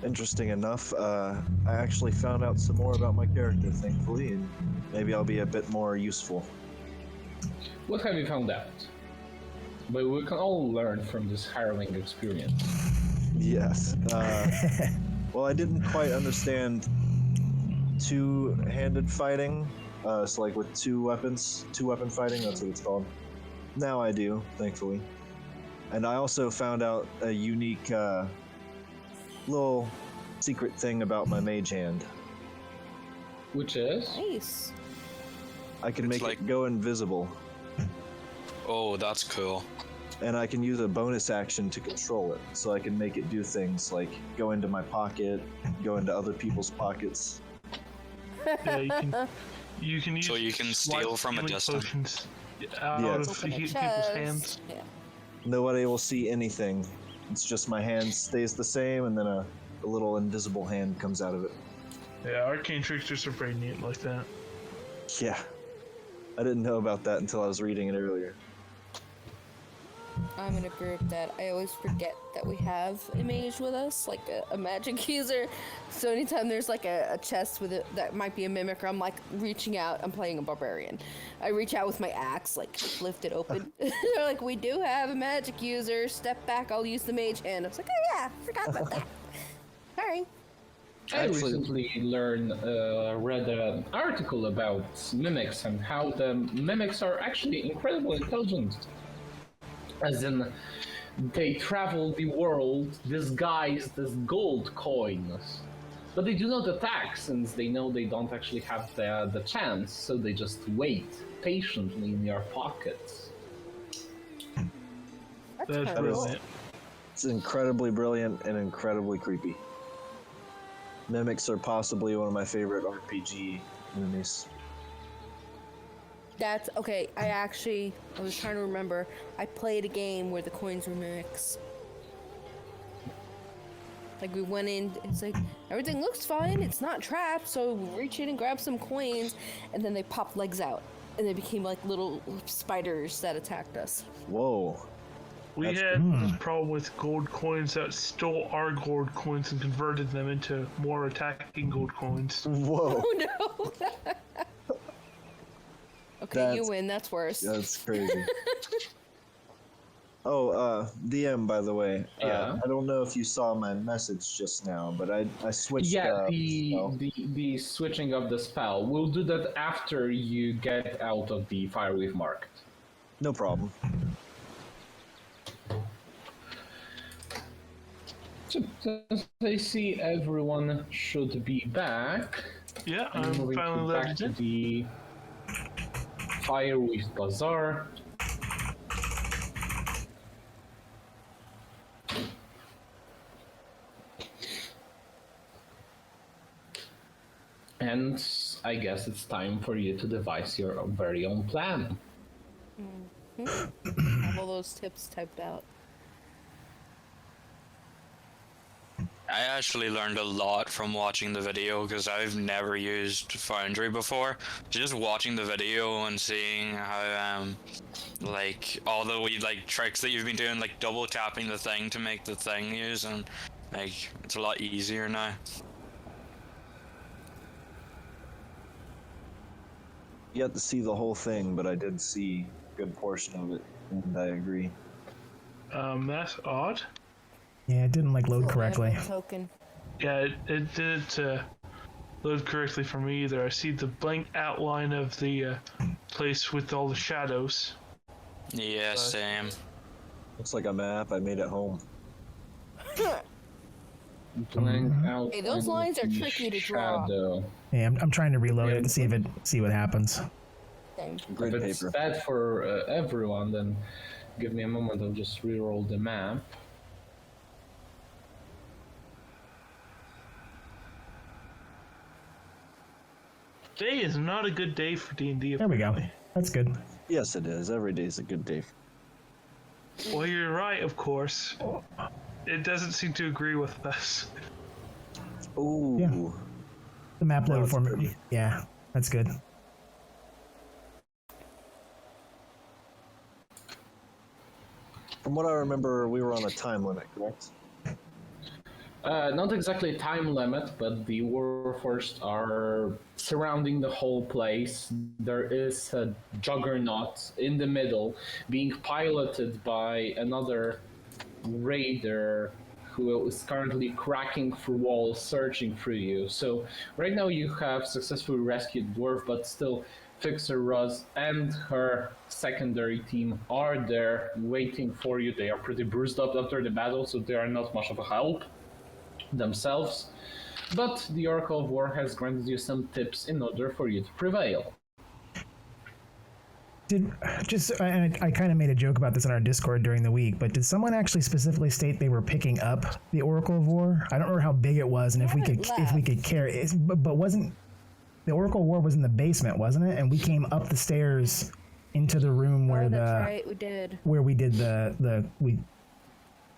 interesting enough. I actually found out some more about my character, thankfully, and maybe I'll be a bit more useful. What have you found out? But we can all learn from this harrowing experience. Yes. Well, I didn't quite understand two-handed fighting. So like with two-weapon fighting, that's what it's called. Now I do, thankfully. And I also found out a unique little secret thing about my mage hand. Which is? Nice. I can make it go invisible. Oh, that's cool. And I can use a bonus action to control it. So I can make it do things like go into my pocket, go into other people's pockets. Yeah, you can use. So you can steal from a distance. Out Yes. of people's hands. Yeah. Nobody will see anything. It's just my hand stays the same, and then a little invisible hand comes out of it. Yeah, arcane tricksters are pretty neat like that. Yeah. I didn't know about that until I was reading it earlier. I'm in a group that I always forget that we have a mage with us, like a magic user. So anytime there's like a chest with it that might be a mimic, I'm like reaching out. I'm playing a barbarian. I reach out with my axe, like lift it open. They're like, we do have a magic user. Step back. I'll use the mage hand. I was like, oh yeah, forgot about that. Sorry. I recently read an article about mimics and how the mimics are actually incredibly intelligent. As in, they travel the world disguised as gold coins. But they do not attack, since they know they don't actually have the chance, so they just wait patiently in your pockets. That's brilliant. It's incredibly brilliant and incredibly creepy. Mimics are possibly one of my favorite RPG enemies. That's okay. I was trying to remember. I played a game where the coins were mimics. Like we went in, it's like everything looks fine. It's not trapped, so we reach in and grab some coins, and then they popped legs out, and they became like little spiders that attacked us. Whoa. We had this problem with gold coins that stole our gold coins and converted them into more attacking gold coins. Whoa. Oh no! Okay, you win. That's worse. That's crazy. Oh, DM, by the way. Yeah. I don't know if you saw my message just now, but I switched. Yeah, the switching of the spell. We'll do that after you get out of the fire we've marked. No problem. So, as I see, everyone should be back. Yeah, I'm I'm moving finally back loaded to in. the fire with bazaar. And I guess it's time for you to devise your very own plan. I have all those tips typed out. I actually learned a lot from watching the video because I've never used Foundry before. Just watching the video and seeing how like all the tricks that you've been doing, like double tapping the thing to make the thing use, and like it's a lot easier now. Yet to see the whole thing, but I did see a good portion of it, and I agree. That's odd. Yeah, it didn't load correctly. Token. Yeah, it didn't load correctly for me either. I see the blank outline of the place with all the shadows. Yeah, same. Looks like a map I made at home. Blank outline Hey, those lines are of the tricky to draw. shadow. Yeah, I'm trying to reload it and see what happens. Same. Grid If it's paper. bad for everyone, then give me a moment. I'll just re-roll the map. Today is not a good day for D&D. There we go. That's good. Yes, it is. Every day is a good day. Well, you're right, of course. It doesn't seem to agree with us. Ooh. Yeah. The map That load was for me. pretty. Yeah, that's good. From what I remember, we were on a time limit, correct? Not exactly a time limit, but the Warforged are surrounding the whole place. There is a juggernaut in the middle, being piloted by another raider who is currently cracking through walls, searching through you. So right now you have successfully rescued Dwarf, but still Fixer Roz and her secondary team are there waiting for you. They are pretty bruised up after the battle, so they are not much of a help themselves, but the Oracle of War has granted you some tips in order for you to prevail. I kind of made a joke about this in our Discord during the week, but did someone actually specifically state they were picking up the Oracle of War? I don't remember how big it was and if we could carry it, but wasn't the Oracle of War was in the basement, wasn't it? And we came up the stairs into the room where we did. where we did I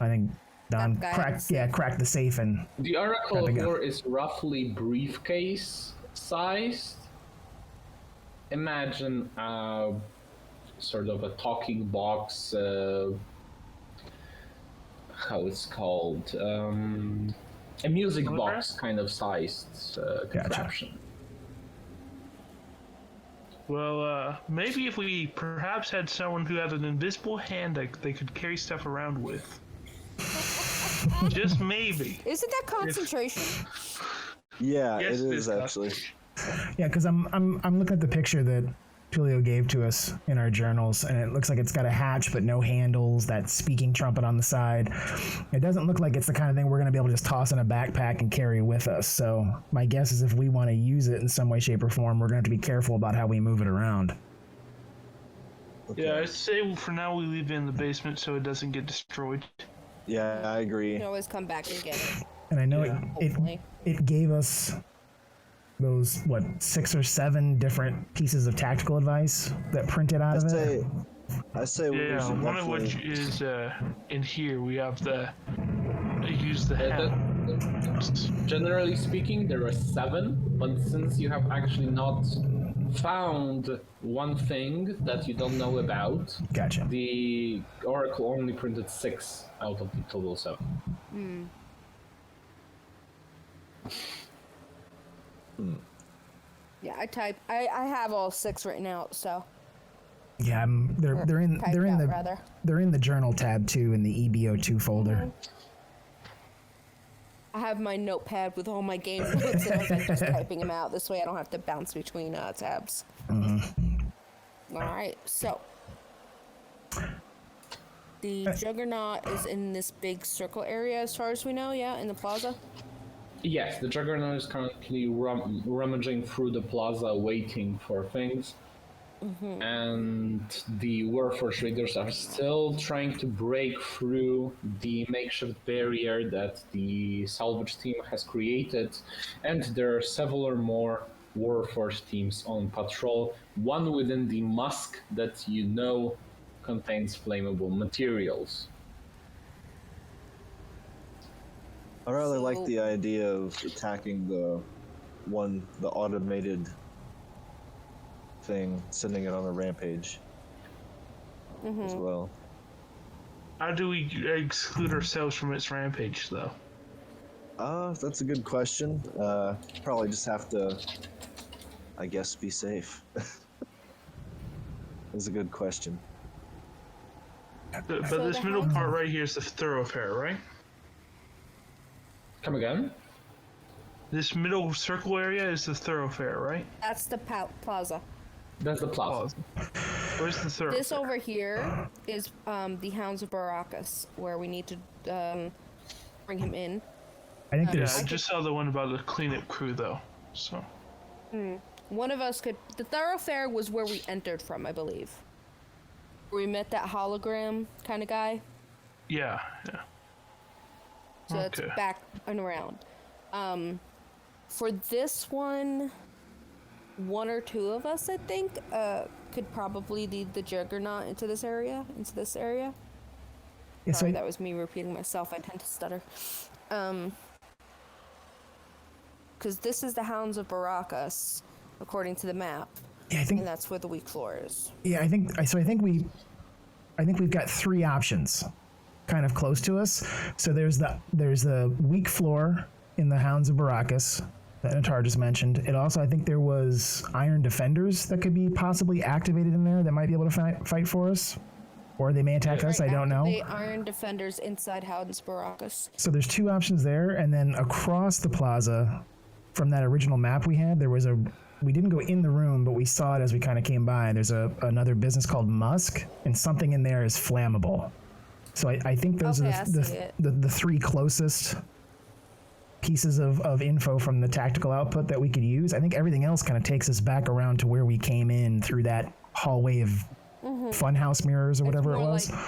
think Don cracked the safe and the Oracle of War is roughly briefcase sized. Imagine sort of a talking box. How it's called? A music box kind of sized contraption. Gotcha. Well, maybe if we perhaps had someone who had an invisible hand that they could carry stuff around with. Just maybe. Isn't that concentration? Yeah, Yes, it is actually. Yeah, because I'm looking at the picture that Tulio gave to us in our journals, and it looks like it's got a hatch but no handles, that speaking trumpet on the side. It doesn't look like it's the kind of thing we're going to be able to just toss in a backpack and carry with us. So my guess is if we want to use it in some way, shape, or form, we're going to have to be careful about how we move it around. Okay. Yeah, I'd say for now we leave it in the basement so it doesn't get destroyed. Yeah, I agree. You can always come back and get it. And I know Hopefully. it gave us those 6 or 7 different pieces of tactical advice that printed out of it. I say we Yeah, should one of which definitely- is in here. We have use the hand. Generally speaking, there are 7, but since you have actually not found one thing that you don't know about, Gotcha. the Oracle only printed 6 out of the total 7. Yeah, I have all 6 written out, so. Yeah, they're in the journal tab too in the EBO2 folder. I have my notepad with all my game notes and I'm just typing them out. This way I don't have to bounce between tabs. Mm-hmm. All right, so. The Juggernaut is in this big circle area as far as we know, yeah, in the plaza? Yes, the Juggernaut is currently rummaging through the plaza waiting for things. And the Warforged Raiders are still trying to break through the makeshift barrier that the salvage team has created. And there are several more Warforged teams on patrol, one within the musk that you know contains flammable materials. I rather like the idea of attacking the automated thing, sending it on a rampage as well. How do we exclude ourselves from its rampage, though? That's a good question. Probably just have to, I guess, be safe. That's a good question. But So this the middle house- part right here is the thoroughfare, right? Come again? This middle circle area is the thoroughfare, right? That's the plaza. That's the plaza. Where's the thoroughfare? This over here is the Hounds of Baracus, where we need to bring him in. I think Yeah, there's I just saw the one about the cleanup crew, though. So One of us could. The thoroughfare was where we entered from, I believe. Where we met that hologram kind of guy. yeah. So it's Okay. back and around. For this one or two of us, I think, could probably lead the Juggernaut into this area. yeah, Sorry, so that was me repeating myself. I tend to stutter. Because this is the Hounds of Baracus, according to the map, yeah, I think and that's where the weak floor is. I think we've got 3 options kind of close to us. So there's the weak floor in the Hounds of Baracus that Natar just mentioned. It also, I think there was Iron Defenders that could be possibly activated in there that might be able to fight for us. Or they may attack us, I don't know. The Iron Defenders inside Hounds Baracus. So there's two options there, and then across the plaza from that original map we had, we didn't go in the room, but we saw it as we kind of came by. There's another business called Musk, and something in there is flammable. So I think those are the three closest pieces of info from the tactical output that we could use. I think everything else kind of takes us back around to where we came in through that hallway of funhouse mirrors or whatever it was. Like,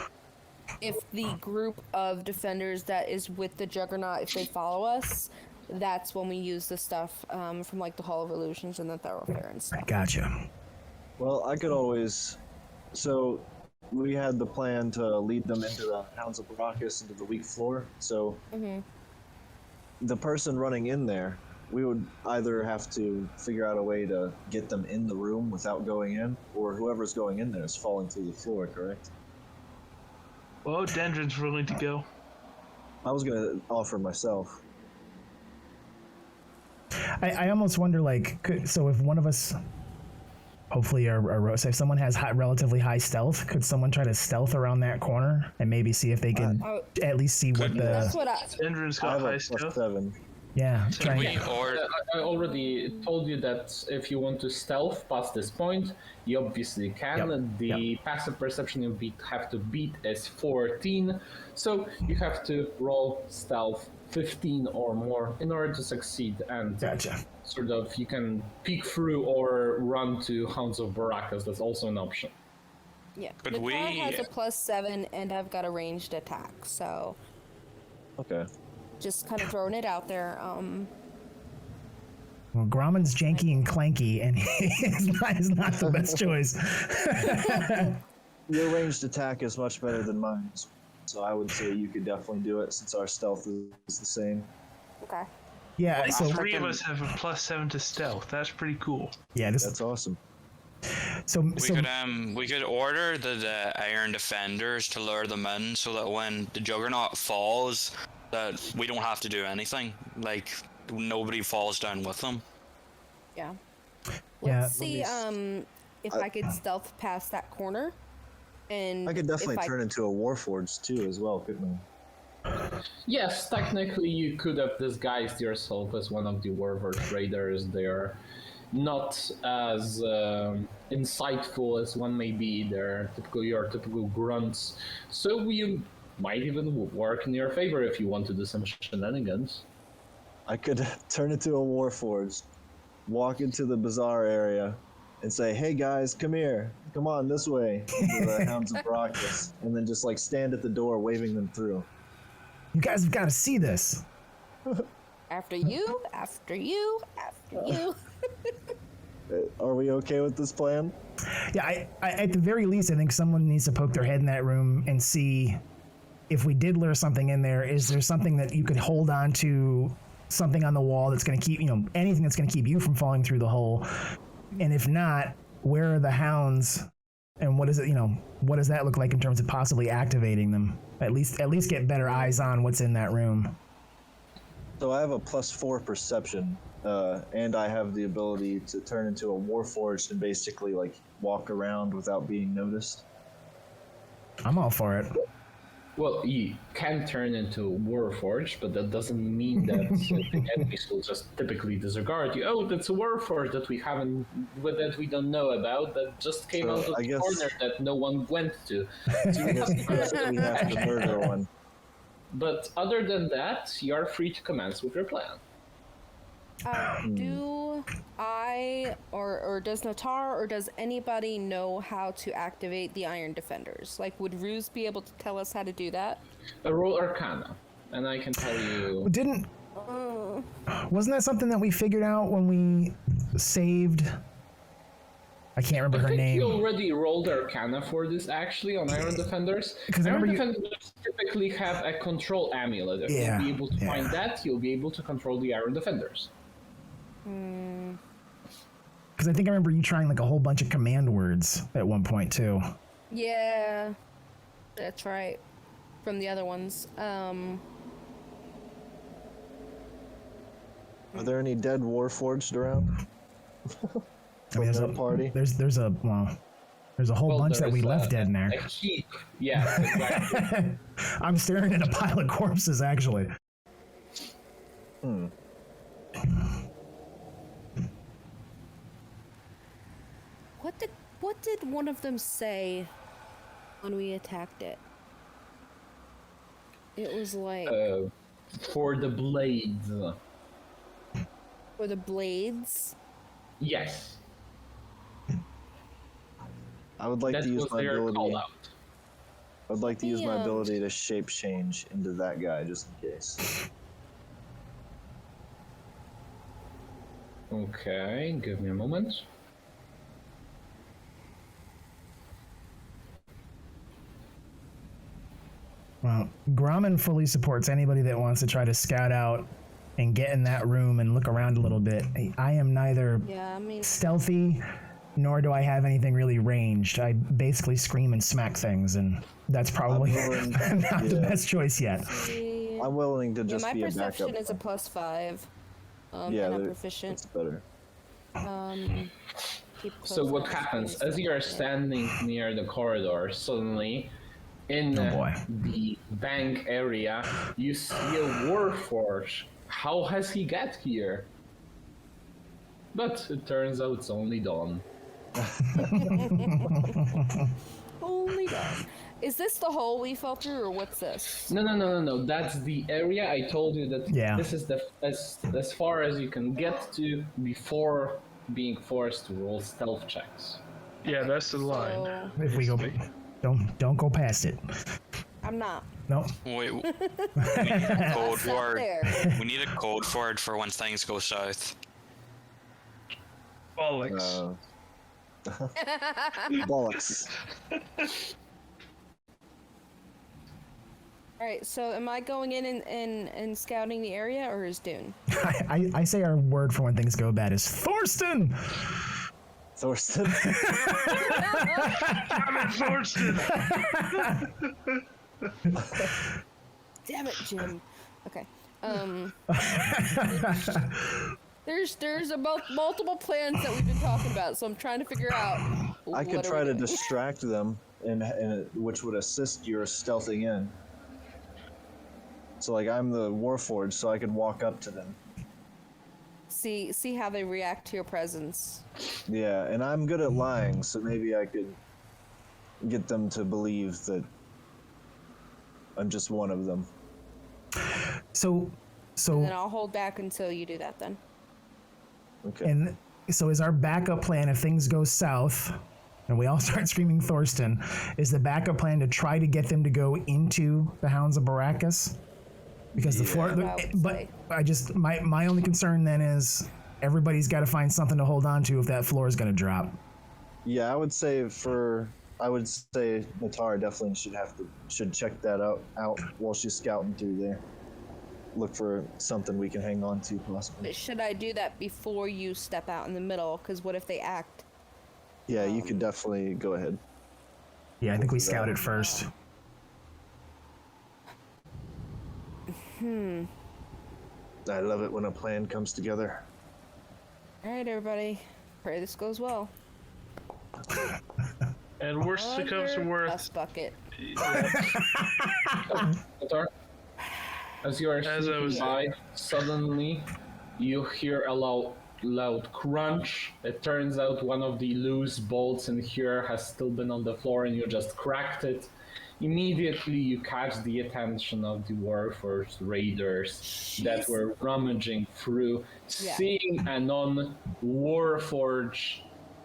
if the group of defenders that is with the Juggernaut, if they follow us, that's when we use the stuff from like the Hall of Illusions and the Thoroughfare and stuff. Gotcha. Well, I could always. So we had the plan to lead them into the Hounds of Baracus, into the weak floor. So the person running in there, we would either have to figure out a way to get them in the room without going in, or whoever's going in there is falling through the floor, correct? Well, Dendron's willing to go. I was going to offer myself. I almost wonder, like, so if one of us, hopefully, so if someone has relatively high stealth, could someone try to stealth around that corner and maybe see if they can at least see what the... That's what Dendron's got high stealth. +7. Yeah. I already told you that if you want to stealth past this point, you obviously can. The passive perception you have to beat is 14, so you have to roll stealth 15 or more in order to succeed, and sort of you can peek through or run to Hounds of Baracus. That's also an option. Yeah. Natar has a +7 and I've got a ranged attack, so Okay. just kind of throwing it out there. Well, Grauman's janky and clanky, and is not the best choice. Your ranged attack is much better than mine, so I would say you could definitely do it since our stealth is the same. Okay. Yeah, so three of us have a +7 to stealth. That's pretty cool. Yeah, that's awesome. So we could order the Iron Defenders to lure them in, so that when the Juggernaut falls, that we don't have to do anything. Like nobody falls down with them. Yeah. Let's see if I could stealth past that corner. And I could definitely turn into a Warforged too as well, couldn't we? Yes, technically you could have disguised yourself as one of the Warforged raiders. They're not as insightful as one may be. They're your typical grunts. So you might even work in your favor if you want to do some shenanigans. I could turn into a Warforged, walk into the bazaar area, and say, "Hey guys, come here, come on this way," to the Hounds of Baracus, and then just like stand at the door waving them through. You guys have got to see this. After you, after you, after you. Are we okay with this plan? Yeah, I at the very least, I think someone needs to poke their head in that room and see if we did lure something in there. Is there something that you could hold on to, something on the wall that's going to keep, anything that's going to keep you from falling through the hole? And if not, where are the hounds? And what is it? What does that look like in terms of possibly activating them? At least get better eyes on what's in that room. So I have a +4 perception, and I have the ability to turn into a Warforged and basically like walk around without being noticed. I'm all for it. Well, you can turn into a Warforged, but that doesn't mean that the enemies will just typically disregard you. Oh, that's a Warforged that we don't know about, that just came out of the corner that no one went to. So I guess we have to murder one. But other than that, you are free to commence with your plan. Do I, or does Natar, or does anybody know how to activate the Iron Defenders? Like, would Ruse be able to tell us how to do that? Roll Arcana, and I can tell you... Wasn't that something that we figured out when we saved... I can't remember her name. You already rolled Arcana for this, actually, on Iron Defenders. Iron Defenders typically have a control amulet. If you'll be able to find that, you'll be able to control the Iron Defenders. Because I think I remember you trying like a whole bunch of command words at one point, too. Yeah, that's right. from the other ones. Are there any dead Warforged around? I mean, that party? there's a whole bunch that we left dead in there. A heap. Yeah, exactly. I'm staring at a pile of corpses, actually. What did one of them say when we attacked it? It was like For the blades. for the blades. Yes. I would like That to use was my their ability. call out. I would like to use my Yeah. ability to shape change into that guy just in case. Okay, give me a moment. Well, Grommen fully supports anybody that wants to try to scout out and get in that room and look around a little bit. I am neither Yeah, I mean, stealthy, nor do I have anything really ranged. I basically scream and smack things, and that's probably I'm willing- not the yeah. best choice yet. I'm willing to just my be a backup. perception is a +5. Yeah, and I'm it's proficient. better. Keep So close what eye happens space. as you are standing near the corridor? Suddenly, in Oh, boy. the bank area, you see a Warforged. How has he got here? But it turns out it's only dawn. Holy God. Is this the hole we fell through, or what's this? No. That's the area I told you that Yeah. this is the as far as you can get to before being forced to roll stealth checks. Yeah, that's the line. So, If we go, don't go past it. I'm not. No. Wait, we need a code Stop word. there. We need a code word for when things go south. Bollocks. Bollocks. Alright, so am I going in and scouting the area, or is Dune? I say our word for when things go bad is Thorsten. Thorsten. Damn it, Thorsten! Damn it, Jim. Okay. There's about multiple plans that we've been talking about, so I'm trying to figure out. I could what are try we to doing. distract them, which would assist your stealthing in. So, like, I'm the Warforged, so I could walk up to them. See how they react to your presence. Yeah, and I'm good at lying, so maybe I could get them to believe that I'm just one of them. So And then I'll hold back until you do that then. Okay. and so is our backup plan if things go south and we all start screaming Thorsten, is the backup plan to try to get them to go into the Hounds of Baracus? Because the floor, I would but say. I just my only concern then is everybody's got to find something to hold on to if that floor is going to drop. Yeah, I would say Natar definitely should check that out while she's scouting through there. Look for something we can hang on to, possibly. But should I do that before you step out in the middle? Because what if they act? Yeah, you could definitely go ahead. Yeah, I think we scout it first. I love it when a plan comes together. Alright, everybody. Pray this goes well. And worst it comes to Under worst, us bucket. Qatar, as you are As I was sneaking by, suddenly you hear a loud crunch. It turns out one of the loose bolts in here has still been on the floor and you just cracked it. Immediately you catch the attention of the Warforged raiders that were rummaging through, Yeah. seeing a non-Warforged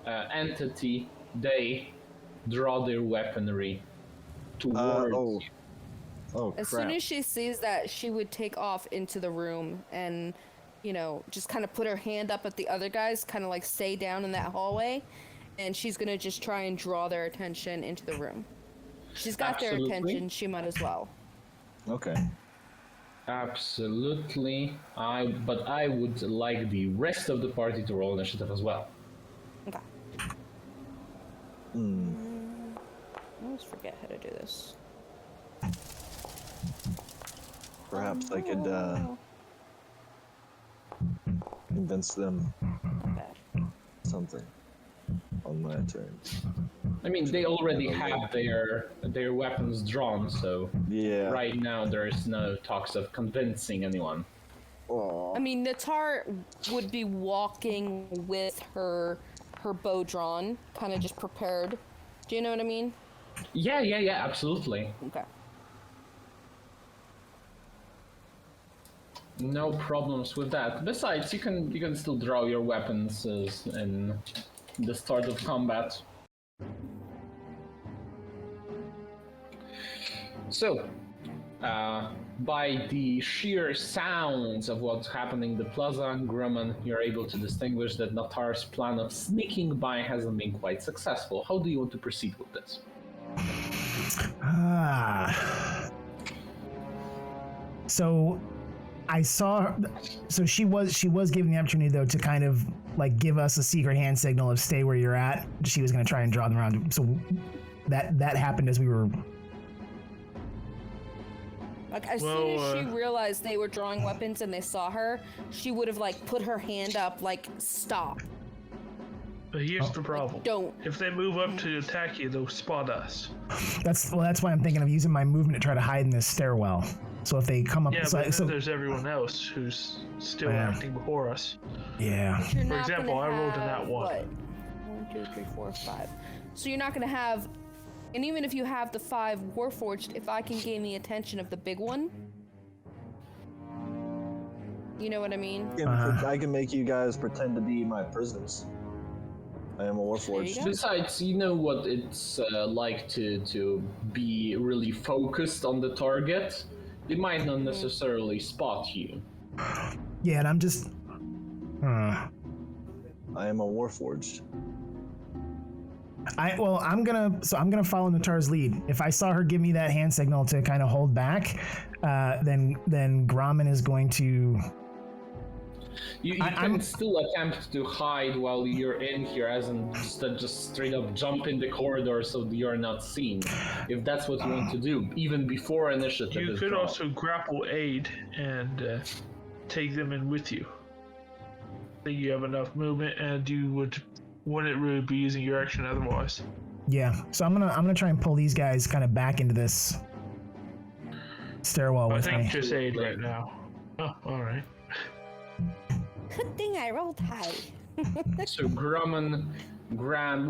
entity. They draw their weaponry towards you. Oh, As crap. soon as she sees that, she would take off into the room and, just kind of put her hand up at the other guys, kind of like stay down in that hallway, and she's gonna just try and draw their attention into the room. She's got Absolutely. their attention, she might as well. Okay. Absolutely. But I would like the rest of the party to roll initiative as well. Okay. I always forget how to do this. Perhaps I could convince them something on my turn. I mean, they already have their weapons drawn, so Yeah. right now there is no talks of convincing anyone. I mean, Natar would be walking with her bow drawn, kind of just prepared. Do you know what I mean? Yeah, absolutely. Okay. No problems with that. Besides, you can still draw your weapons in the start of combat. So, by the sheer sounds of what's happening in the plaza, Grumman, you're able to distinguish that Natar's plan of sneaking by hasn't been quite successful. How do you want to proceed with this? So I saw her, so she was given the opportunity though to kind of like give us a secret hand signal of stay where you're at. She was going to try and draw them around. So that happened as we were. Like as soon as she realized they were drawing weapons and they saw her, she would have like put her hand up like stop. But here's the problem. Like, don't. If they move up to attack you, they'll spot us. That's why I'm thinking of using my movement to try to hide in this stairwell. So if they come up, yeah, but then there's everyone else who's still acting before us. Yeah. For example, I rolled in that one. What? 1, 2, 3, 4, 5. So you're not gonna have, and even if you have the 5 Warforged, if I can gain the attention of the big one, you know what I mean? I can make you guys pretend to be my prisoners. I am a Warforged. Besides, you know what it's like to be really focused on the target. They might not necessarily spot you. Yeah, and I'm just. I am a Warforged. I'm gonna follow Natar's lead. If I saw her give me that hand signal to kind of hold back, then Grumman is going to. You can still attempt to hide while you're in here, as in just straight up jump in the corridor so you're not seen. If that's what you want to do, even before initiative. You could also grapple aid and take them in with you. I think you have enough movement, and you wouldn't really be using your action otherwise. Yeah, so I'm gonna try and pull these guys kind of back into this stairwell with me. I think just aid right now. Oh, all right. Good thing I rolled high. So Grumman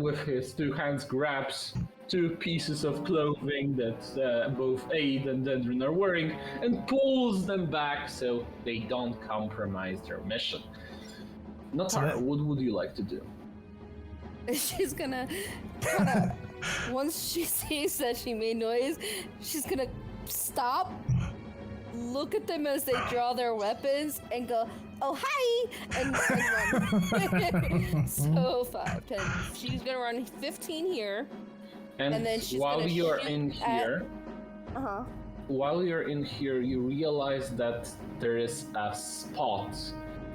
with his 2 hands grabs 2 pieces of clothing that both Aid and Dendron are wearing and pulls them back so they don't compromise their mission. Natar, what would you like to do? She's gonna once she sees that she made noise, she's gonna stop, look at them as they draw their weapons, and go, "Oh, hi!" and run. So 5, 10. She's gonna run 15 here, and then she's while gonna you're shoot in here, while you're in here, you realize that there is a spot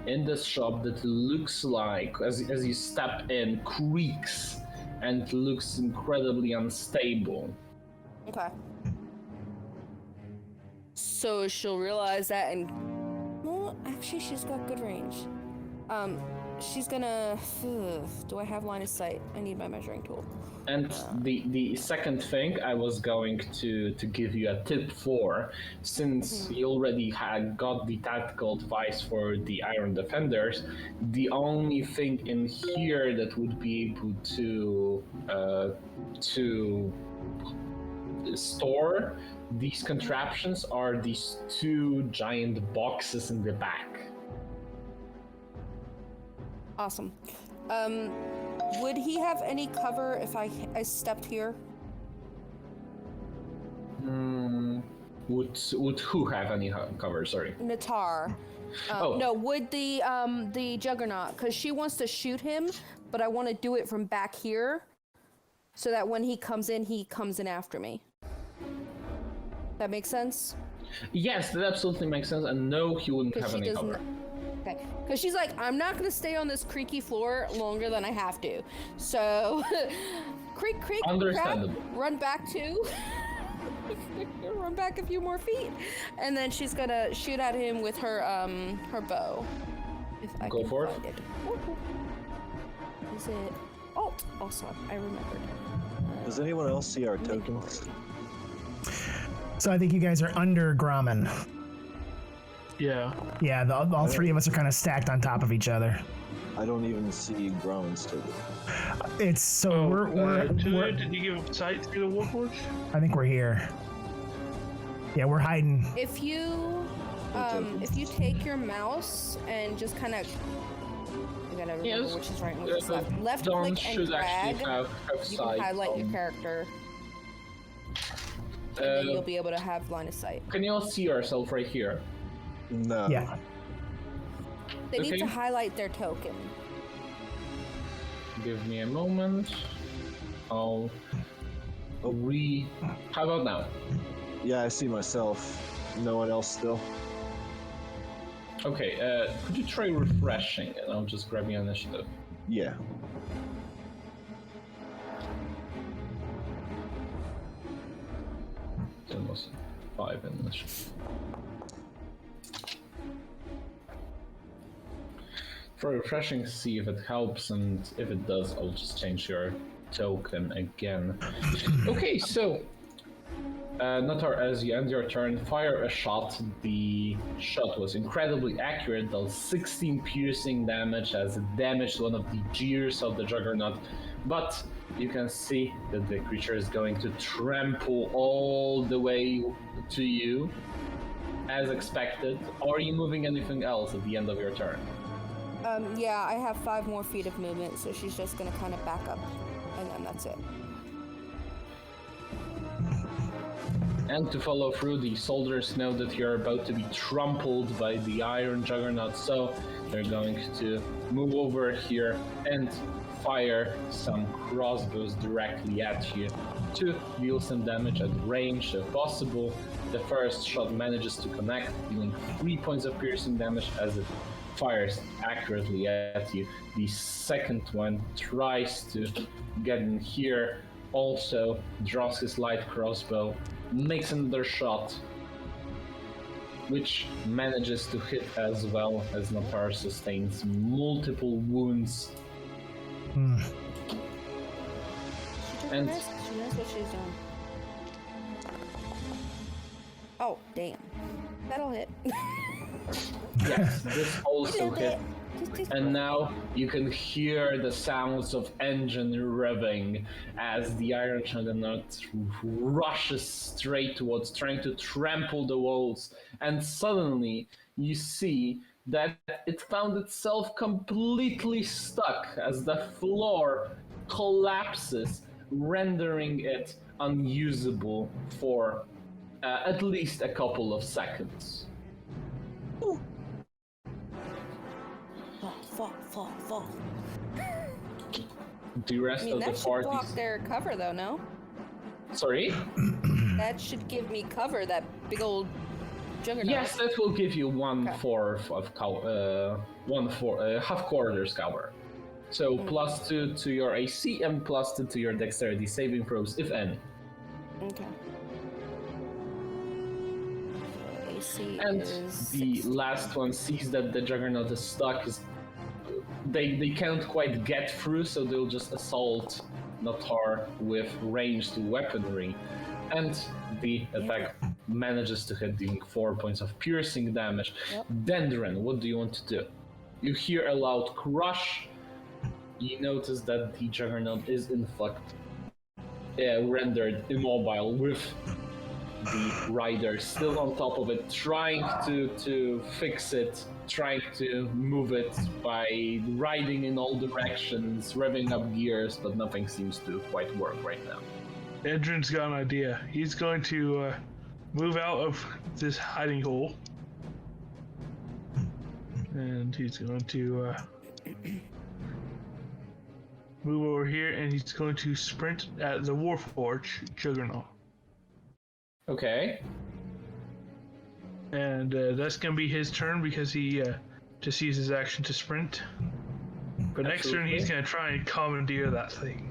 in this shop that looks like, as you step in, creaks and looks incredibly unstable. Okay. So she'll realize that, and well, actually, she's got good range. She's gonna. Do I have line of sight? I need my measuring tool. And the second thing I was going to give you a tip for, since you already had got the tactical advice for the Iron Defenders, the only thing in here that would be able to store these contraptions are these 2 giant boxes in the back. Awesome. Would he have any cover if I stepped here? Would who have any cover? Sorry. Natar. No, would the Juggernaut, because she wants to shoot him, but I want to do it from back here, so that when he comes in after me. That makes sense? Yes, that absolutely makes sense. And no, he wouldn't have any cover. Okay, because she's like, I'm not gonna stay on this creaky floor longer than I have to. So, creak, Understandable. crap, run back to. Run back a few more feet, and then she's gonna shoot at him with her her bow. If I Go can for it. find it. Is it Alt? Also, I remembered. Does anyone else see our tokens? So I think you guys are under Grommen. Yeah. Yeah, all three of us are kind of stacked on top of each other. I don't even see Grommen's token. It's so we're did you give sight through the Warforge? I think we're here. Yeah, we're hiding. If you take your mouse and just kind of, I gotta remember Yes. which is right and which is left. Left Dawn click and should drag. actually have You sight can highlight your on- character, and then you'll be able to have line of sight. Can you all see yourself right here? No. Yeah. They need Okay. to highlight their token. Give me a moment. I'll How about now? Yeah, I see myself. No one else still. Okay, could you try refreshing and I'll just grab your initiative. Yeah. It's almost 5 initiative. Try refreshing, see if it helps, and if it does, I'll just change your token again. Okay, so Natar, as you end your turn, fire a shot. The shot was incredibly accurate, does 16 piercing damage as it damaged one of the gears of the Juggernaut, but you can see that the creature is going to trample all the way to you, as expected. Are you moving anything else at the end of your turn? Yeah, I have 5 more feet of movement, so she's just gonna kind of back up, and then that's it. And to follow through, the soldiers know that you're about to be trampled by the Iron Juggernaut, so they're going to move over here and fire some crossbows directly at you to deal some damage at range if possible. The first shot manages to connect, dealing 3 points of piercing damage as it fires accurately at you. The second one tries to get in here, also draws his light crossbow, makes another shot, which manages to hit as well, as Natar sustains multiple wounds. She took And- a risk. She knows what she's doing. Oh, damn. That'll hit. Yes, this also Little hit. bit. And now you can hear the sounds of engine revving as the Iron Juggernaut rushes straight towards, trying to trample the walls. And suddenly you see that it found itself completely stuck as the floor collapses, rendering it unusable for at least a couple of seconds. Fall. The rest I mean, of that the should party. block their cover, though, no? Sorry? That should give me cover, that big old juggernaut. Yes, that will give you one Okay. fourth of half quarters cover. So +2 to your AC and +2 to your dexterity saving throws, if any. Okay. AC And is the 60. last one sees that the Juggernaut is stuck. They can't quite get through, so they'll just assault Natar with ranged weaponry. And the attack manages to hit, dealing 4 points of piercing damage. Yep. Dendron, what do you want to do? You hear a loud crush. You notice that the Juggernaut is in fact rendered immobile, with the rider still on top of it, trying to fix it, trying to move it by riding in all directions, revving up gears, but nothing seems to quite work right now. Edrin's got an idea. He's going to move out of this hiding hole. And he's going to move over here, and he's going to sprint at the Warforge Juggernaut. Okay. And that's going to be his turn because he just used his action to sprint. But next turn, he's Absolutely. going to try and commandeer that thing.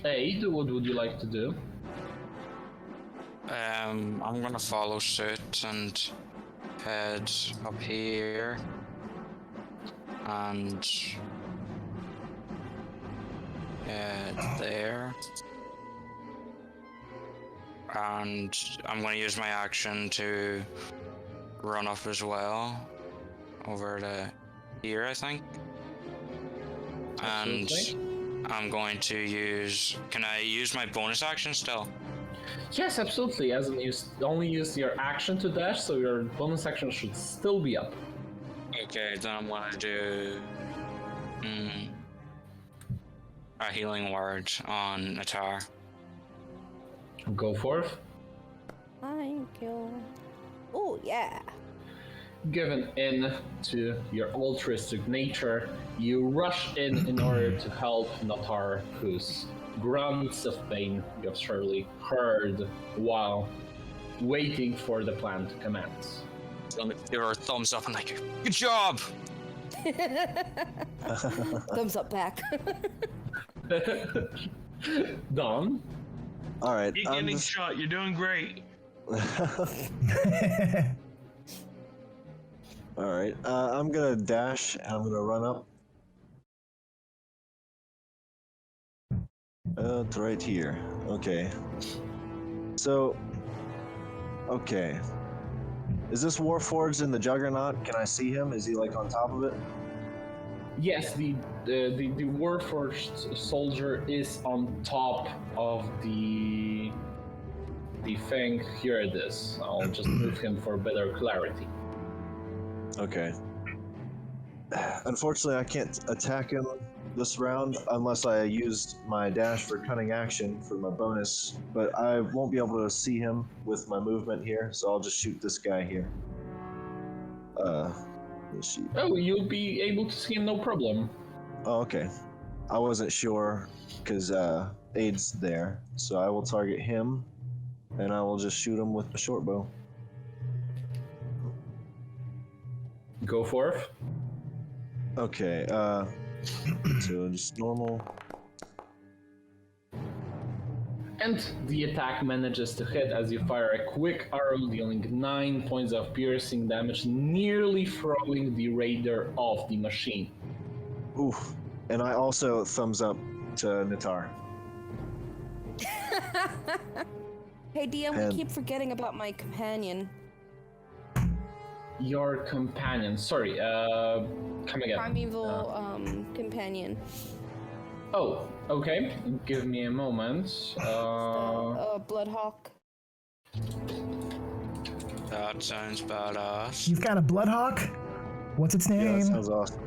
Aid, what would you like to do? I'm gonna follow suit and head up here. And there. And I'm going to use my action to run up as well over to here, I think. Absolutely. And I'm going to use. Can I use my bonus action still? Yes, absolutely. As in, you only use your action to dash, so your bonus action should still be up. Okay, then I'm going to do a healing word on Natar. Go forth. Thank you. Oh, yeah. Given in to your altruistic nature, you rush in order to help Natar, whose grunts of pain you have surely heard while waiting for the plan to commence. Give her a thumbs up and like, good job! Thumbs up back. Done. All right. Keep getting shot. You're doing great. All right. I'm gonna dash and I'm gonna run up. It's right here. Okay. So. Okay. Is this Warforged in the Juggernaut? Can I see him? Is he like on top of it? Yes, the Warforged soldier is on top of the Fang. Here it is. I'll just move him for better clarity. Okay. Unfortunately, I can't attack him this round unless I used my dash for cunning action for my bonus, but I won't be able to see him with my movement here, so I'll just shoot this guy here. Let's shoot. Oh, you'll be able to see him, no problem. Oh, okay. I wasn't sure because Aid's there, so I will target him, and I will just shoot him with the short bow. Go forth. Okay. So just normal. And the attack manages to hit as you fire a quick arrow, dealing 9 points of piercing damage, nearly throwing the raider off the machine. Oof. And I also thumbs up to Natar. Hey, DM, And- we keep forgetting about my companion. Your companion. Sorry, come again. Primeval companion. Oh, okay. Give me a moment. Bloodhawk. That sounds badass. You've got a Bloodhawk? What's its Yeah, that name? sounds awesome.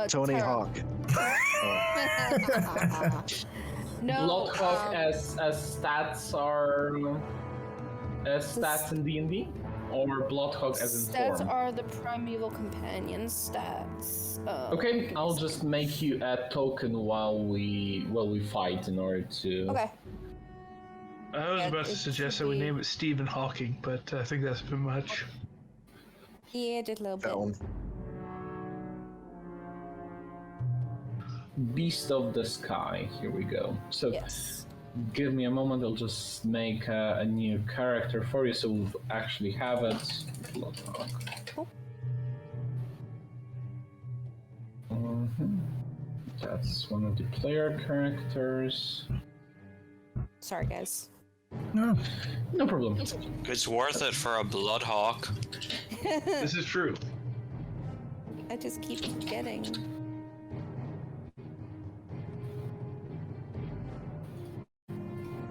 Tony Tara. Hawk. No. Bloodhawk as stats are as stats in D&D, or Bloodhawk as in Stats form. are the primeval companion stats. Okay, I'll just make you a token while we fight in order to. Okay. I was Yeah, about to it suggest should that we be- name it Stephen Hawking, but I think that's a bit much. Yeah, just a little bit. That one. Beast of the Sky. Here we go. So Yes. give me a moment. I'll just make a new character for you, so we'll actually have it. Bloodhawk. Cool. That's one of the player characters. Sorry, guys. No. No problem. It's worth it for a Bloodhawk. This is true. I just keep forgetting.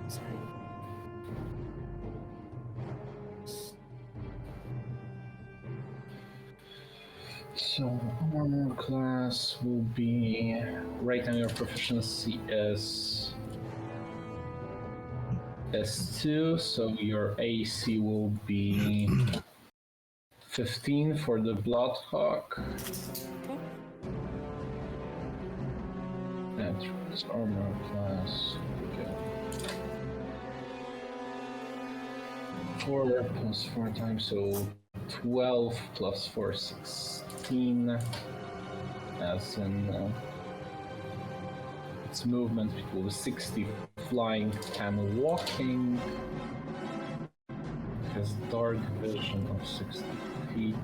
Sorry. So armor class will be right now. Your proficiency is S2, so your AC will be 15 for the Bloodhawk. That's armor class. Here we go. 4 plus 4 times, so 12 plus 4, 16. As in its movement equals 60 flying, 10 walking. It has dark vision of 60 feet.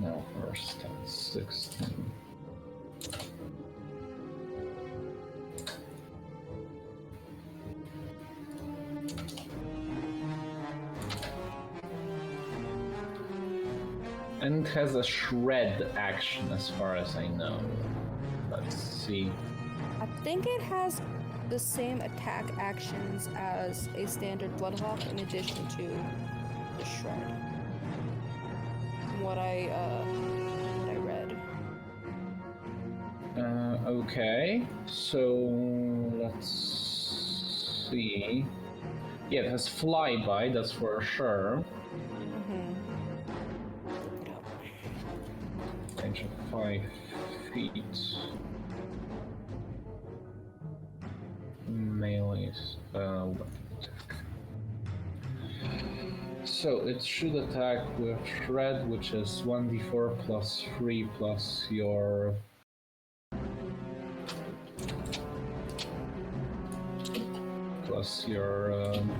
No, first that's 16. And it has a shred action as far as I know. Let's see. I think it has the same attack actions as a standard Bloodhawk in addition to the shred. What I read. Okay, so let's see. Yeah, it has flyby, that's for sure. Range of 5 feet. Melee spell. So it should attack with Shred, which is 1d4 plus 3 plus your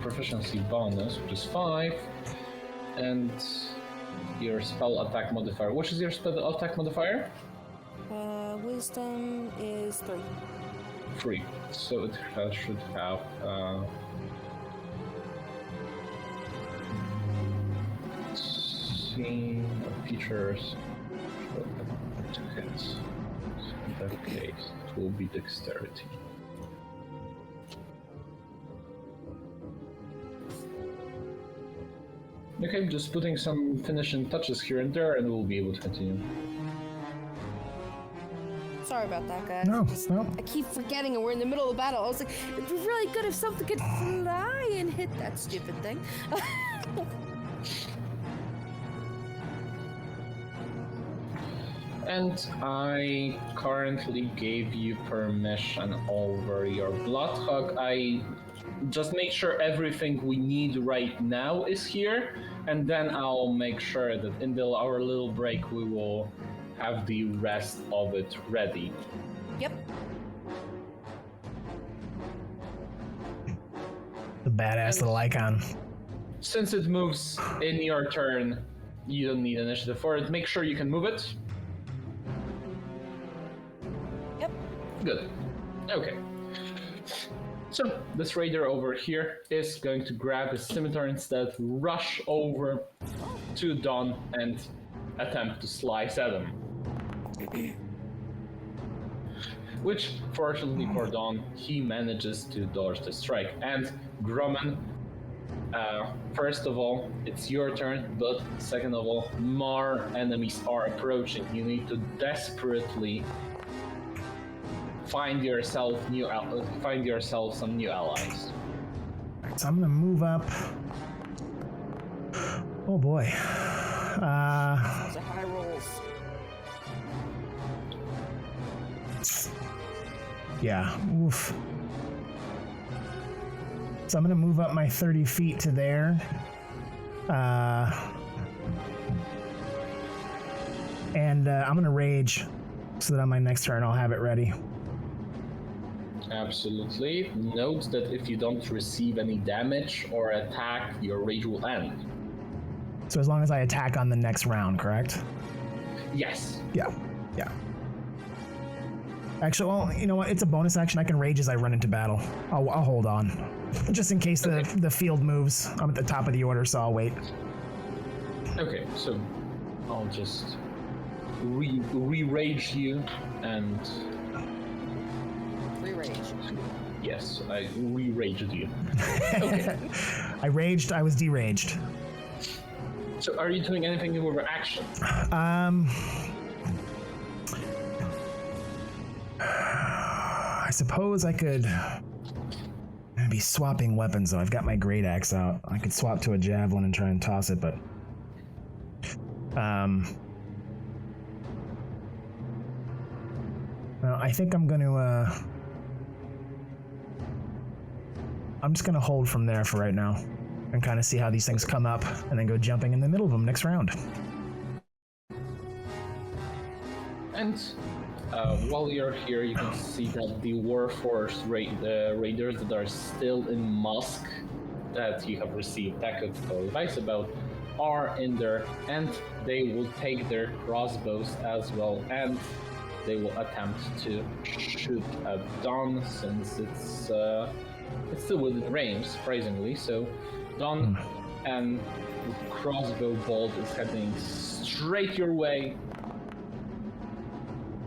proficiency bonus, which is 5, and your spell attack modifier. Which is your spell attack modifier? Wisdom is 3. 3. So it should have. Let's see features. To hit. In that case, it will be dexterity. Okay, just putting some finishing touches here and there, and we'll be able to continue. Sorry about that, guys. No. I keep forgetting, and we're in the middle of the battle. I was like, it'd be really good if something could fly and hit that stupid thing. And I currently gave you permission over your Bloodhawk. I just make sure everything we need right now is here, and then I'll make sure that in our little break we will have the rest of it ready. Yep. The badass little icon. Since it moves in your turn, you don't need initiative for it. Make sure you can move it. Yep. Good. Okay. So, this raider over here is going to grab his scimitar instead, rush over to Don, and attempt to slice at him. Which, fortunately for Don, he manages to dodge the strike. And Grumman, first of all, it's your turn, but second of all, more enemies are approaching. You need to desperately find yourself some new allies. So I'm gonna move up. Oh boy. Those are high rolls. Yeah. Oof. So I'm gonna move up my 30 feet to there. And I'm gonna rage so that on my next turn I'll have it ready. Absolutely. Note that if you don't receive any damage or attack, your rage will end. So as long as I attack on the next round, correct? Yes. Yeah. Actually, well, you know what? It's a bonus action. I can rage as I run into battle. I'll hold on. Just in case the field moves. I'm at the top of the order, so I'll wait. Okay, so I'll just re-rage you and... Re-rage. Yes, I re-raged you. Okay. I raged, I was deraged. So are you doing anything with your action? I suppose I could... I'd be swapping weapons, though. I've got my great axe out. I could swap to a javelin and try and toss it, but... Well, I think I'm going to, I'm just going to hold from there for right now and kind of see how these things come up and then go jumping in the middle of them next round. And while you're here, you can see that the Warforged raiders that are still in Musk, that you have received tactical advice about, are in there, and they will take their crossbows as well, and they will attempt to shoot at Dawn, since it's still within range, surprisingly. So Dawn and crossbow bolt is heading straight your way.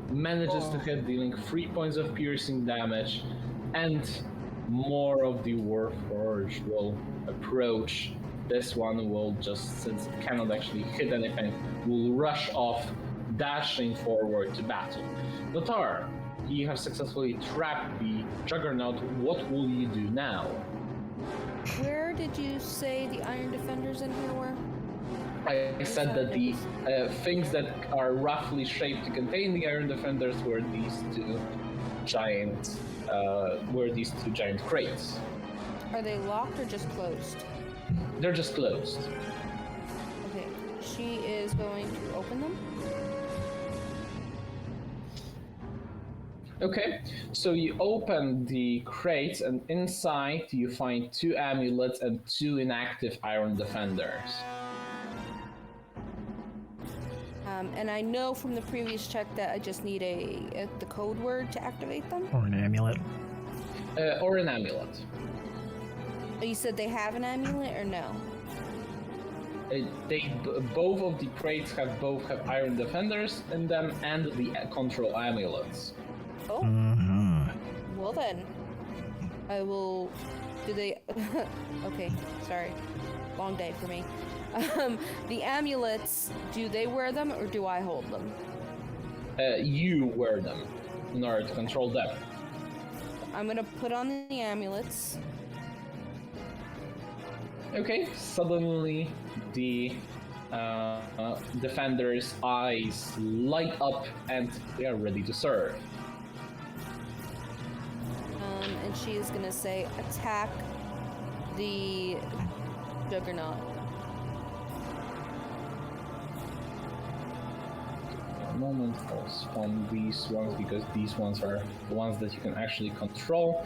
Manages to hit, dealing 3 points of piercing damage, and more of the Warforged will approach. This one will just, since it cannot actually hit anything, will rush off, dashing forward to battle. Lothar, you have successfully trapped the Juggernaut. What will you do now? Where did you say the Iron Defenders in here were? I said that the things that are roughly shaped to contain the Iron Defenders were these two giant crates. Are they locked or just closed? They're just closed. Okay, she is going to open them. Okay, so you open the crates, and inside you find 2 amulets and 2 inactive Iron Defenders. And I know from the previous check that I just need the code word to activate them. Or an amulet. Or an amulet. You said they have an amulet or no? Both of the crates have Iron Defenders in them and the control amulets. Oh. Well then, I will. Do they? Okay, sorry. Long day for me. The amulets, do they wear them or do I hold them? You wear them in order to control them. I'm gonna put on the amulets. Okay, suddenly the defender's eyes light up and they are ready to serve. And she is gonna say, attack the Juggernaut. Moment, I'll spawn these ones because these ones are the ones that you can actually control,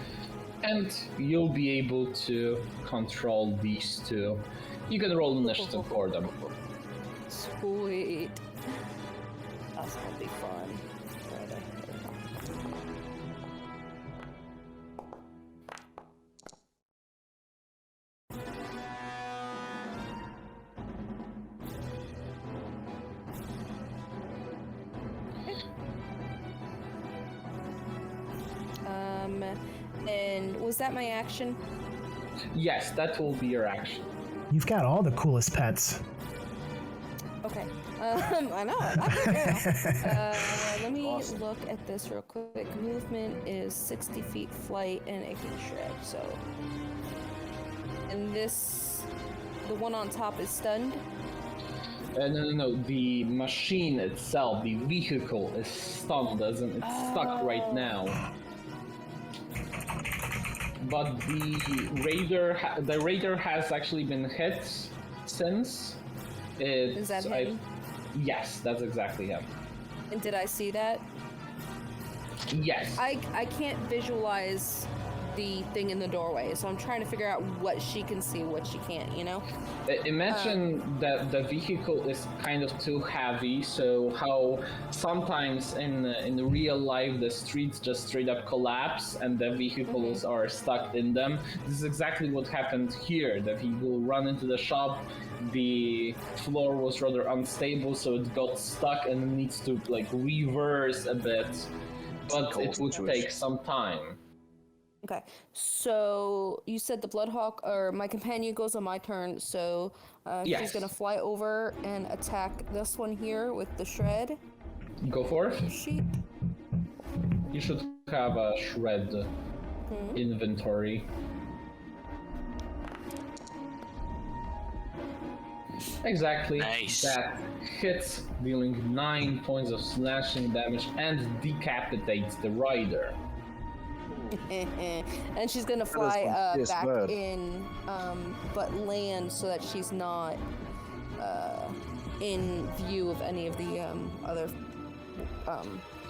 and you'll be able to control these 2. You can roll initiative for them. Sweet. That's gonna be fun. And was that my action? Yes, that will be your action. You've got all the coolest pets. Okay. I know. I like it now. Let me look at this real quick. Movement is 60 feet, flight, and it can shred. So, and this, the one on top is stunned. No. The machine itself, the vehicle, is stunned, as in it's stuck right now. But the raider has actually been hit since. Is that him? Yes, that's exactly him. And did I see that? Yes. I can't visualize the thing in the doorway, so I'm trying to figure out what she can see, what she can't, you know? Imagine that the vehicle is kind of too heavy, so how sometimes in real life the streets just straight up collapse and the vehicles are stuck in them. This is exactly what happened here. The vehicle ran into the shop, the floor was rather unstable, so it got stuck and it needs to like reverse a bit, but it would take some time. Okay, so you said the Bloodhawk, or my companion goes on my turn, so Yes. she's gonna fly over and attack this one here with the shred. Go for it. She. You should have a shred inventory. Exactly. Nice. That hits, dealing 9 points of slashing damage and decapitates the rider. And she's gonna fly Yes, back bad. in, but land so that she's not in view of any of the other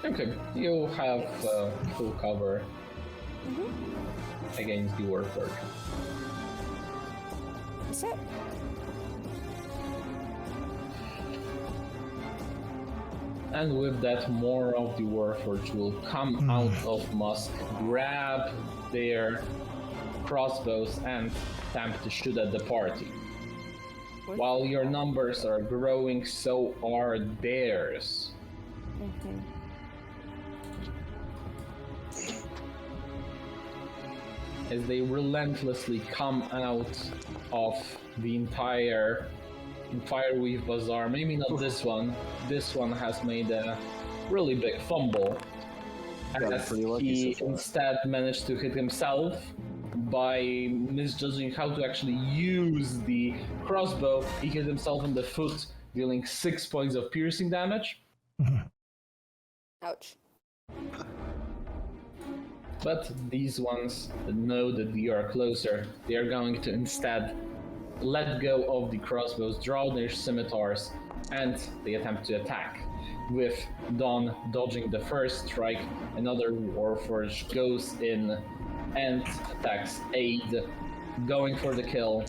Okay, you have full cover against the warforged. That's it. And with that, more of the warforged will come out of Musk, grab their crossbows, and attempt to shoot at the party. What? While your numbers are growing, so are theirs. Okay. As they relentlessly come out of the entire Fireweave Bazaar. Maybe not this one. This one has made a really big fumble. Got As pretty lucky he so far. instead managed to hit himself by misjudging how to actually use the crossbow. He hit himself in the foot, dealing 6 points of piercing damage. Ouch. But these ones know that you are closer. They are going to instead let go of the crossbows, draw their scimitars, and they attempt to attack. With Dawn dodging the first strike, another Warforged goes in and attacks Aid, going for the kill.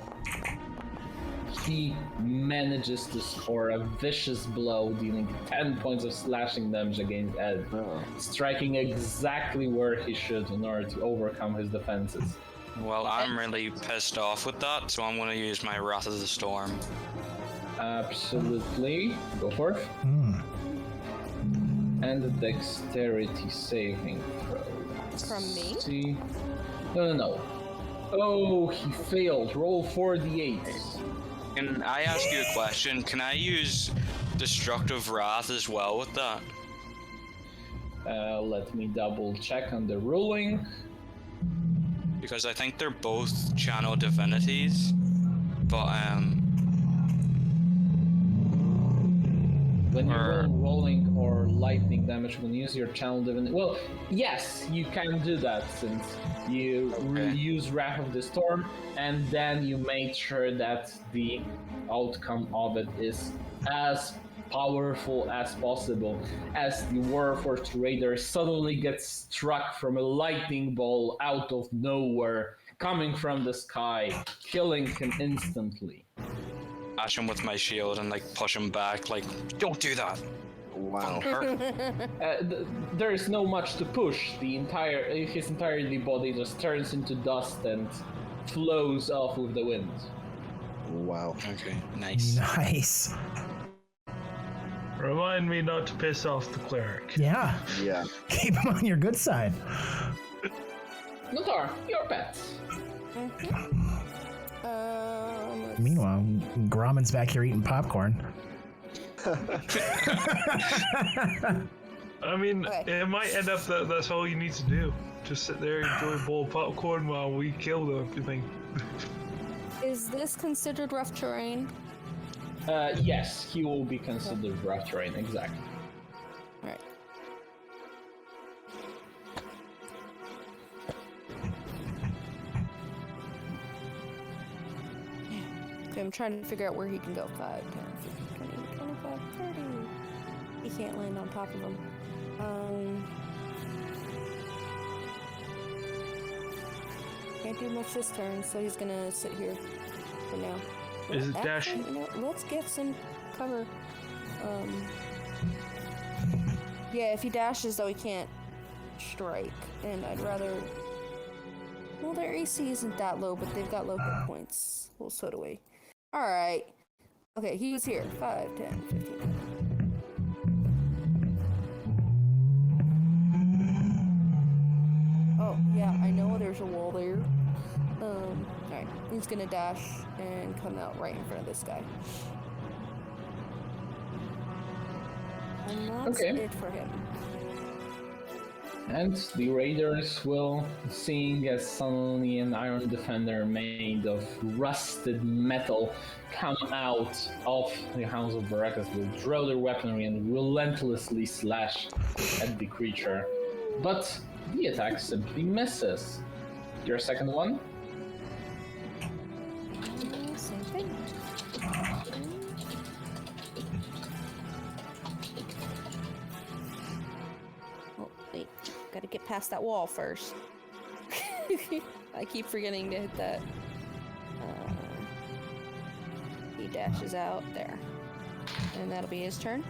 He manages to score a vicious blow, dealing 10 points of slashing damage against Ed, striking exactly where he should in order to overcome his defenses. Well, I'm really pissed off with that, so I'm going to use my Wrath of the Storm. Absolutely. Go for it. And a dexterity saving throw. From me? See? No. Oh, he failed. Roll 4d8. Can I ask you a question? Can I use Destructive Wrath as well with that? Let me double check on the ruling. Because I think they're both channel divinities, but When you're rolling or lightning damage, when you use your channel divinity. Well, yes, you can do that since you use Wrath of the Storm, and then you make sure that the outcome of it is as powerful as possible. As the Warforged Raider suddenly gets struck from a lightning ball out of nowhere, coming from the sky, killing him instantly. Bash him with my shield and push him back, don't do that. Wow. There is no much to push. His entire body just turns into dust and flows off with the wind. Wow. Okay, nice. Nice. Remind me not to piss off the cleric. Yeah. Yeah. Keep him on your good side. Notar, your pet. Meanwhile, Gromman's back here eating popcorn. I mean, Okay. it might end up that that's all you need to do. Just sit there and enjoy a bowl of popcorn while we kill everything. Is this considered rough terrain? Yes, he will be considered rough terrain, exactly. Alright. Okay, I'm trying to figure out where he can go. 5, 10, 15, 20, 25, 30. He can't land on top of him. Can't do much this turn, so he's gonna sit here for now. Is it Actually, dashing? you know what, let's get some cover. Yeah, if he dashes, though, he can't strike, and I'd rather. Well, their AC isn't that low, but they've got low hit points. Well, so do we. Alright. Okay, he was here. 5, 10, 15. Oh, yeah, I know there's a wall there. Alright. He's gonna dash and come out right in front of this guy. And that's Okay. it for him. And the raiders will, seeing as suddenly an iron defender made of rusted metal come out of the House of Barakas, will draw their weaponry and relentlessly slash at the creature. But the attack simply misses. Your second one? Same thing. gotta get past that wall first. I keep forgetting to hit that. He dashes out there. And that'll be his turn.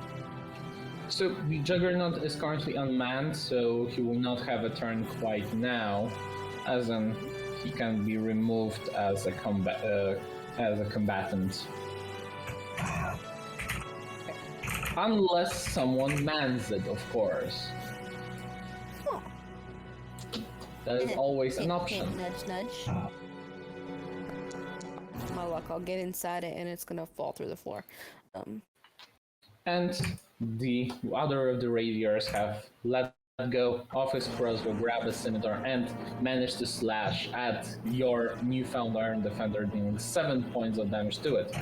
So the Juggernaut is currently unmanned, so he will not have a turn quite now, as in he can be removed as a combatant. Unless someone mans it, of course. Oh. That is always an option. Nudge, nudge. My luck, I'll get inside it and it's gonna fall through the floor. And the other of the raiders have let go of his crossbow, grab a scimitar, and managed to slash at your newfound Iron Defender, dealing 7 points of damage to it.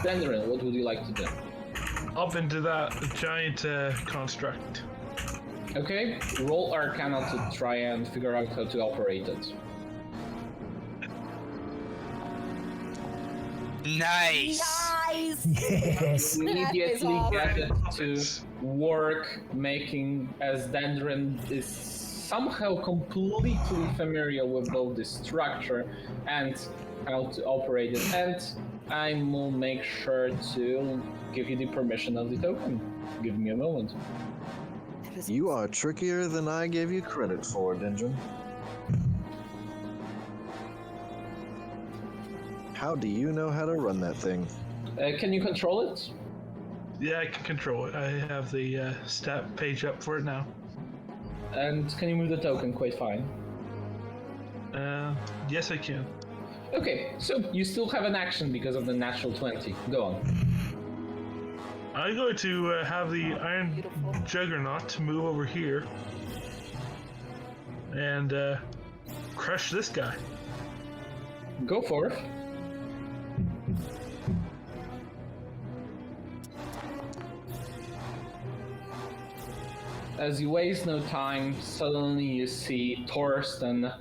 Dendron, what would you like to do? Up into that giant construct. Okay, roll Arcana to try and figure out how to operate it. Nice. Nice! Yes. Immediately awesome. get it to work, making as Dendron is somehow completely familiar with both the structure and how to operate it. And I will make sure to give you the permission of the token. Give me a moment. You are trickier than I gave you credit for, Dendron. How do you know how to run that thing? Can you control it? Yeah, I can control it. I have the stat page up for it now. And can you move the token quite fine? Yes, I can. Okay, so you still have an action because of the natural 20. Go on. I'm going to have the Iron Beautiful. Juggernaut move over here and crush this guy. Go for it. As you waste no time, suddenly you see Dendron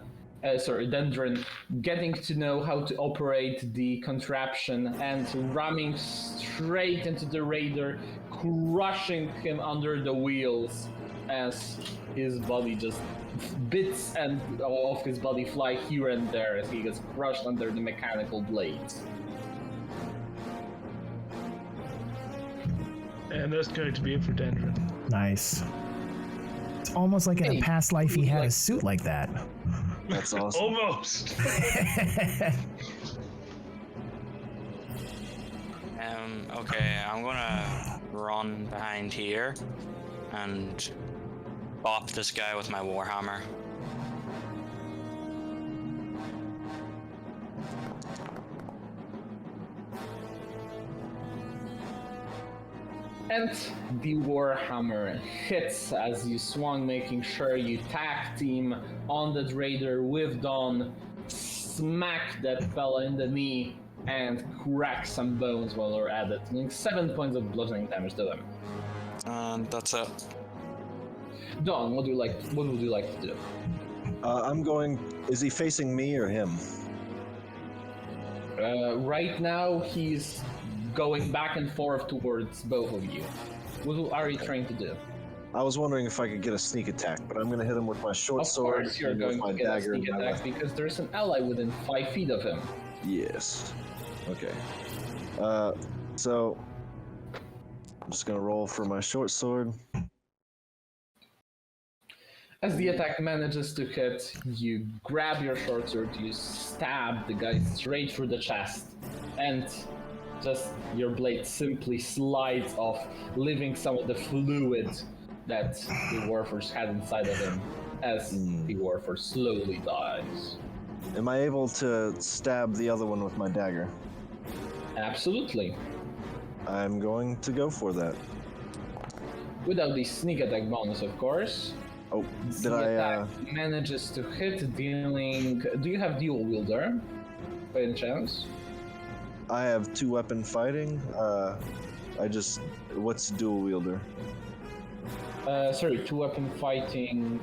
getting to know how to operate the contraption and ramming straight into the raider, crushing him under the wheels as his body just bits and of his body fly here and there as he gets crushed under the mechanical blades. And that's going to be it for Dendron. Nice. It's almost like in a past life he had a suit like that. That's awesome. Almost. Okay, I'm gonna run behind here and bop this guy with my warhammer. And the Warhammer hits as you swung, making sure you tag team on that raider with Dawn, smack that fella in the knee, and crack some bones while you're at it, doing 7 points of bludgeoning damage to them. And that's it. Dawn, what would you like to do? I'm going. Is he facing me or him? Right now, he's going back and forth towards both of you. What are you trying to do? I was wondering if I could get a sneak attack, but I'm going to hit him with my short Of sword. course, you're and with going my to get a dagger sneak in my attack left. because there's an ally within 5 feet of him. Yes. Okay. So I'm just gonna roll for my short sword. As the attack manages to hit, you grab your short sword, you stab the guy straight through the chest, and just your blade simply slides off, leaving some of the fluid that the Warforged had inside of him as the Warforged slowly dies. Am I able to stab the other one with my dagger? Absolutely. I'm going to go for that. Without the sneak attack bonus, of course. Oh, did The I? attack manages to hit, dealing... Do you have dual wielder, by any chance? I have 2-weapon fighting. What's dual wielder? Sorry, 2-weapon fighting.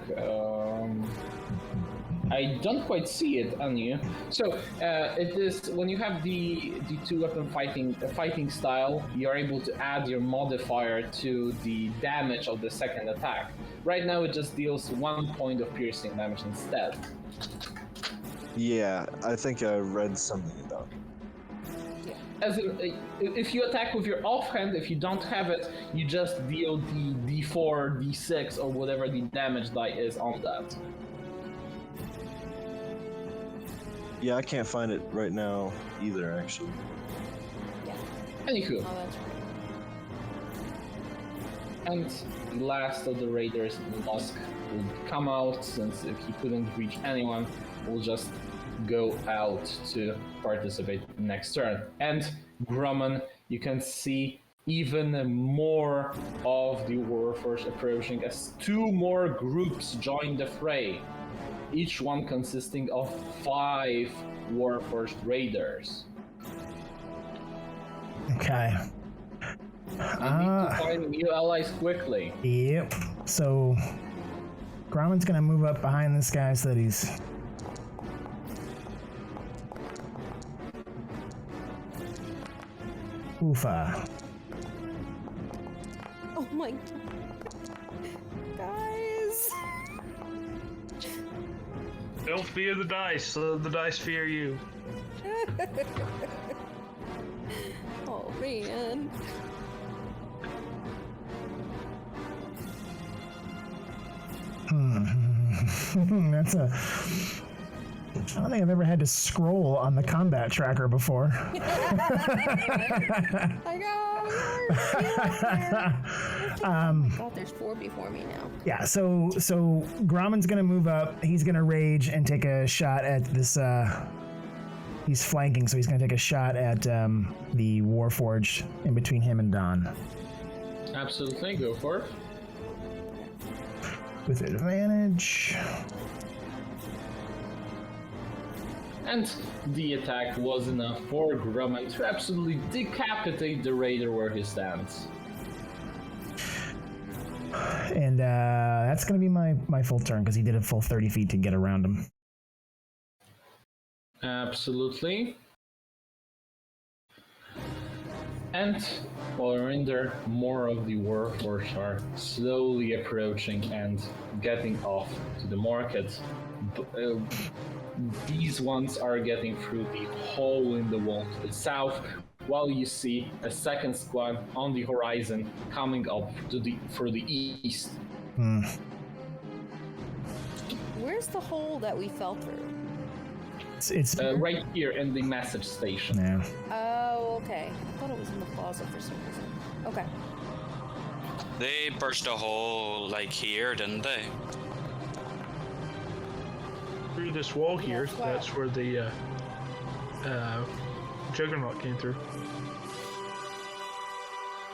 I don't quite see it on you. So it is when you have the two-weapon fighting style, you are able to add your modifier to the damage of the second attack. Right now, it just deals 1 point of piercing damage instead. Yeah, I think I read something about it. As in, if you attack with your offhand, if you don't have it, you just deal the d4, d6, or whatever the damage die is on that. Yeah, I can't find it right now either, actually. Yeah. Anywho, Oh, that's right. and the last of the raiders, Musk, will come out, since if he couldn't reach anyone, will just go out to participate next turn. And Grumman, you can see even more of the Warforged approaching as 2 more groups join the fray, each one consisting of 5 Warforged raiders. Okay. You need to find new allies quickly. Yep. So Grumman's gonna move up behind this guy so that he's. Oofa. Oh my guys. Don't fear the dice, let the dice fear you. Oh man. That's a. I don't think I've ever had to scroll on the combat tracker before. I got God, there's 4 before me now. Yeah, so Grumman's gonna move up. He's gonna rage and take a shot at this. He's flanking, so he's gonna take a shot at the Warforged in between him and Don. Absolutely, go for it. With advantage. And the attack was enough for Grumman to absolutely decapitate the raider where he stands. And that's going to be my full turn, because he did a full 30 feet to get around him. Absolutely. And while we're in there, more of the Warforged are slowly approaching and getting off to the market. These ones are getting through the hole in the wall to the south, while you see a second squad on the horizon coming up for the east. Where's the hole that we fell through? It's right here in the message station. yeah. Oh, okay. I thought it was in the closet for some reason. Okay. They burst a hole like here, didn't they? Through this wall here, that's where the Juggernaut came through.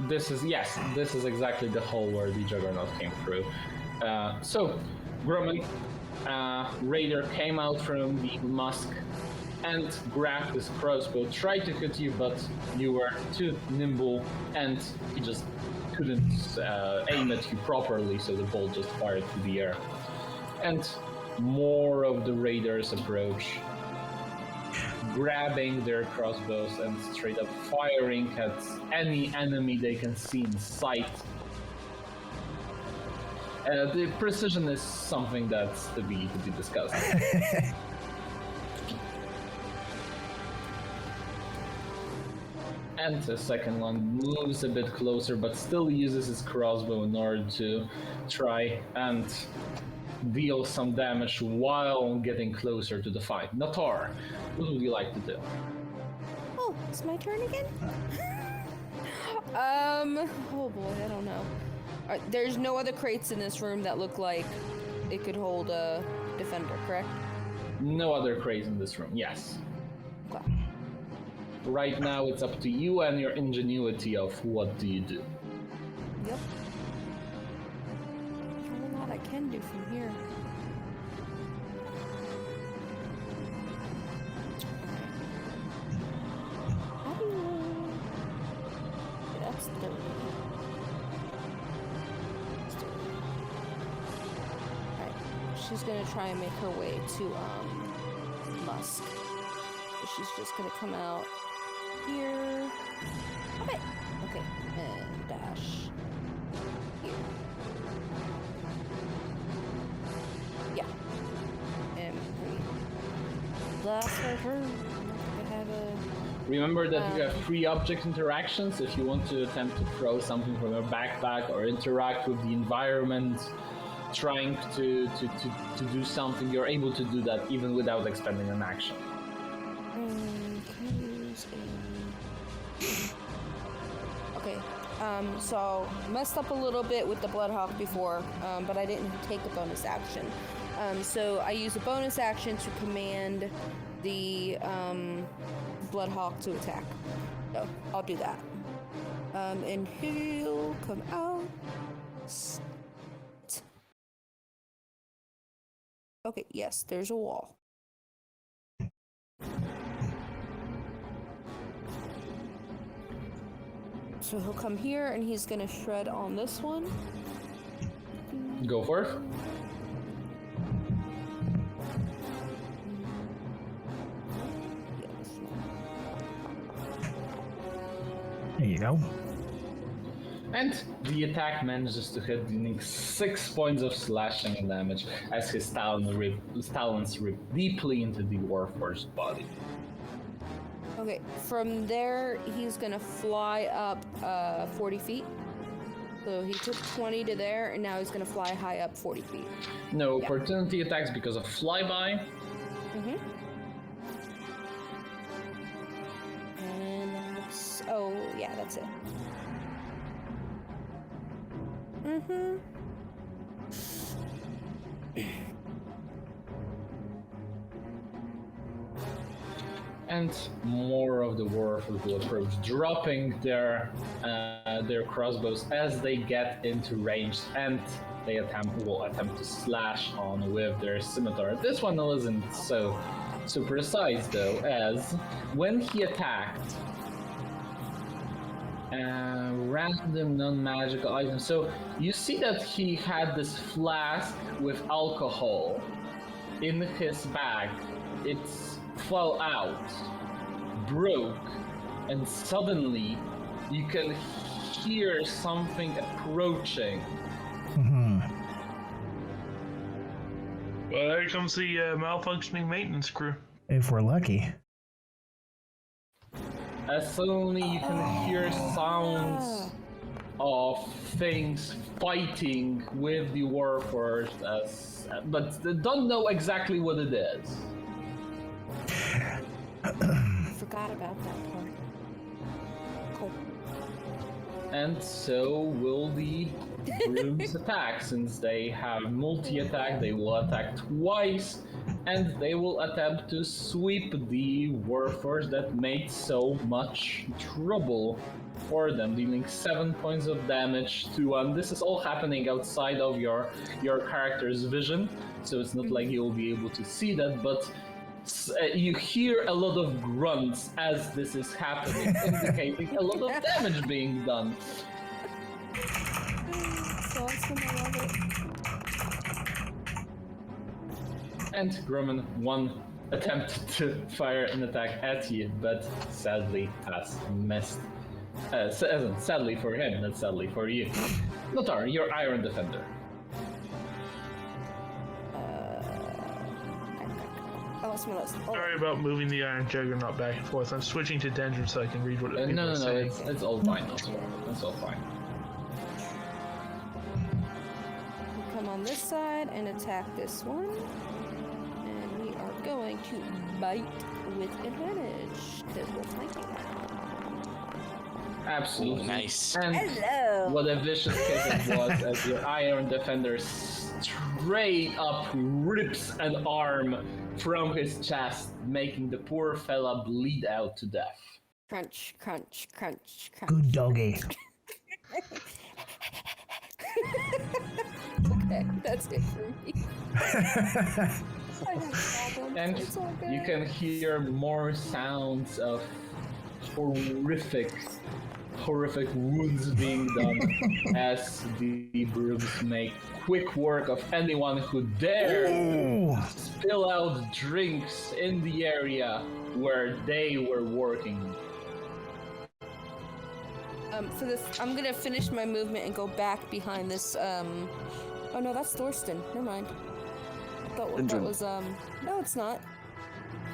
This is exactly the hole where the Juggernaut came through. So, Grumman, Raider came out from the Musk and grabbed his crossbow, tried to hit you, but you were too nimble and he just couldn't aim at you properly, so the bolt just fired through the air. And more of the raiders approach, grabbing their crossbows and straight up firing at any enemy they can see in sight. The precision is something that's to be discussed. And the second one moves a bit closer, but still uses his crossbow in order to try and deal some damage while getting closer to the fight. Natar, what would you like to do? Oh, it's my turn again? Oh boy, I don't know. There's no other crates in this room that look like it could hold a defender, correct? No other crates in this room, yes. Okay. Right now it's up to you and your ingenuity of what do you do. Yep. There's a lot I can do from here. How do you... Okay, that's 30. That's 30. Alright, she's gonna try and make her way to Musk. So she's just gonna come out here. Okay, and dash here. Yeah. And that's her turn. I have a... Remember that you have 3 object interactions. If you want to attempt to throw something from your backpack or interact with the environment, trying to do something, you're able to do that even without expending an action. Can I use a... Okay, so messed up a little bit with the Bloodhawk before, but I didn't take a bonus action. So I use a bonus action to command the Bloodhawk to attack. So I'll do that. And he'll come out. Okay, yes, there's a wall. So he'll come here and he's gonna shred on this one. Go for it. There you go. And the attack manages to hit, dealing 6 points of slashing damage as his talons rip deeply into the Warforged's body. Okay, from there he's gonna fly up 40 feet. So he took 20 to there, and now he's gonna fly high up 40 feet. No opportunity attacks because of flyby. Mm-hmm. And that's... Oh, yeah, that's it. Mm-hmm. And more of the Warforged will approach, dropping their crossbows as they get into range, and they will attempt to slash on with their scimitar. This one isn't so precise though, as when he attacked, random non-magical items. So you see that he had this flask with alcohol in his bag. It fell out, broke, and suddenly you can hear something approaching. Mm-hmm. Well, there comes the malfunctioning maintenance crew. If we're lucky. As suddenly you can hear sounds of things fighting with the Warforged, but they don't know exactly what it is. Forgot about that part. Cool. And so will the Brooms attack. Since they have multi-attack, they will attack twice, and they will attempt to sweep the Warforged that made so much trouble for them, dealing 7 points of damage to one. This is all happening outside of your character's vision, so it's not like you'll be able to see that, but you hear a lot of grunts as this is happening, indicating a lot of damage being done. It's awesome, I love it. And Grumman, one attempt to fire an attack at you, but sadly has missed. Sadly for him, not sadly for you. Notar, your Iron Defender. I lost my list. Oh. Sorry about moving the Iron Juggernaut back and forth. I'm switching to Dendron so I can read what people are saying. It's all fine. It's all fine. We'll come on this side and attack this one. And we are going to bite with advantage, because we're flanking. Absolutely. Nice. And Hello! what a vicious kick it was as your Iron Defender straight up rips an arm from his chest, making the poor fella bleed out to death. Crunch, crunch, crunch, crunch. Good doggy. Okay, that's it for me. I have problems. And It's all good. you can hear more sounds of horrific horrific wounds being done as the brooms make quick work of anyone who dare spill out drinks in the area where they were working. For this, I'm gonna finish my movement and go back behind this. Oh no, that's Thorsten. Never mind. I thought that Indra. was No, it's not.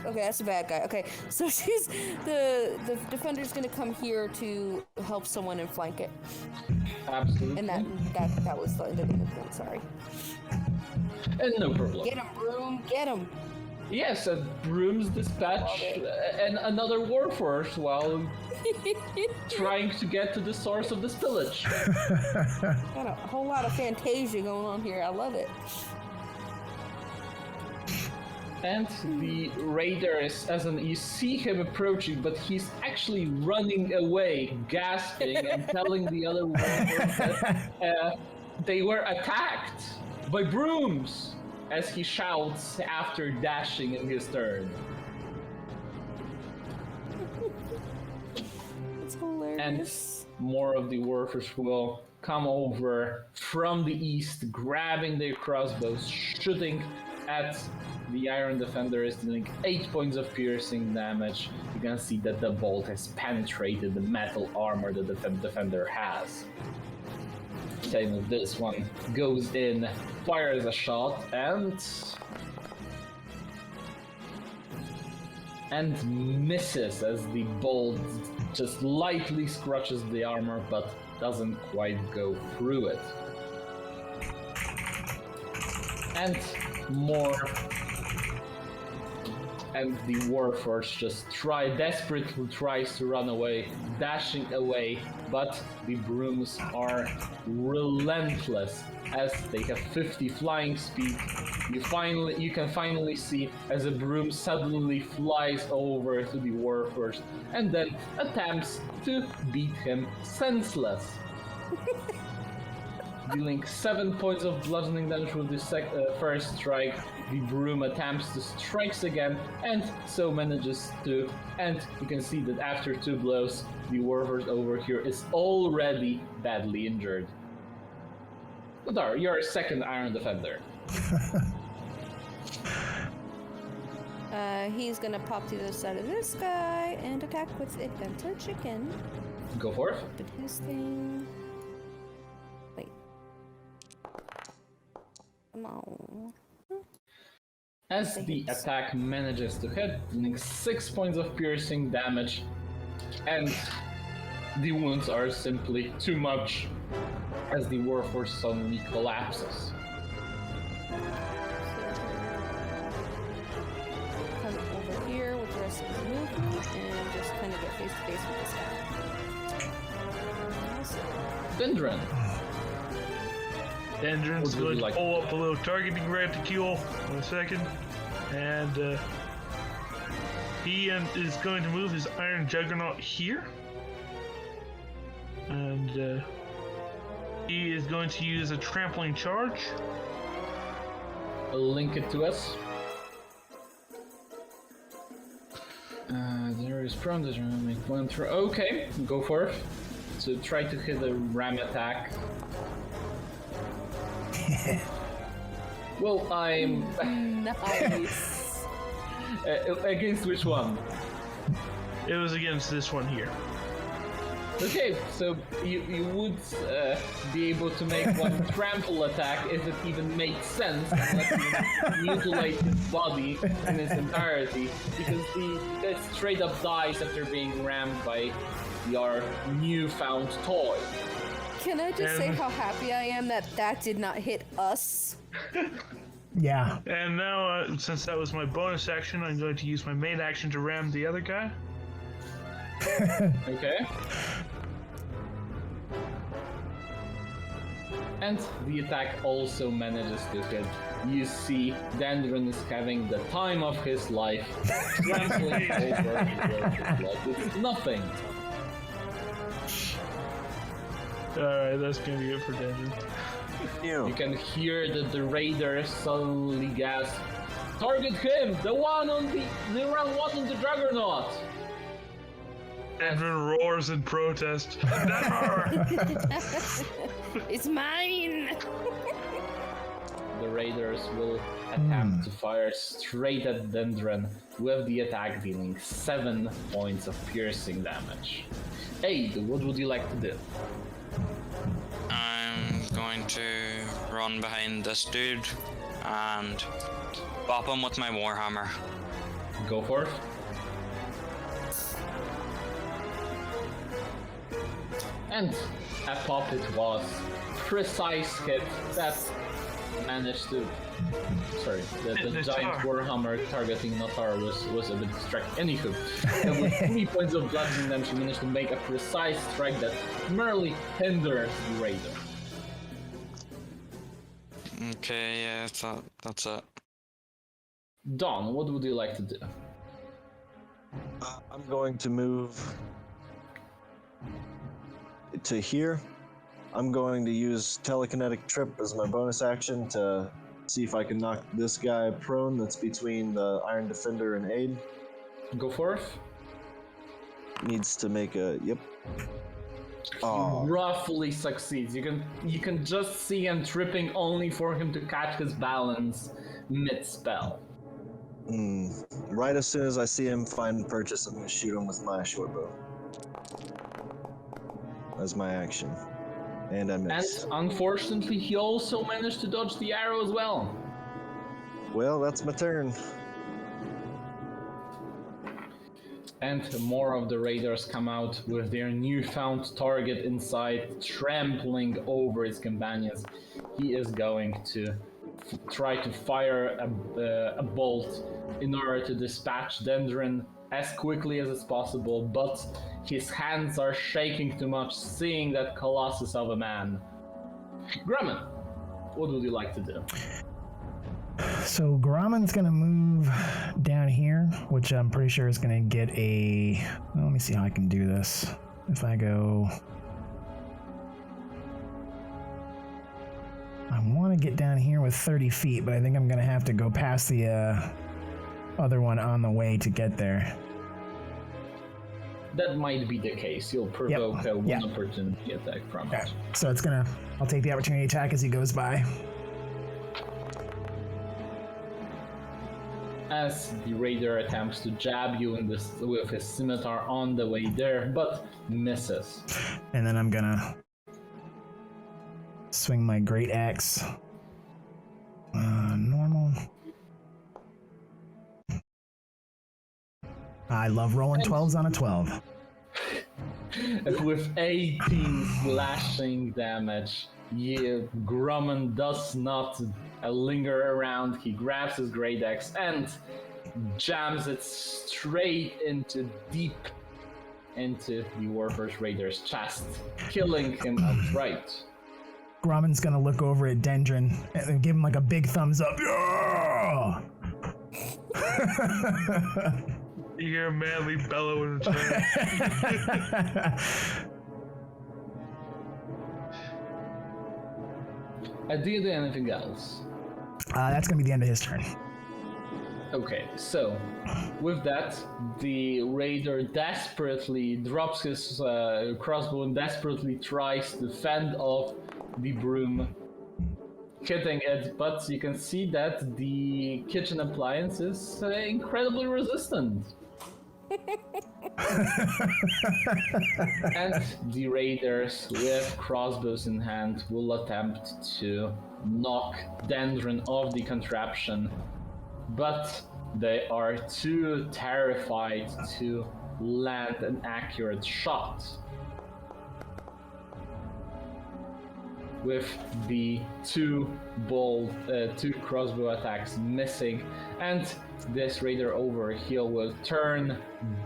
Okay, that's a bad guy. Okay, so she's the defender's gonna come here to help someone and flank it. Absolutely. And that was the end of the movement. Sorry. And no problem. Get him, broom. Get him. Yes, brooms dispatch and another warforce while trying to get to the source of the spillage. Got a whole lot of Fantasia going on here. I love it. And the raider you see him approaching, but he's actually running away, gasping, and telling the other warforce that they were attacked by brooms, as he shouts after dashing in his turn. It's hilarious. And more of the warforged will come over from the east, grabbing their crossbows, shooting at the Iron Defender, is dealing 8 points of piercing damage. You can see that the bolt has penetrated the metal armor that the Defender has. Same with this one. Goes in, fires a shot, and misses as the bolt just lightly scratches the armor, but doesn't quite go through it. And the warforged just desperately tries to run away, dashing away, but the brooms are relentless as they have 50 flying speed. You can finally see as a broom suddenly flies over to the warforged and then attempts to beat him senseless. Dealing 7 points of bludgeoning damage with the first strike, the broom attempts to strike again, and so manages to. And you can see that after 2 blows, the warforged over here is already badly injured. Adar, you're a second Iron Defender. He's gonna pop to the other side of this guy and attack with advantage again. Go for it. Did his thing. Wait. Come on. As the attack manages to hit, dealing 6 points of piercing damage, and the wounds are simply too much as the warforged suddenly collapses. Come over here with the rest of his movement and just kind of get face to face with this guy. Dendron. Dendron's What would going you to like? pull up a little targeting reticule. 1 second. And he is going to move his Iron Juggernaut here. And he is going to use a trampling charge. Link it to us. There is prone to make one throw. Okay, go for it. So try to hit a ram attack. Well, I'm Nice. against which one? It was against this one here. Okay, so you would be able to make one trample attack if it even makes sense, unless you mutilate his body in its entirety, because it straight up dies after being rammed by your newfound toy. Can I just say how happy I am that did not hit us? Yeah. And now, since that was my bonus action, I'm going to use my main action to ram the other guy. Okay. And the attack also manages to hit. You see Dendron is having the time of his life, trampling over the blood. It's nothing. Alright, that's going to be it for Dendron. You can hear that the raider suddenly gasp, "Target him! The one on the Juggernaut!" Edwin roars in protest. Never! It's mine. The raiders will attempt to fire straight at Dendron with the attack dealing 7 points of piercing damage. Aid, what would you like to do? I'm going to run behind this dude and bop him with my warhammer. Go for it. And a pop it was. Precise hit that managed to... Sorry, the giant warhammer targeting Natar was a bit distracting. Anywho, and with 3 points of bludgeoning damage, she managed to make a precise strike that merely hinders the raider. Okay, yeah, that's it. Don, what would you like to do? I'm going to move to here. I'm going to use telekinetic trip as my bonus action to see if I can knock this guy prone that's between the Iron Defender and Aid. Go for it. Needs to make a yep. He roughly succeeds. You can just see him tripping only for him to catch his balance mid-spell. Right as soon as I see him find purchase, I'm gonna shoot him with my short bow. That's my action. And I miss. And unfortunately, he also managed to dodge the arrow as well. Well, that's my turn. And more of the raiders come out with their newfound target in sight, trampling over his companions. He is going to try to fire a bolt in order to dispatch Dendron as quickly as it's possible, but his hands are shaking too much, seeing that colossus of a man. Grumman, what would you like to do? So Grumman's gonna move down here, which I'm pretty sure is gonna get a... Well, let me see how I can do this. If I go... I want to get down here with 30 feet, but I think I'm gonna have to go past the other one on the way to get there. That might be the case. You'll provoke a one opportunity attack from it. So it's gonna... I'll take the opportunity attack as he goes by. As the raider attempts to jab you with his scimitar on the way there, but misses. And then I'm gonna swing my great axe. Normal. I love rolling 12s on a 12. With 18 slashing damage, Grumman does not linger around. He grabs his great axe and jams it straight deep into the Warhorse Raider's chest, killing him outright. Grumman's gonna look over at Dendron and give him like a big thumbs up. Yeah! You hear a manly bellow in return. Do you do anything else? That's gonna be the end of his turn. Okay, so with that, the raider desperately drops his crossbow and desperately tries to fend off the broom, hitting it, but you can see that the kitchen appliance is incredibly resistant. And the raiders with crossbows in hand will attempt to knock Dendron off the contraption, but they are too terrified to land an accurate shot. With the two crossbow attacks missing, and this raider over here will turn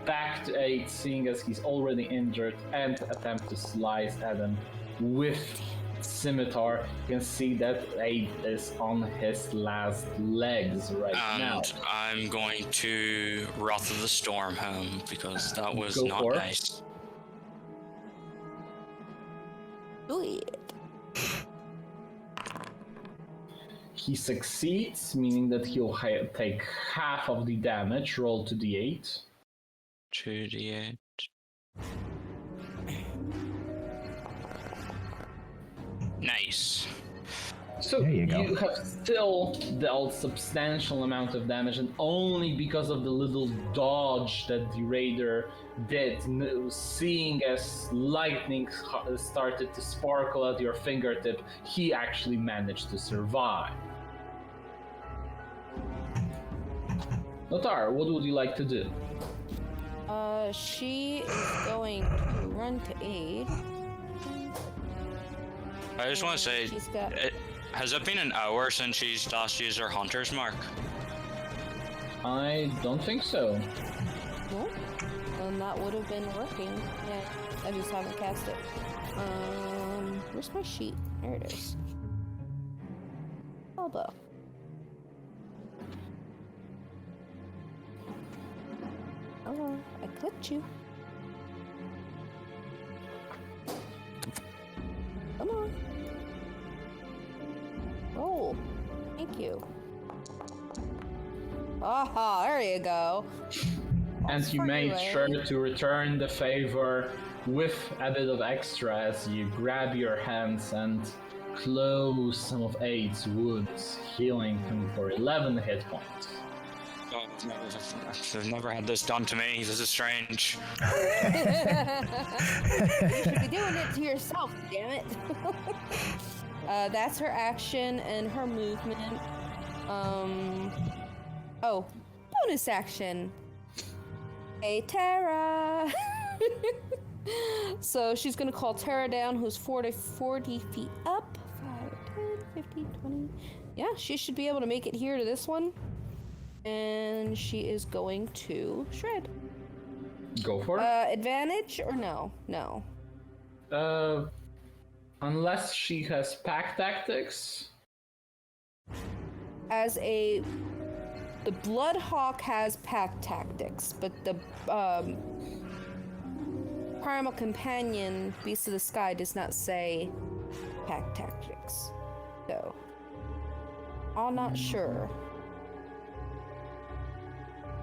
back to Aid, seeing as he's already injured, and attempt to slice at him with scimitar. You can see that Aid is on his last legs right now. And I'm going to Wrath of the Storm him, because that was Go not for it. nice. Do it. He succeeds, meaning that he'll take half of the damage. Roll to d8. 2d8. Nice. So There you go. you have still dealt substantial amount of damage, and only because of the little dodge that the raider did, seeing as lightning started to sparkle at your fingertip, he actually managed to survive. Notar, what would you like to do? She is going to run to aid. I just want to say, She's got. has it been an hour since she's last used her hunter's mark? I don't think so. Well, then that would have been working. Yeah, I just haven't cast it. Where's my sheet? There it is. Elbow. Hello, I clicked you. Come on. Roll. Thank you. Aha, there you go. And you for made you, eh? sure to return the favor with a bit of extra as you grab your hands and close some of Aid's wounds, healing him for 11 hit points. Oh, I've never had this done to me. This is strange. You should be doing it to yourself, damn it. That's her action and her movement. Oh, bonus action. Hey, Tara. So she's gonna call Tara down, who's 40 feet up. 5, 10, 15, 20. Yeah, she should be able to make it here to this one. And she is going to shred. Go for it. Advantage or no? No. Unless she has pack tactics. The Bloodhawk has pack tactics, but the Primal Companion, Beast of the Sky, does not say pack tactics. So, I'm not sure.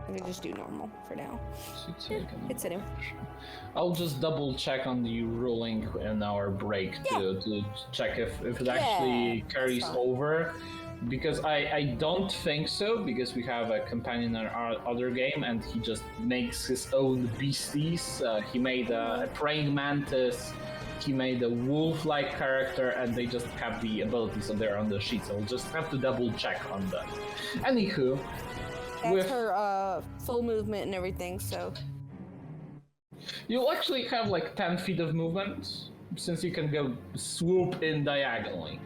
I'm gonna just do normal for now. It's anyway. I'll just double check on the ruling in our break to check if it actually carries fine. over. Because I don't think so, because we have a companion in our other game and he just makes his own beasties. He made a praying mantis, he made a wolf-like character, and they just have the abilities so they're on the sheet, so we'll just have to double check on that. Anywho, That's her full movement and everything, so. you'll actually have like 10 feet of movement, since you can go swoop in diagonally.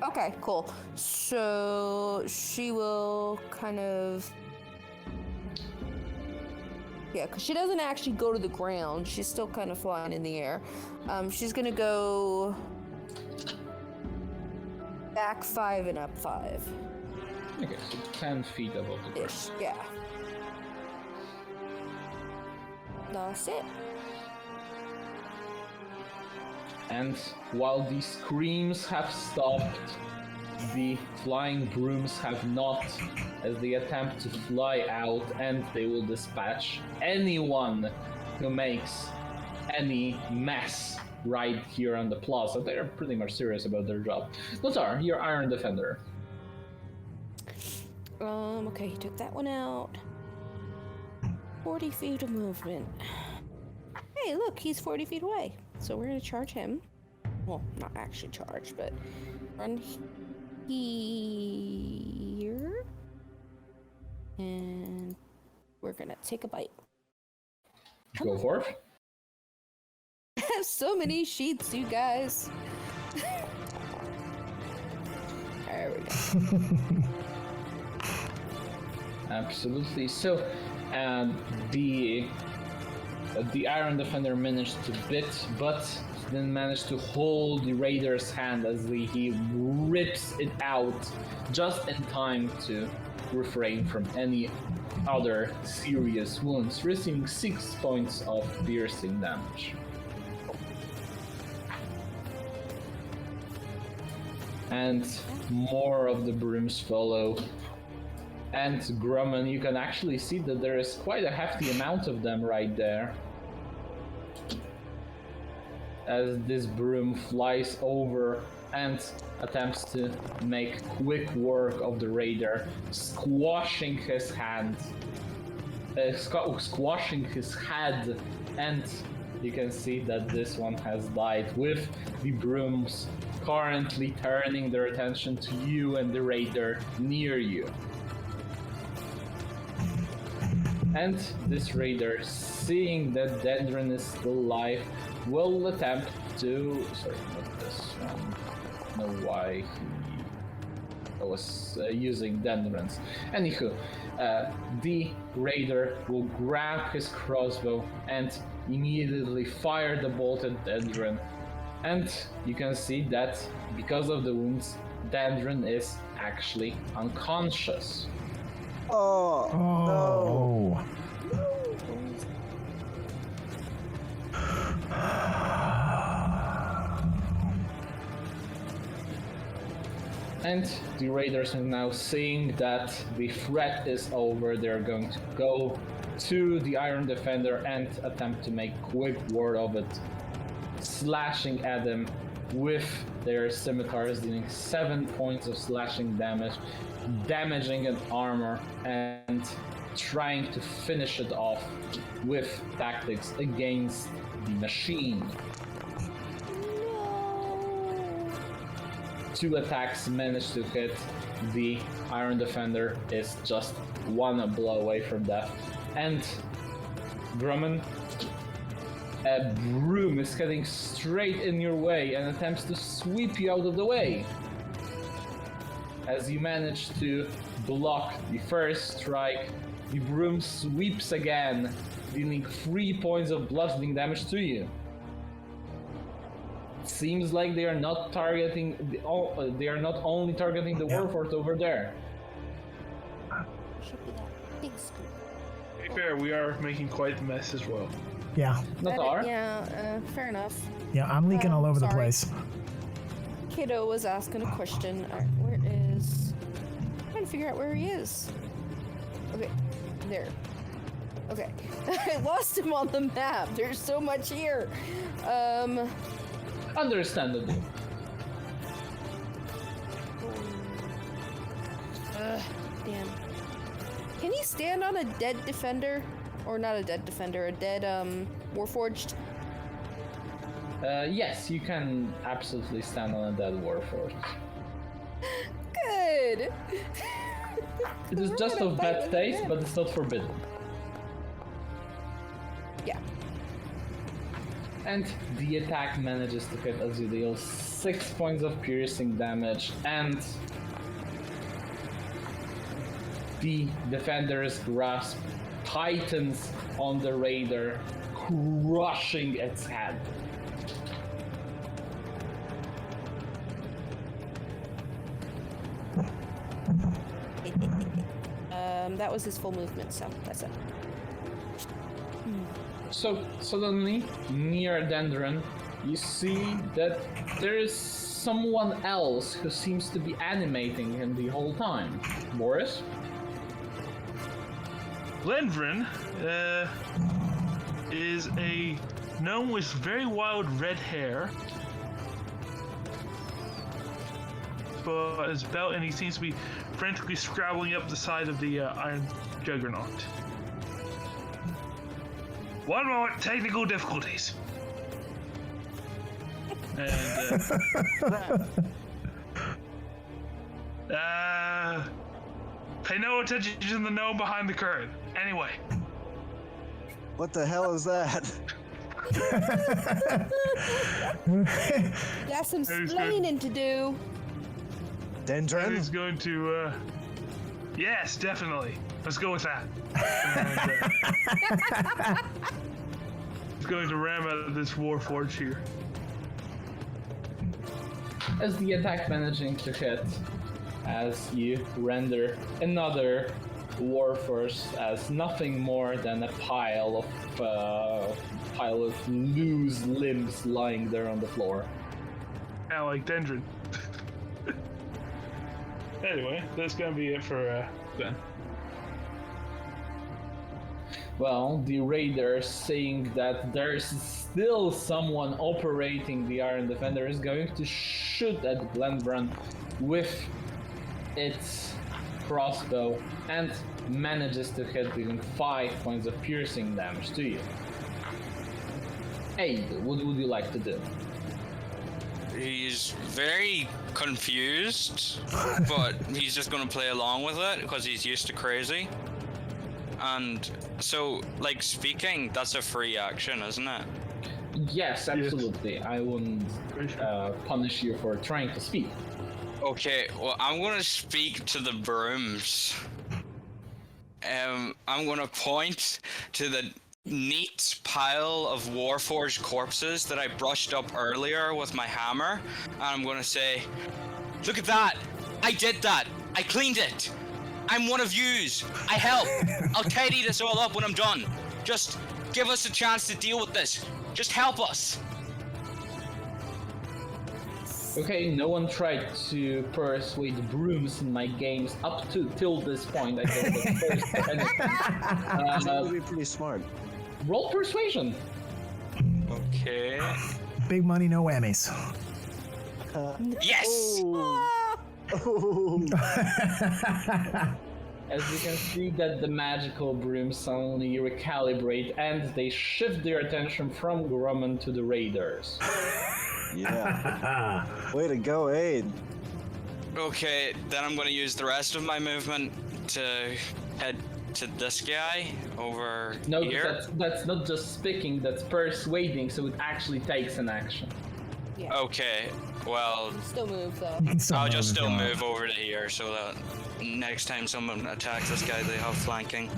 Okay, cool. So she will kind of. Yeah, because she doesn't actually go to the ground. She's still kind of flying in the air. She's gonna go back 5 and up 5. Okay, so 10 feet above the ground. Ish, yeah. That's it. And while the screams have stopped, the flying brooms have not, as they attempt to fly out, and they will dispatch anyone who makes any mess right here on the plaza. They're pretty much serious about their job. Lothar, your Iron Defender. Okay, he took that one out. 40 feet of movement. Hey, look, he's 40 feet away. So we're gonna charge him. Well, not actually charge, but run here. And we're gonna take a bite. Go for it. I have so many sheets, you guys. There we go. Absolutely. So, the Iron Defender managed to bit, but then managed to hold the Raider's hand as he rips it out just in time to refrain from any other serious wounds, receiving 6 points of piercing damage. And more of the brooms follow. And Grumman, you can actually see that there is quite a hefty amount of them right there. as this broom flies over and attempts to make quick work of the raider, squashing his hand, squashing his head, and you can see that this one has died, with the brooms currently turning their attention to you and the raider near you. And this raider, seeing that Dendron is still alive, will attempt to... Sorry, not this one. I don't know why he was using Dendrons. Anywho, the raider will grab his crossbow and immediately fire the bolt at Dendron. And you can see that because of the wounds, Dendron is actually unconscious. Oh, no. And the raiders are now seeing that the threat is over. They're going to go to the Iron Defender and attempt to make quick work of it, slashing at him with their scimitars, dealing 7 points of slashing damage, damaging an armor, and trying to finish it off with tactics against the machine. No. 2 attacks managed to hit. The Iron Defender is just 1 blow away from death. And Grumman, a broom is heading straight in your way and attempts to sweep you out of the way. As you manage to block the first strike, the broom sweeps again, dealing 3 points of bludgeoning damage to you. It seems like they are not targeting they are not only targeting the Warforged over there. Should be that big scoop. To be fair, we are making quite the mess as well. Yeah. Not are. Yeah, fair enough. Yeah, I'm leaking all over the sorry. place. Kiddo was asking a question. Alright, where is... I'm trying to figure out where he is. Okay, there. Okay. I lost him on the map. There's so much here. Understandable. Damn. Can he stand on a dead defender? Or not a dead defender, a dead, Warforged? Yes, you can absolutely stand on a dead Warforged. Good! It is We're just gonna of fight bad with taste, him. but it's not forbidden. Yeah. And the attack manages to hit as you deal 6 points of piercing damage, and the defender's grasp tightens on the raider, crushing its head. That was his full movement, so that's it. So suddenly, near Dendron, you see that there is someone else who seems to be animating him the whole time. Boris? Lendrin is a gnome with very wild red hair, but his belt, and he seems to be frantically scrabbling up the side of the Iron Juggernaut. One moment, technical difficulties. And pay no attention to the gnome behind the curtain. Anyway. What the hell is that? Got some Who's splaining to do. Dendron? He's going to, yes, definitely. Let's go with that. And, he's going to ram out of this Warforged here. As the attack managing to hit, as you render another Warforged as nothing more than a pile of loose limbs lying there on the floor. Kind of like Dendron. Anyway, that's gonna be it for Ben. Well, the raider, seeing that there's still someone operating the Iron Defender, is going to shoot at Glenbrand with its crossbow and manages to hit, dealing 5 points of piercing damage to you. Aid, what would you like to do? He's very confused, but he's just gonna play along with it because he's used to crazy. And so, like, speaking, that's a free action, isn't it? Yes, absolutely. I wouldn't punish you for trying to speak. Okay, well, I'm gonna speak to the brooms. I'm gonna point to the neat pile of Warforged corpses that I brushed up earlier with my hammer, and I'm gonna say, look at that! I did that! I cleaned it! I'm one of yous! I help! I'll tidy this all up when I'm done! Just give us a chance to deal with this! Just help us! Okay, no one tried to persuade brooms in my games up to till this point. I don't know anything. That would be pretty smart. Roll persuasion. Okay. Big money, no whammies. Yes! As you can see that the magical brooms suddenly recalibrate and they shift their attention from Grumman to the raiders. Yeah. Way to go, Aid. Okay, then I'm gonna use the rest of my movement to head to this guy over No, here. that's not just speaking, that's persuading, so it actually takes an action. Yeah. Okay, well, Still move though. You can still I'll move just if you still want. move over to here so that next time someone attacks this guy, they have flanking.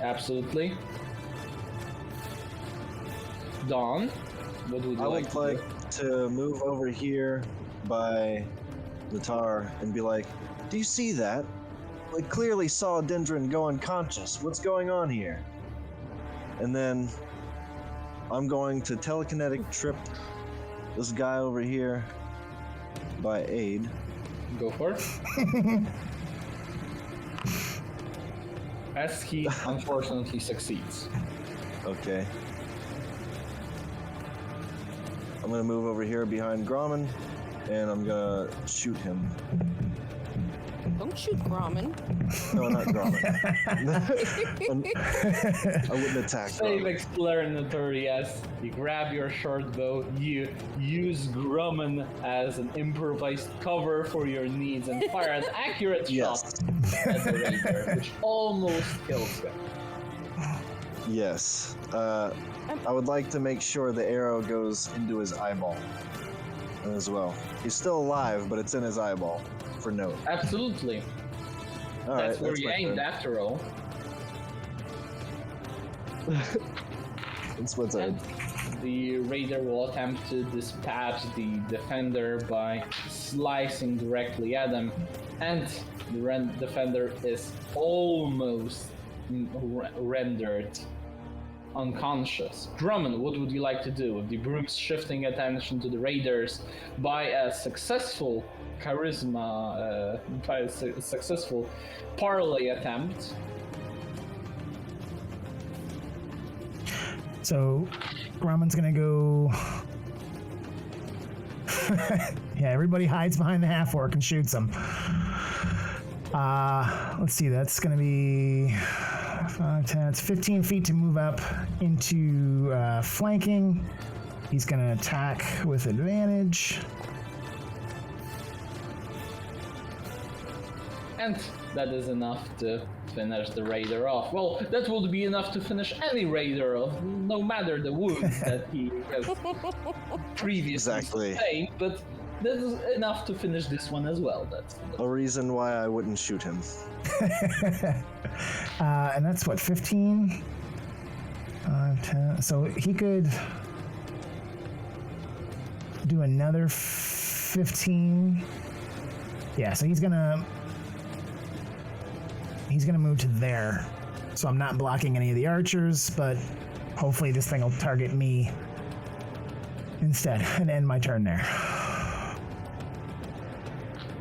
Absolutely. Dawn, what would you I like would to like do? to move over here by the tar and be like, do you see that? I clearly saw Dendron go unconscious. What's going on here? And then I'm going to telekinetic trip this guy over here by Aid. Go for it. As he unfortunately succeeds. Okay. I'm gonna move over here behind Gromman, and I'm gonna shoot him. Don't shoot Gromman. No, not Gromman. I wouldn't attack Save Gromman. explanatory as you grab your short bow, you use Grumman as an improvised cover for your needs and fire an accurate Yes. shot at the raider, which almost kills him. Yes. I would like to make sure the arrow goes into his eyeball as well. He's still alive, but it's in his eyeball for note. Absolutely. All That's right, where that's you my aimed turn. after all. It's my turn. And the raider will attempt to dispatch the defender by slicing directly at him, and the defender is almost rendered unconscious. Drummond, what would you like to do? With the brooms shifting attention to the raiders by a successful charisma, by a successful parlay attempt. So, Grumman's gonna go. Yeah, everybody hides behind the half orc and shoots him. Let's see, that's gonna be 5, 10, it's 15 feet to move up into flanking. He's gonna attack with advantage. And that is enough to finish the raider off. Well, that would be enough to finish any raider off, no matter the wounds that he has previously Exactly. sustained, but that is enough to finish this one as well. That's A reason why I wouldn't shoot him. And that's what, 15? 5, 10. So he could do another 15. Yeah, so he's gonna move to there. So I'm not blocking any of the archers, but hopefully this thing will target me instead and end my turn there.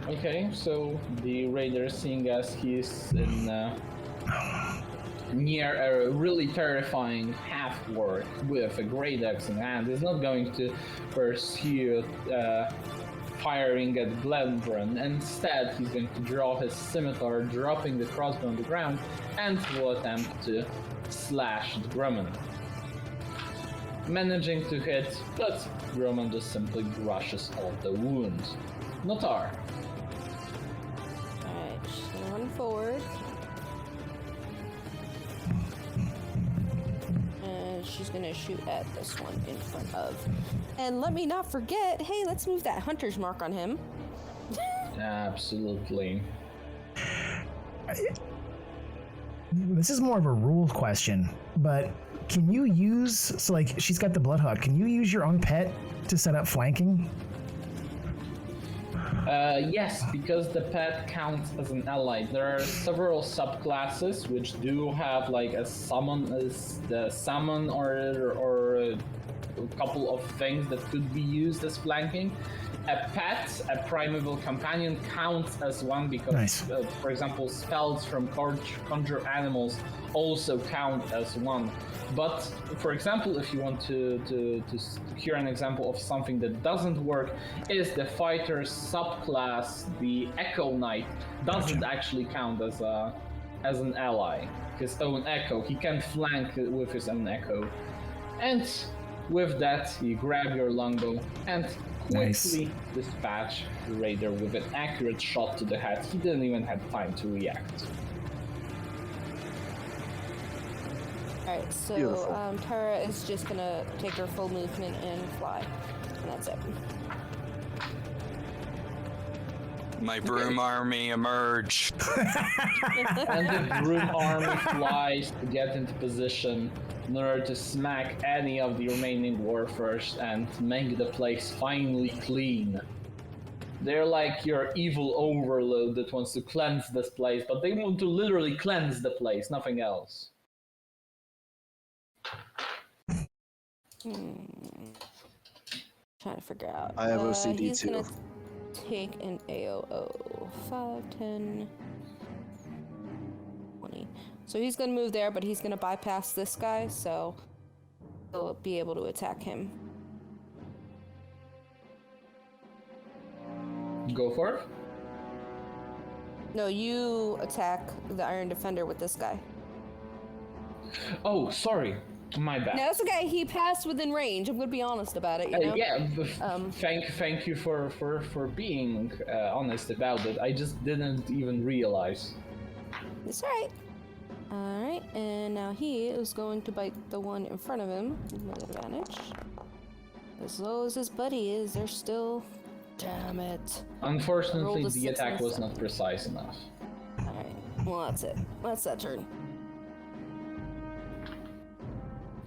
okay. So the raider, seeing as he's in near a really terrifying half-orc with a great axe in hand is not going to pursue firing at Glenbrun. Instead, he's going to draw his scimitar, dropping the crossbow on the ground, and will attempt to slash the Grumman. Managing to hit, but Grumman just simply brushes off the wound. Notar. Alright, she's gonna run forward. And she's gonna shoot at this one in front of. And let me not forget, hey, let's move that hunter's mark on him. Absolutely. This is more of a rule question, but can you use, so like she's got the Bloodhawk, can you use your own pet to set up flanking? Yes, because the pet counts as an ally. There are several subclasses which do have like a summon, or a couple of things that could be used as flanking. A pet, a primeval companion, counts as one because, Nice. For example, spells from conjure animals also count as one. But, for example, if you want to hear an example of something that doesn't work, is the fighter's subclass, the Echo Knight, doesn't actually count as an ally. His own Echo, he can flank with his own Echo. And with that, you grab your longbow and quickly dispatch the raider with an accurate shot to the head. He didn't even have time to react. Alright, so Beautiful. Tara is just gonna take her full movement and fly. And that's it. My broom army emerge. And the broom army flies to get into position in order to smack any of the remaining warfers and make the place finally clean. They're like your evil overload that wants to cleanse this place, but they want to literally cleanse the place, nothing else. Trying to figure out. I have OCD he's too. Gonna take an AOO. 5, 10, 20. So he's gonna move there, but he's gonna bypass this guy, so he'll be able to attack him. Go for it. No, you attack the Iron Defender with this guy. Oh, sorry. My bad. No, that's okay. He passed within range. I'm gonna be honest about it. You know? Yeah, thank you for being honest about it. I just didn't even realize. It's alright. Alright, and now he is going to bite the one in front of him with advantage. As low as his buddy is, they're still. Damn it. Unfortunately, Rolled a the 6 attack and a was 7. not precise enough. Alright, well, that's it. That's that turn.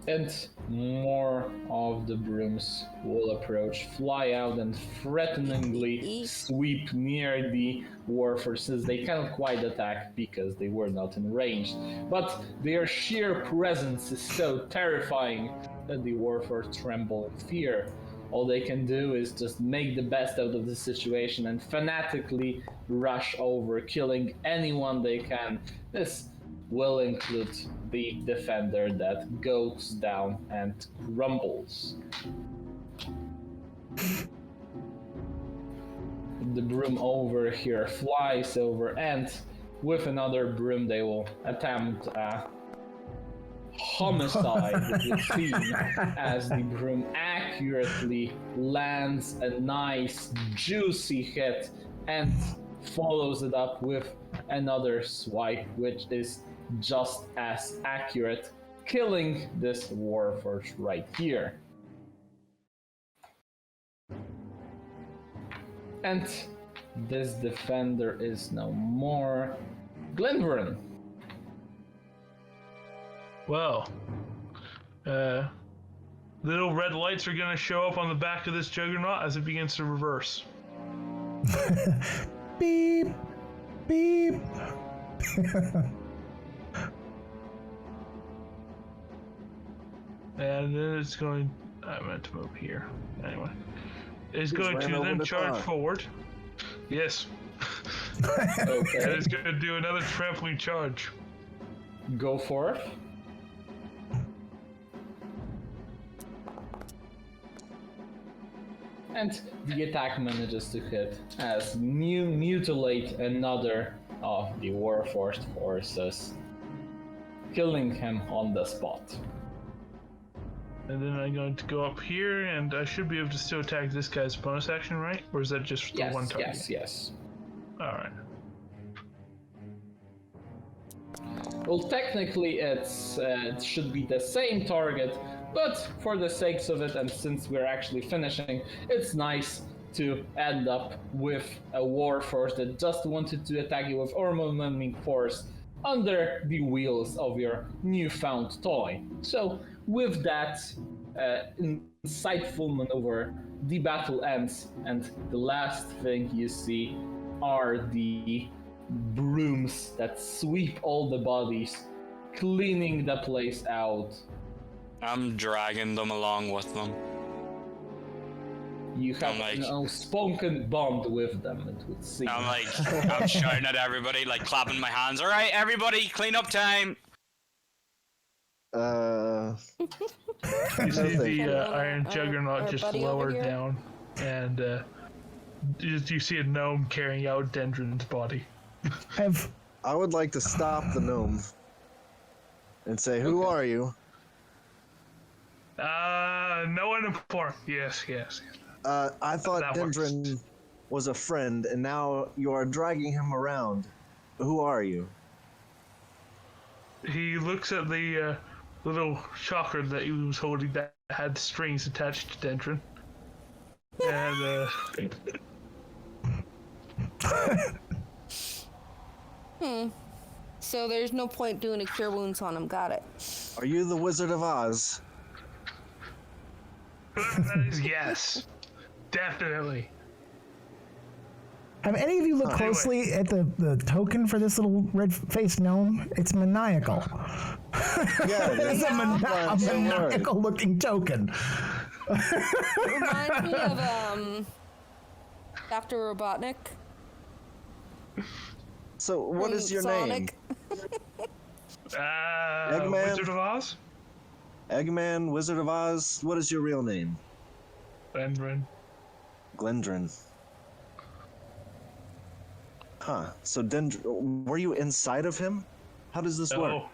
And more of the brooms will approach, fly out, and threateningly sweep near the warfers, since they cannot quite attack because they were not in range. But their sheer presence is so terrifying that the warfers tremble in fear. All they can do is just make the best out of the situation and fanatically rush over, killing anyone they can. This will include the defender that goes down and crumbles. The broom over here flies over, and with another broom they will attempt a homicide with the scene as the broom accurately lands a nice juicy hit and follows it up with another swipe which is just as accurate, killing this warforged right here. And this defender is no more. Glenburn. Well, little red lights are going to show up on the back of this juggernaut as it begins to reverse. Beep, beep. And then it's going. I meant to move here. Anyway, it's Just going ran to over then the charge car. forward. Yes. And Okay. it's going to do another trampling charge. go forth. And the attack manages to hit as mutilate another of the Warforged forces, killing him on the spot. And then I'm going to go up here, and I should be able to still attack this guy's bonus action, right? Or is that just the one target? Yes. Alright. Well, technically it should be the same target, but for the sakes of it, and since we're actually finishing, it's nice to end up with a Warforged that just wanted to attack you with overwhelming force under the wheels of your newfound toy. So, with that insightful maneuver, the battle ends, and the last thing you see are the brooms that sweep all the bodies, cleaning the place out. I'm dragging them along with them. You have I'm like- an unspoken bond with them, it would seem. I'm shouting at everybody, like clapping my hands. All right, everybody, clean up time. You see the Our- Iron our- Juggernaut our just buddy over lower here. down, and you see a gnome carrying out Dendron's body. I would like to stop the gnome and say, "Who are you?" No one important. Yes. I thought That works. Dendron was a friend, and now you are dragging him around. Who are you? He looks at the little shocker that he was holding that had strings attached to Dendron. And So there's no point doing a cure wounds on him. Got it. Are you the Wizard of Oz? yes, definitely. Have any of you looked Anyway. closely at the token for this little red-faced gnome? It's maniacal. Yeah, It's a maniacal-looking token. Reminds me of Dr. Robotnik. So, what from is your Sonic. name? Eggman? Wizard of Oz? Eggman, Wizard of Oz. What is your real name? Dendron. Glendron. Huh. So, were you inside of him? How does this work? Oh.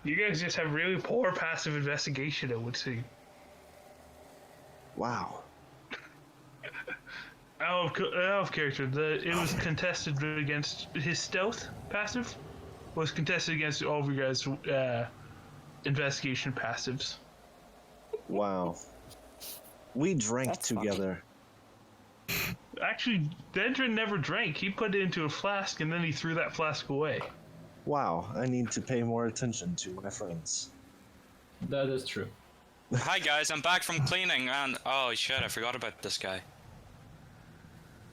You guys just have really poor passive investigation, it would seem. Wow. Out of character, it was contested against his stealth passive. Was contested against all of you guys' investigation passives. Wow. We drank That's funny. together. Actually, Dendron never drank. He put it into a flask and then he threw that flask away. Wow. I need to pay more attention to my friends. That is true. Hi guys, I'm back from cleaning, and oh shit, I forgot about this guy.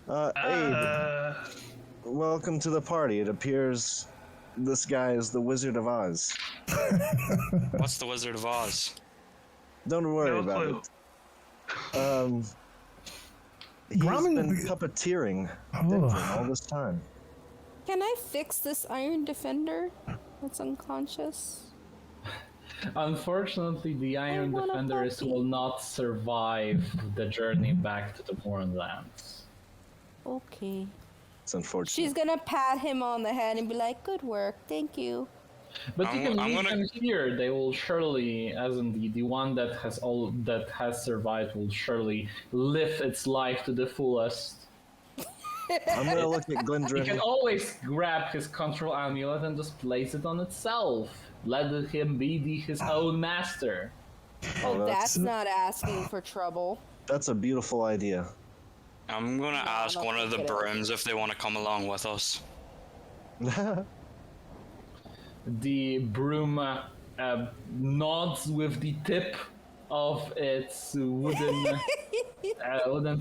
Abe, welcome to the party. It appears this guy is the Wizard of Oz. What's the Wizard of Oz? Don't worry No about clue. it. He's Grumman- been puppeteering Dendron all this time. Can I fix this Iron Defender that's unconscious? Unfortunately, the Iron want a Defenders puppy. will not survive the journey back to the Foreign Lands. Okay. It's unfortunate. She's gonna pat him on the head and be like, "Good work, thank you." But you can I'm leave gonna- them here. They will surely, as in the one that has survived, will surely live its life to the fullest. I'm gonna look at You can Glendron. always grab his control amulet and just place it on itself. Let him be his own master. Oh, that's- that's not asking for trouble. That's a beautiful idea. I'm gonna I ask don't one of the think it is. brooms if they want to come along with us. The broom nods with the tip of its wooden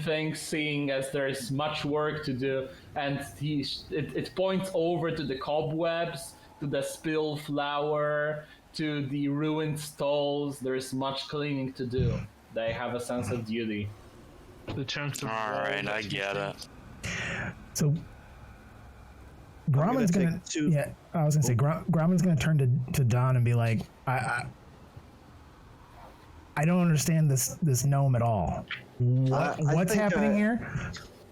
thing, seeing as there is much work to do, and it points over to the cobwebs, to the spilled flour, to the ruined stalls. There is much cleaning to do. They have a sense of duty. The chunks of Alright, I get it. So Grauman's gonna yeah. I was gonna say Grauman's gonna turn to Don and be like, I don't understand this gnome at all. What's happening here?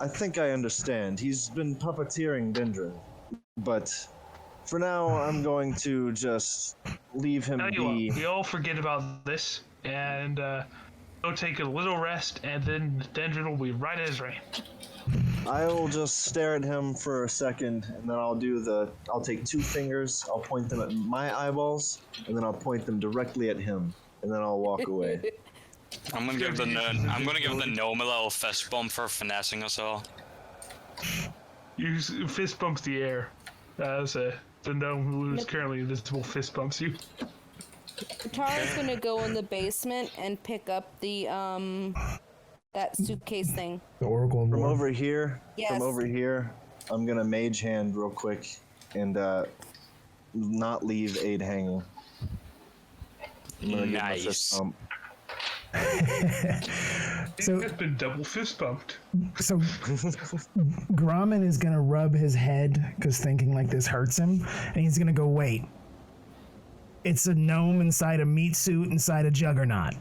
I think I understand. He's been puppeteering Dendron, but for now, I'm going to just leave him be. We all forget about this and go take a little rest, and then Dendron will be right at his range. I'll just stare at him for a second, and then I'll take 2 fingers, I'll point them at my eyeballs, and then I'll point them directly at him, and then I'll walk away. I'm gonna give the gnome a little fist bump for finessing us all. You fist bumps the air as the gnome who is currently invisible fist bumps you. Tara's gonna go in the basement and pick up the that suitcase thing. The Oracle From over here, Yes. I'm gonna mage hand real quick and not leave Aid hanging. I'm gonna give my fist bump. So It's been double fist bumped. So Grauman is gonna rub his head because thinking like this hurts him, and he's gonna go, wait. It's a gnome inside a meat suit inside a juggernaut.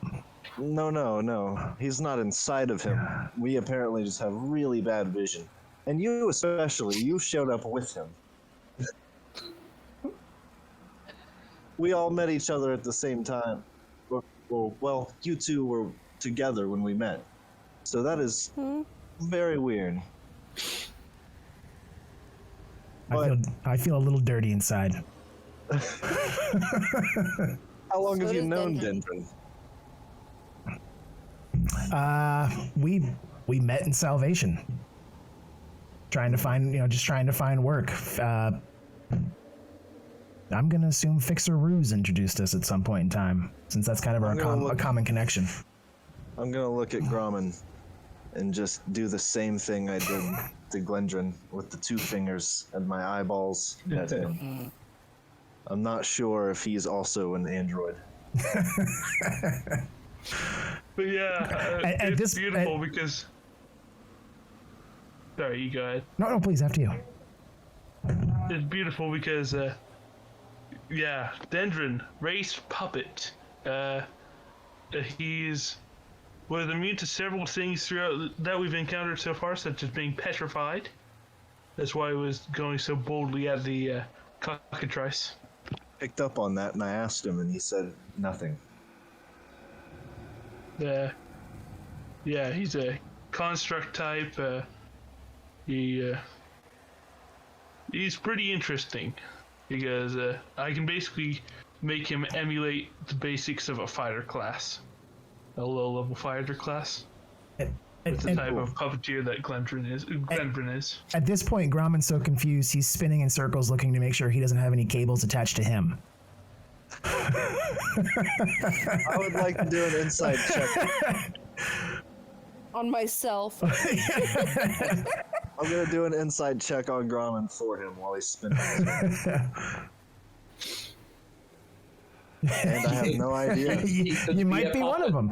No. He's not inside of him. We apparently just have really bad vision. And you especially, you showed up with him. We all met each other at the same time. Well, you two were together when we met. So that is very weird. I feel a little dirty inside. How long have you known Dendron? We met in Salvation. Trying to find work. I'm gonna assume Fixer Ruse introduced us at some point in time, since that's kind of a common connection. I'm gonna look at Grauman and just do the same thing I did to Glendron with the 2 fingers and my eyeballs at him. I'm not sure if he's also an android. But yeah, it's beautiful because... Sorry, you go ahead. No, please, after you. It's beautiful because, Dendron, race puppet. He's was immune to several things throughout that we've encountered so far, such as being petrified. That's why he was going so boldly at the cockatrice. Picked up on that, and I asked him, and he said nothing. He's a construct type. He's pretty interesting because I can basically make him emulate the basics of a fighter class, a low-level fighter class. It's the type of puppeteer that Glendron is. At this point, Grauman's so confused, he's spinning in circles looking to make sure he doesn't have any cables attached to him. I would like to do an inside check. On myself. I'm gonna do an inside check on Grauman for him while he's spinning. And I have no idea. You might be one of them.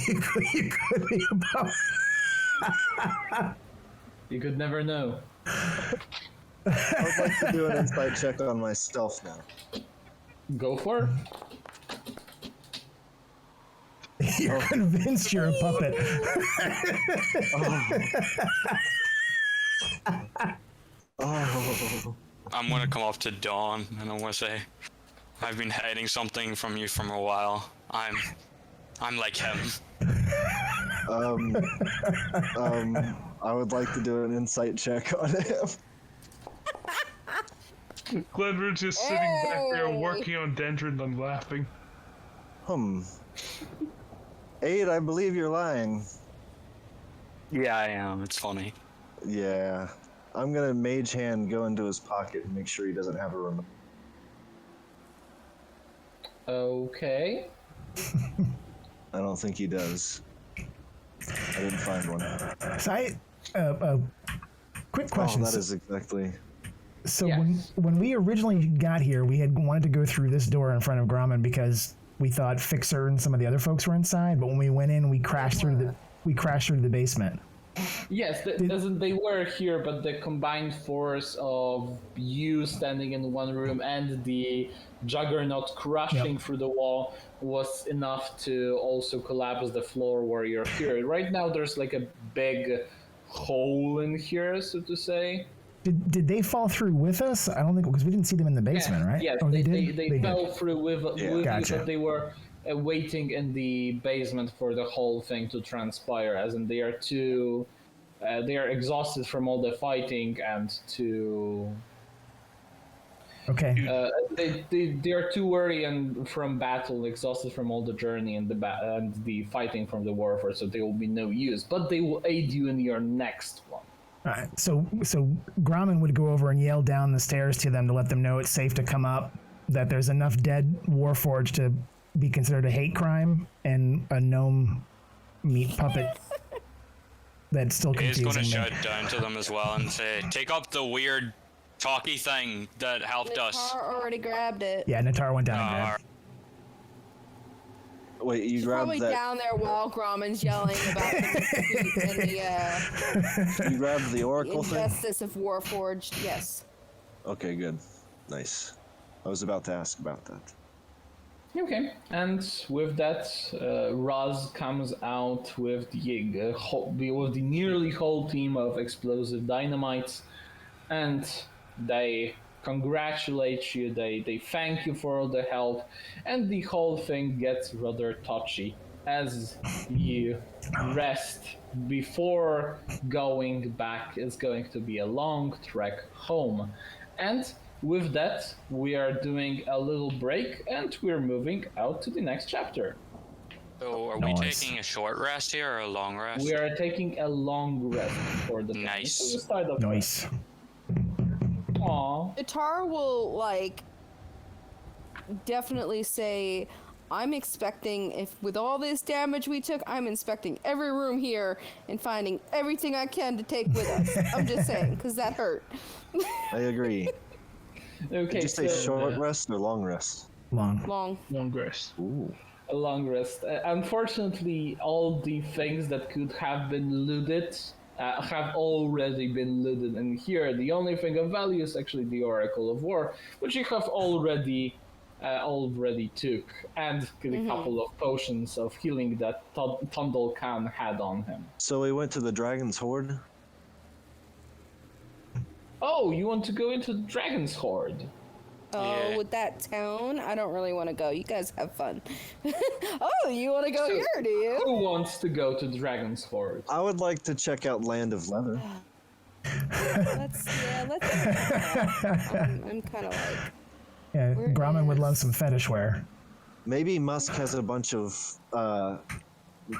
You could be a puppet. You could never know. I would like to do an inside check on myself now. Go for it. You're convinced you're a puppet. I'm gonna come up to Dawn and I'm gonna say, I've been hiding something from you for a while. I'm like him. I would like to do an insight check on him. Glendron's just sitting back there working on Dendron and laughing. Aid, I believe you're lying. Yeah, I am. It's funny. Yeah. I'm gonna mage hand go into his pocket and make sure he doesn't have a remote. Okay. I don't think he does. I didn't find one. So quick question. Oh, that is exactly... So yes. when we originally got here, we had wanted to go through this door in front of Grauman because we thought Fixer and some of the other folks were inside. But when we went in, we crashed through the basement. Yes, they were here, but the combined force of you standing in one room and the juggernaut crashing through the wall was enough to also collapse the floor where you're here. Right now, there's like a big hole in here, so to say. Did they fall through with us? I don't think, because we didn't see them in the basement, right? Yes, Oh, they did? fell through with you, Gotcha. but they were waiting in the basement for the whole thing to transpire, as in they are too... they are exhausted from all the fighting and to... Okay. They are too weary and from battle, exhausted from all the journey and the fighting from the warfare, so they will be no use. But they will aid you in your next one. All right. So Grommen would go over and yell down the stairs to them to let them know it's safe to come up, that there's enough dead Warforged to be considered a hate crime, and a gnome meat puppet that's still He's confusing going to me. shout down to them as well and say, take up the weird talky thing that helped us. Natar already grabbed it. Yeah, Natar went down and grabbed. Wait, you She's grabbed probably that? down there while Grommen's yelling about the You grabbed the oracle thing? injustice of Warforged. Yes. Okay, good. Nice. I was about to ask about that. Okay, and with that, Raz comes out with the nearly whole team of explosive dynamites, and they congratulate you, they thank you for all the help, and the whole thing gets rather touchy as you rest before going back. It's going to be a long trek home. And with that, we are doing a little break and we're moving out to the next chapter. So are Nice. we taking a short rest here or a long rest? We are taking a long rest for the Nice. So we'll start off. Nice. Aw. Natar will, like, definitely say, I'm expecting, if with all this damage we took, I'm inspecting every room here and finding everything I can to take with us. I'm just saying, because that hurt. I agree. Okay, Did you say so short rest or long rest? Long. Long. Long rest. Ooh. a long rest. Unfortunately, all the things that could have been looted have already been looted in here. The only thing of value is actually the Oracle of War, which you have already took, and a couple of potions of healing that Tundle Khan had on him. So we went to the Dragon's Horde? Oh, you want to go into the Dragon's Horde? Oh, Yeah. with that tone, I don't really want to go. You guys have fun. Oh, you want to go here, do you? Who wants to go to the Dragon's Horde? I would like to check out Land of Leather. Let's. I'm kind of like. Yeah, Where Grommen would is- love some fetish wear. Maybe Musk has a bunch of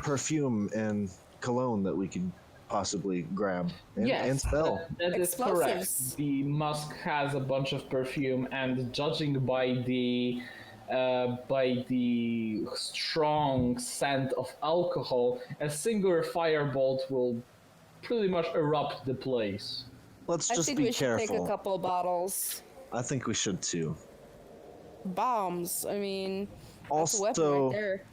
perfume and cologne that we could possibly grab and sell. That is correct. Explosives. The Musk has a bunch of perfume, and judging by the strong scent of alcohol, a single firebolt will pretty much erupt the place. Let's I just think be we should take a careful. couple bottles. I think we should too. Bombs. I mean, that's a weapon Also, right there.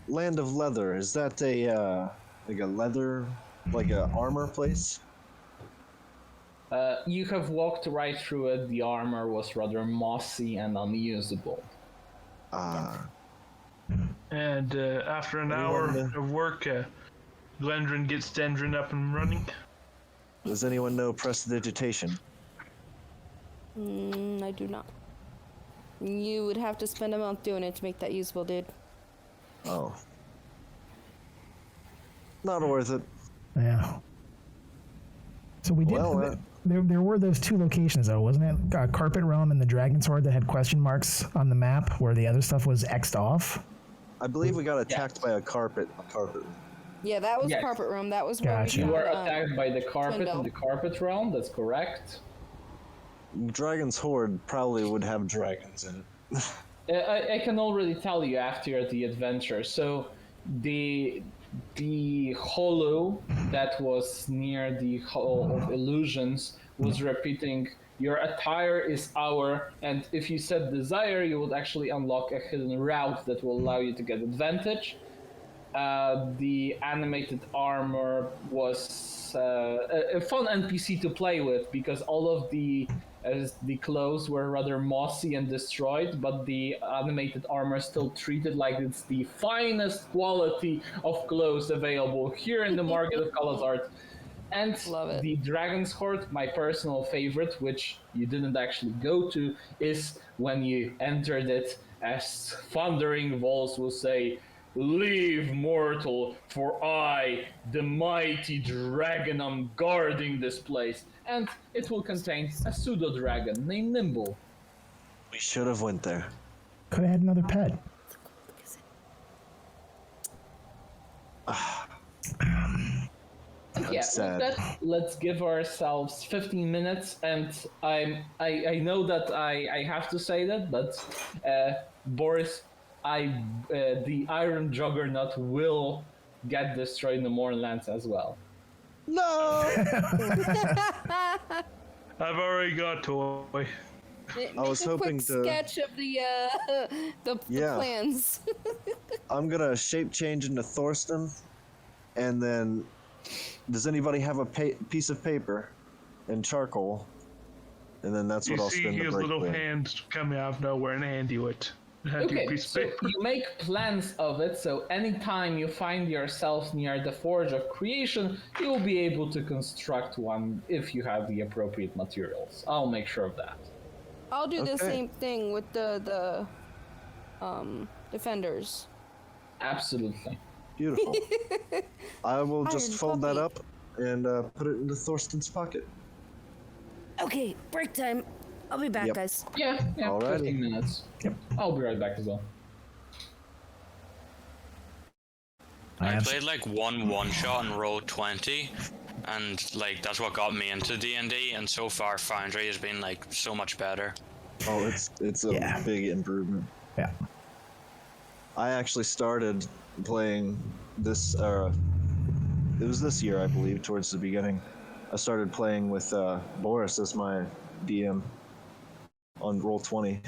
Land of Leather, is that a like a leather, like a armor place? You have walked right through it. The armor was rather mossy and unusable. And after an Anyone, hour of work, Glendron gets Dendron up and running. Does anyone know prestidigitation? I do not. You would have to spend a month doing it to make that usable, dude. Oh. Not worth it. Yeah. So we did. Well, there were those two locations, though, wasn't it? Carpet Realm and the Dragon's Horde that had question marks on the map, where the other stuff was X'd off. I believe we got attacked by a carpet. Yeah, that was Yes. Carpet Room. That was where Gotcha. we You were found, attacked by the carpet Twindle. in the carpet realm. That's correct. Dragon's Horde probably would have dragons in it. I can already tell you after the adventure. So the hollow that was near the Hall of Illusions was repeating, your attire is our, and if you set desire, you would actually unlock a hidden route that will allow you to get advantage. The animated armor was a fun NPC to play with, because all of the clothes were rather mossy and destroyed, but the animated armor still treated like it's the finest quality of clothes available here in the Market of Kalazart. And the Dragon's Court, my personal favorite, which you didn't actually go to, is when you entered it, as thundering voice will say, "Leave, mortal, for I, the mighty dragon, am guarding this place." And it will contain a pseudo-dragon named Nimble. We should have went there. Could have had another pet. Yeah, with that, let's give ourselves 15 minutes, and I know that I have to say that, but Boris, the Iron Juggernaut will get destroyed in the Mournlands as well. No! I've already got toy. I was hoping to sketch of the plans. I'm gonna shape change into Thorsten, and then does anybody have a piece of paper and charcoal? And then that's what I'll spend the break with. You see his little with. hands coming out of nowhere and hand you it. Okay, so you make plans of it, so anytime you find yourself near the Forge of Creation, you'll be able to construct one if you have the appropriate materials. I'll make sure of that. I'll do the same thing with the defenders. Absolutely. Beautiful. I will just fold that up and put it into Thorsten's pocket. Okay, break time. I'll be back, guys. Yeah, Alrighty. 15 minutes. Yep. I'll be right back as well. I played like one shot and rolled 20, and like that's what got me into D&D. And so far, Foundry has been like so much better. Oh, it's a big improvement. Yeah. I actually started playing this. It was this year, I believe, towards the beginning. I started playing with Boris as my DM on Roll20,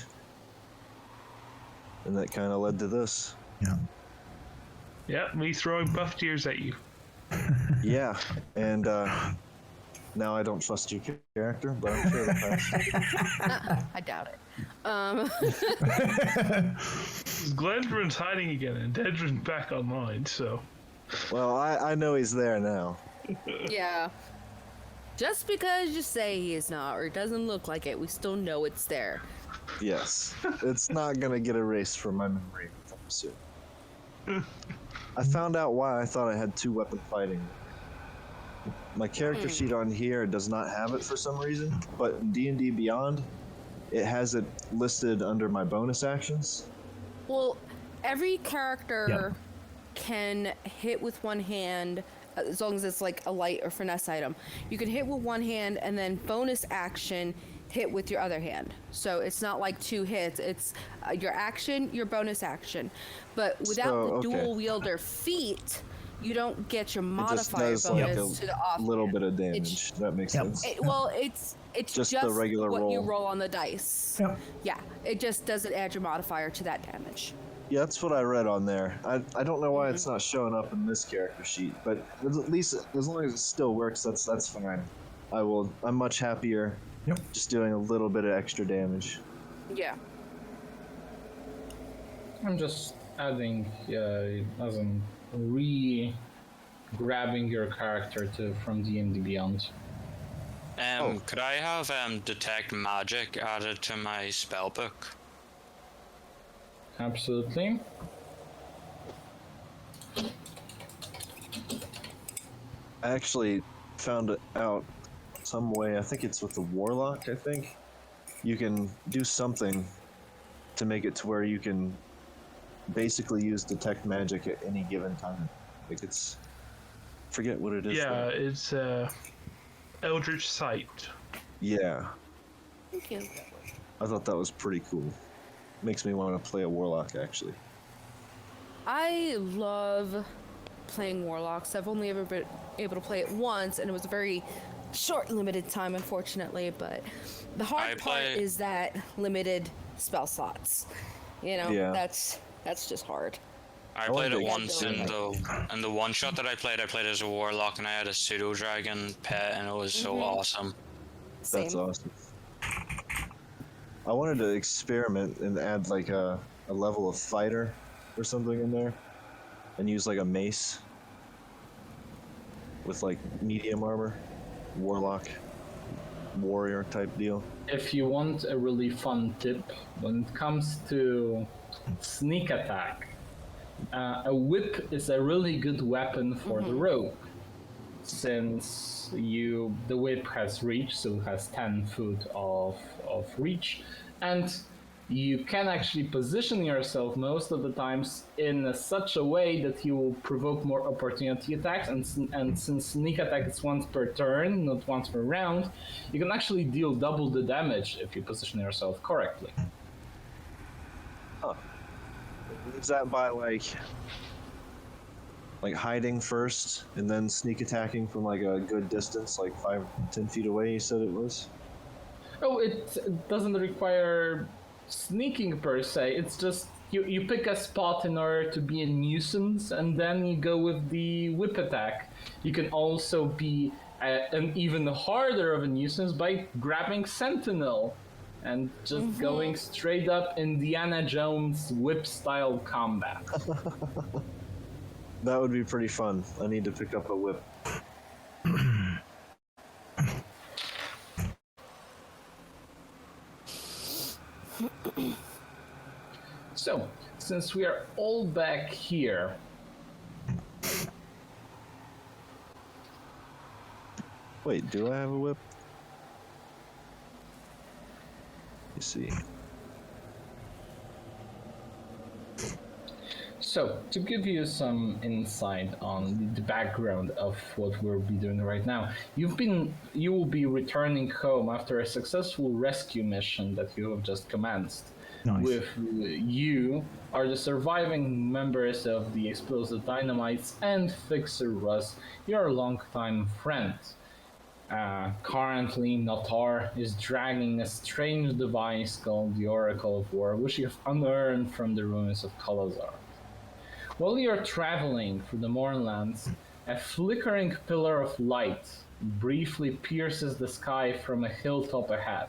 and that kind of led to this. Yeah. Yeah, me throwing buff tears at you. Yeah, and now I don't trust your character, but I'm sure it'll pass. I doubt it. Glendron's hiding again, and Dedron's back online, so... Well, I know he's there now. Yeah. Just because you say he is not, or it doesn't look like it, we still know it's there. Yes. It's not gonna get erased from my memory soon. I found out why I thought I had 2-weapon fighting. My character sheet on here does not have it for some reason, but in D&D Beyond, it has it listed under my bonus actions. Well, every character can hit with one hand, as long as it's like a light or finesse item. You can hit with one hand and then bonus action hit with your other hand. So it's not like 2 hits. It's your action, your bonus action. But without the dual wielder feat, you don't get your modifier bonus to the off. A little bit of damage. That makes sense. It's just the regular what roll. you roll on the dice. Yep. Yeah, it just doesn't add your modifier to that damage. Yeah, that's what I read on there. I don't know why it's not showing up in this character sheet, but at least as long as it still works, that's fine. I'm much happier just doing a little bit of extra damage. Yeah. I'm just adding, as in grabbing your character from D&D Beyond. Could I have detect magic added to my spellbook? Absolutely. I actually found it out some way. I think it's with the warlock. I think you can do something to make it to where you can basically use detect magic at any given time. Like forget what it is. Yeah, it's Eldritch Sight. Yeah. Thank you. I thought that was pretty cool. Makes me want to play a warlock, actually. I love playing warlocks. I've only ever been able to play it once, and it was a very short, limited time, unfortunately. But the hard part is that limited spell slots. You know, that's just hard. I wanted played it to once in experiment. the one shot that I played as a warlock, and I had a pseudo dragon pet, and it was so awesome. Same. That's awesome. I wanted to experiment and add like a level of fighter or something in there, and use like a mace with like medium armor, warlock, warrior type deal. If you want a really fun tip, when it comes to sneak attack, a whip is a really good weapon for the rogue, since the whip has reach, so it has 10 foot of reach, and you can actually position yourself most of the times in such a way that you will provoke more opportunity attacks, and since sneak attack is once per turn, not once per round, you can actually deal double the damage if you position yourself correctly. Huh. Is that by like hiding first and then sneak attacking from like a good distance, like 5-10 feet away, you said it was? Oh, it doesn't require sneaking per se. It's just you pick a spot in order to be a nuisance, and then you go with the whip attack. You can also be an even harder of a nuisance by grabbing Sentinel and just going straight up Indiana Jones whip style combat. That would be pretty fun. I need to pick up a whip. So, since we are all back here, Wait, do I have a whip? You see. so to give you some insight on the background of what we'll be doing right now, you will be returning home after a successful rescue mission that you have just commenced. Nice. With you are the surviving members of the Explosive Dynamites and Fixer Russ, your longtime friend. Currently, Notar is dragging a strange device called the Oracle of War, which you have unearned from the ruins of Kalazar. While you are traveling through the Mournlands, a flickering pillar of light briefly pierces the sky from a hilltop ahead.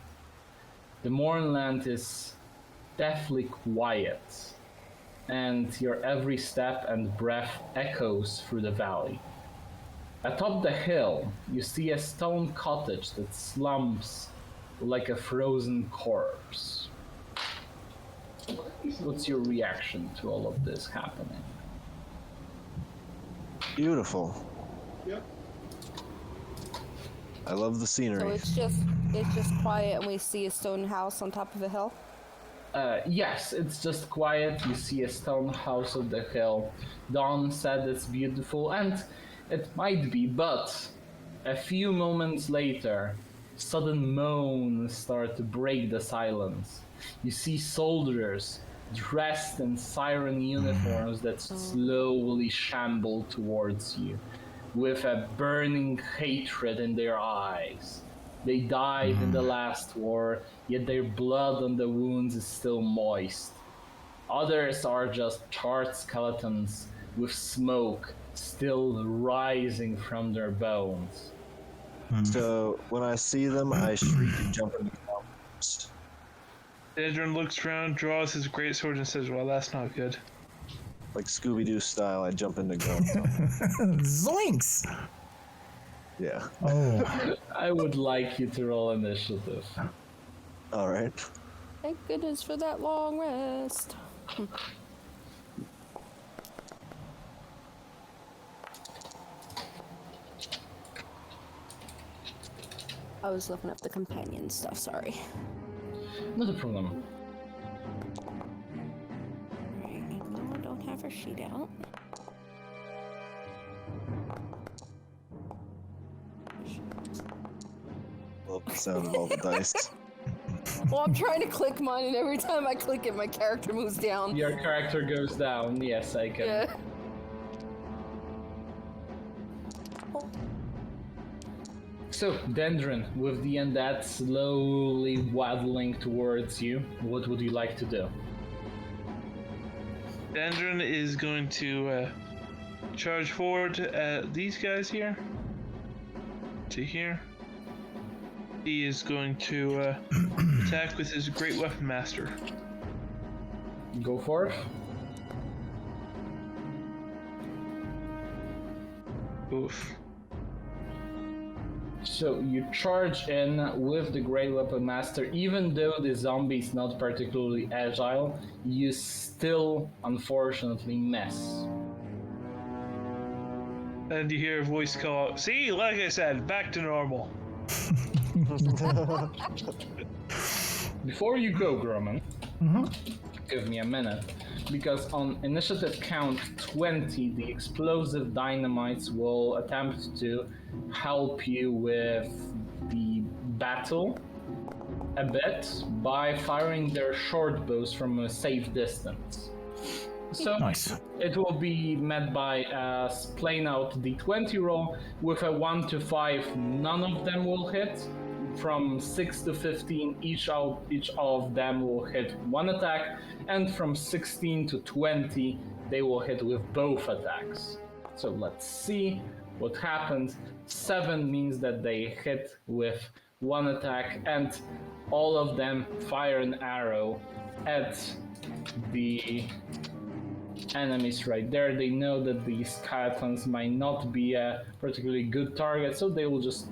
The Mournland is deathly quiet, and your every step and breath echoes through the valley. Atop the hill, you see a stone cottage that slumps like a frozen corpse. What's your reaction to all of this happening? Beautiful. Yep. I love the So scenery. it's just quiet, and we see a stone house on top of a hill. Yes, it's just quiet. You see a stone house on the hill. Dawn said it's beautiful, and it might be, but a few moments later, sudden moans start to break the silence. You see soldiers dressed in siren uniforms that slowly shamble towards you, with a burning hatred in their eyes. They died in the last war, yet their blood on the wounds is still moist. Others are just charred skeletons with smoke still rising from their bones. So when I see them, I shriek and jump in the ground. Edrin looks around, draws his greatsword, and says, "Well, that's not good." Like Scooby-Doo style, I jump in the ground. Zoinks! Yeah. Oh, I would like you to roll initiative. All right. Thank goodness for that long rest. I was looking up the companion stuff, sorry. Not a problem. Alright, no, I don't have her sheet out. Love the sound of all the dice. Well, I'm trying to click mine, and every time I click it, my character moves down. Your character goes down. Yes, I can. Yeah. So, Dendron, with the undead slowly waddling towards you, what would you like to do? Dandron is going to charge forward at these guys here. To here. He is going to attack with his Great Weapon Master. Go for it. Oof. So you charge in with the Great Weapon Master. Even though the zombie is not particularly agile, you still, unfortunately, miss. And you hear a voice call out, "See, like I said, back to normal." Before you go, Grumman, give me a minute. Because on initiative count 20, the explosive dynamites will attempt to help you with the battle a bit by firing their short bows from a safe distance. So Nice. it will be met by a plain out d20 roll. With a 1 to 5, none of them will hit. From 6 to 15, each of them will hit one attack, and from 16 to 20, they will hit with both attacks. So let's see what happens. 7 means that they hit with one attack, and all of them fire an arrow at the enemies right there. They know that these skeletons might not be a particularly good target, so they will just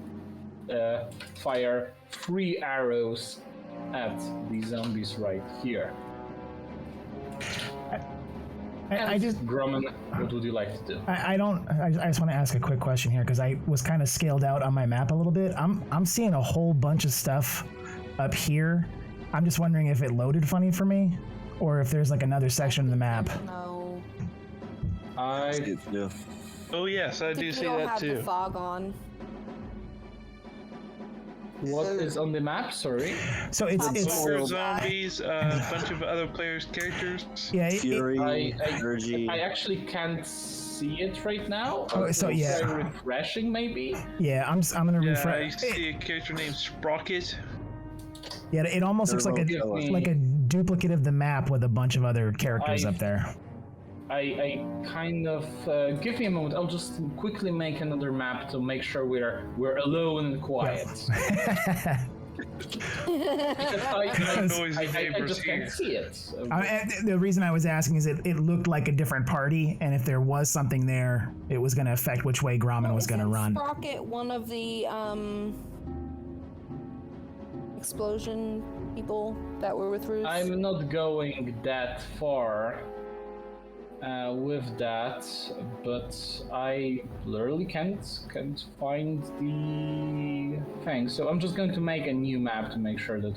fire 3 arrows at the zombies right here. I just Grumman, what would you like to do? I just want to ask a quick question here because I was kind of scaled out on my map a little bit. I'm seeing a whole bunch of stuff up here. I'm just wondering if it loaded funny for me, or if there's like another section of the map. No. Yeah. Oh yes, I do We see don't that have the too. fog on. What is on the map? Sorry. So it's More zombies, a bunch of other players' characters. yeah. Fury, I energy. actually can't see it right now. Oh, so yeah. Try refreshing maybe. Yeah, I'm gonna Yeah, I refresh. see a character named Sprocket. Yeah, it almost looks like a duplicate of the map with a bunch of other characters up there. I kind of give me a moment. I'll just quickly make another map to make sure we're alone and quiet. I just can't see it. The reason I was asking is it looked like a different party, and if there was something there, it was going to affect which way Gromman was going to run. Sprocket, one of the explosion people that were with Ruth. I'm not going that far with that, but I literally can't find the Fangs. So I'm just going to make a new map to make sure that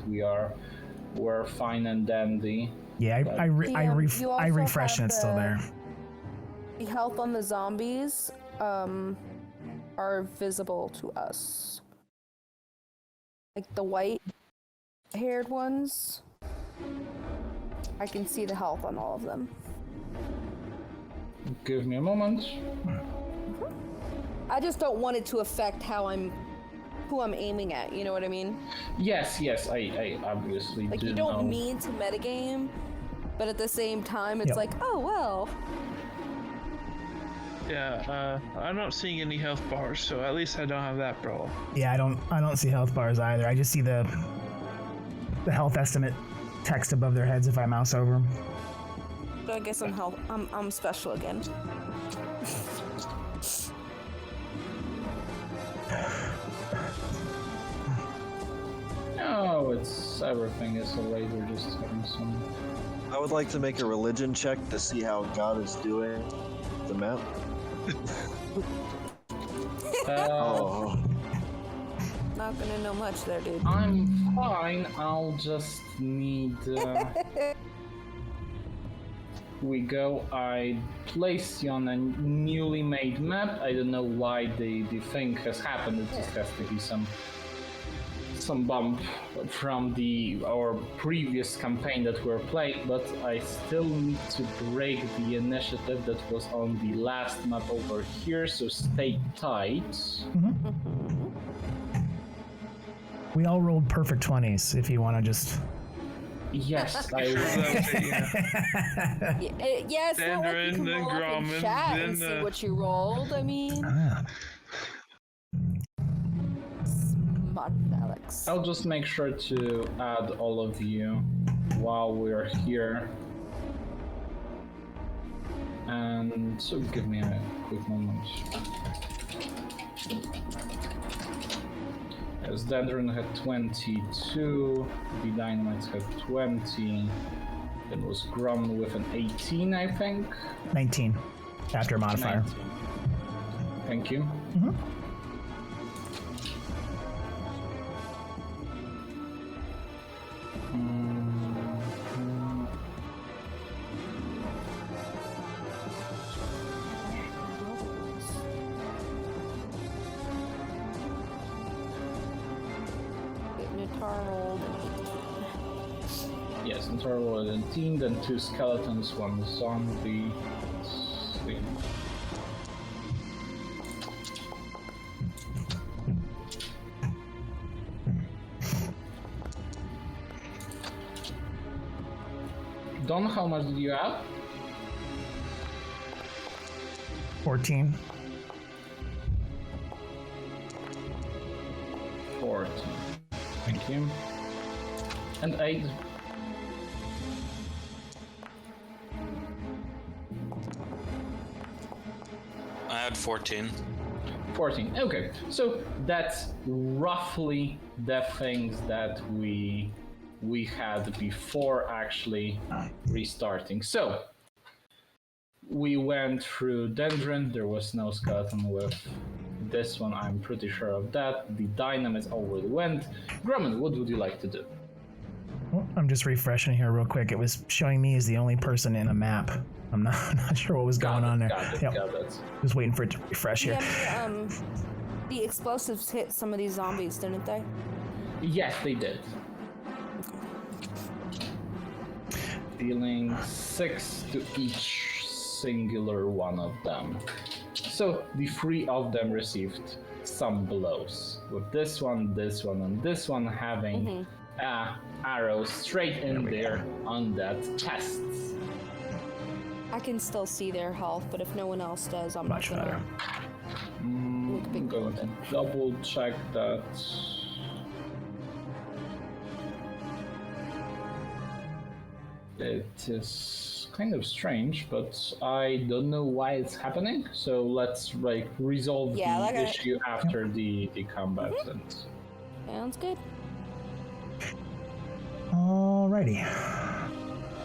we're fine and dandy. Yeah, I refreshed and it's still the- there. The health on the zombies are visible to us. Like the white-haired ones. I can see the health on all of them. Give me a moment. I just don't want it to affect who I'm aiming at, you know what I mean? Yes, I obviously Like do you don't know. mean to metagame, but at the same time it's Yep. like, oh well. Yeah, I'm not seeing any health bars, so at least I don't have that problem. Yeah, I don't see health bars either. I just see the health estimate text above their heads if I mouse over them. I guess I'm special again. No, it's everything is alright. We're just having some. I would like to make a religion check to see how God is doing the map. Oh. Not gonna know much there, dude. I'm fine. I'll just need. We go. I placed you on a newly made map. I don't know why the thing has happened. It just has to be some bump from our previous campaign that we're playing, but I still need to break the initiative that was on the last map over here, so stay tight. We all rolled perfect 20s if you want to just... Yes, I will. Yeah, it's not like you can Dandrin, then roll up in Gromman, chat and then, see what you rolled. I mean, Ah. smart Alex. I'll just make sure to add all of you while we're here. And so give me a quick moment. Yes, Dandrin had 22, the Dynamites had 20, it was Grum with an 18, I think. 19 after a modifier. 19. Thank you. Mm-hmm. Nitar rolled an 18. Yes, in total 18, then 2 skeletons, 1 zombie. Let's see. Don, how much did you have? 14. 14. Thank you. And 8. I had 14. 14. Okay, so that's roughly the things that we had before actually restarting. So we went through Dendron. There was no skeleton with this one. I'm pretty sure of that. The dynamites already went. Grumman, what would you like to do? Well, I'm just refreshing here real quick. It was showing me as the only person in a map. I'm not sure what was going on there. Got it, Yep. got it. Just waiting for it to refresh here. Yeah, the explosives hit some of these zombies, didn't they? Yes, they did. Dealing 6 to each singular one of them. So the 3 of them received some blows. With this one, and this one having arrows straight in there on that chest. I can still see their health, but if no one else does, I'm Much not gonna. better. Look big I'm going with to it. double check that. It is kind of strange, but I don't know why it's happening. So let's resolve Yeah, the like issue after the combat. And Sounds good. Alrighty.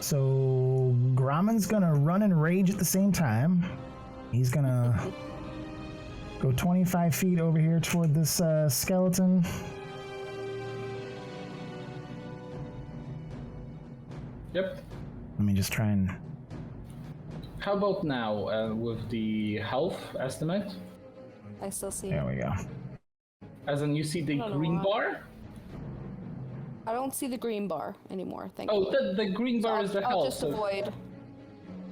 So Gromman's gonna run and rage at the same time. He's gonna go 25 feet over here toward this skeleton. Yep. Let me just try and. How about now with the health estimate? I still see There it. we go. As in, you see the I don't know green why. bar? I don't see the green bar anymore. Thank Oh, you. the green bar is the I'll health. just so- avoid.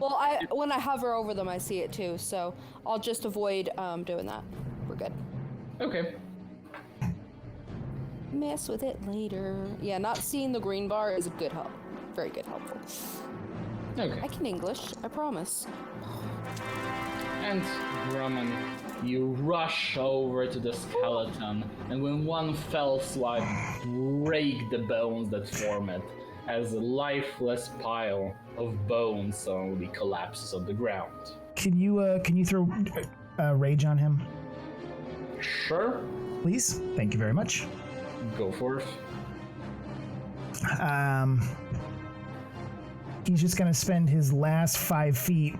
Well, when I hover over them, I see it too. So I'll just avoid doing that. We're good. Okay. Mess with it later. Yeah, not seeing the green bar is a good help. Very good, helpful. Okay. I can English. I promise. And Grumman, you rush over to the skeleton, and with one fell swipe, break the bones that form it, as a lifeless pile of bones suddenly collapses on the ground. Can you throw rage on him, Sure, please? Thank you very much. go for it. He's just gonna spend his last 5 feet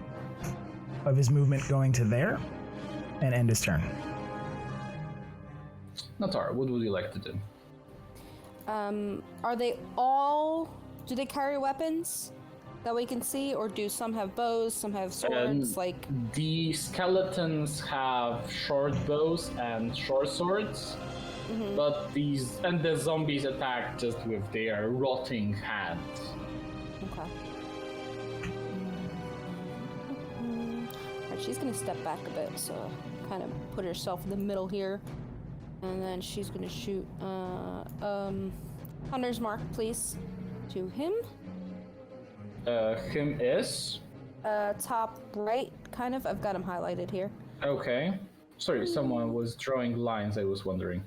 of his movement going to there, and end his turn. Natar, what would you like to do? Are they all? Do they carry weapons that we can see, or do some have bows, some have swords? The skeletons have short bows and short swords, but the zombies attack just with their rotting hands. Okay. Alright, she's gonna step back a bit, so kind of put herself in the middle here, and then she's gonna shoot. Hunter's mark, please. to him. Him is? Top right, kind of. I've got him highlighted here. Okay. Sorry, someone was drawing lines, I was wondering.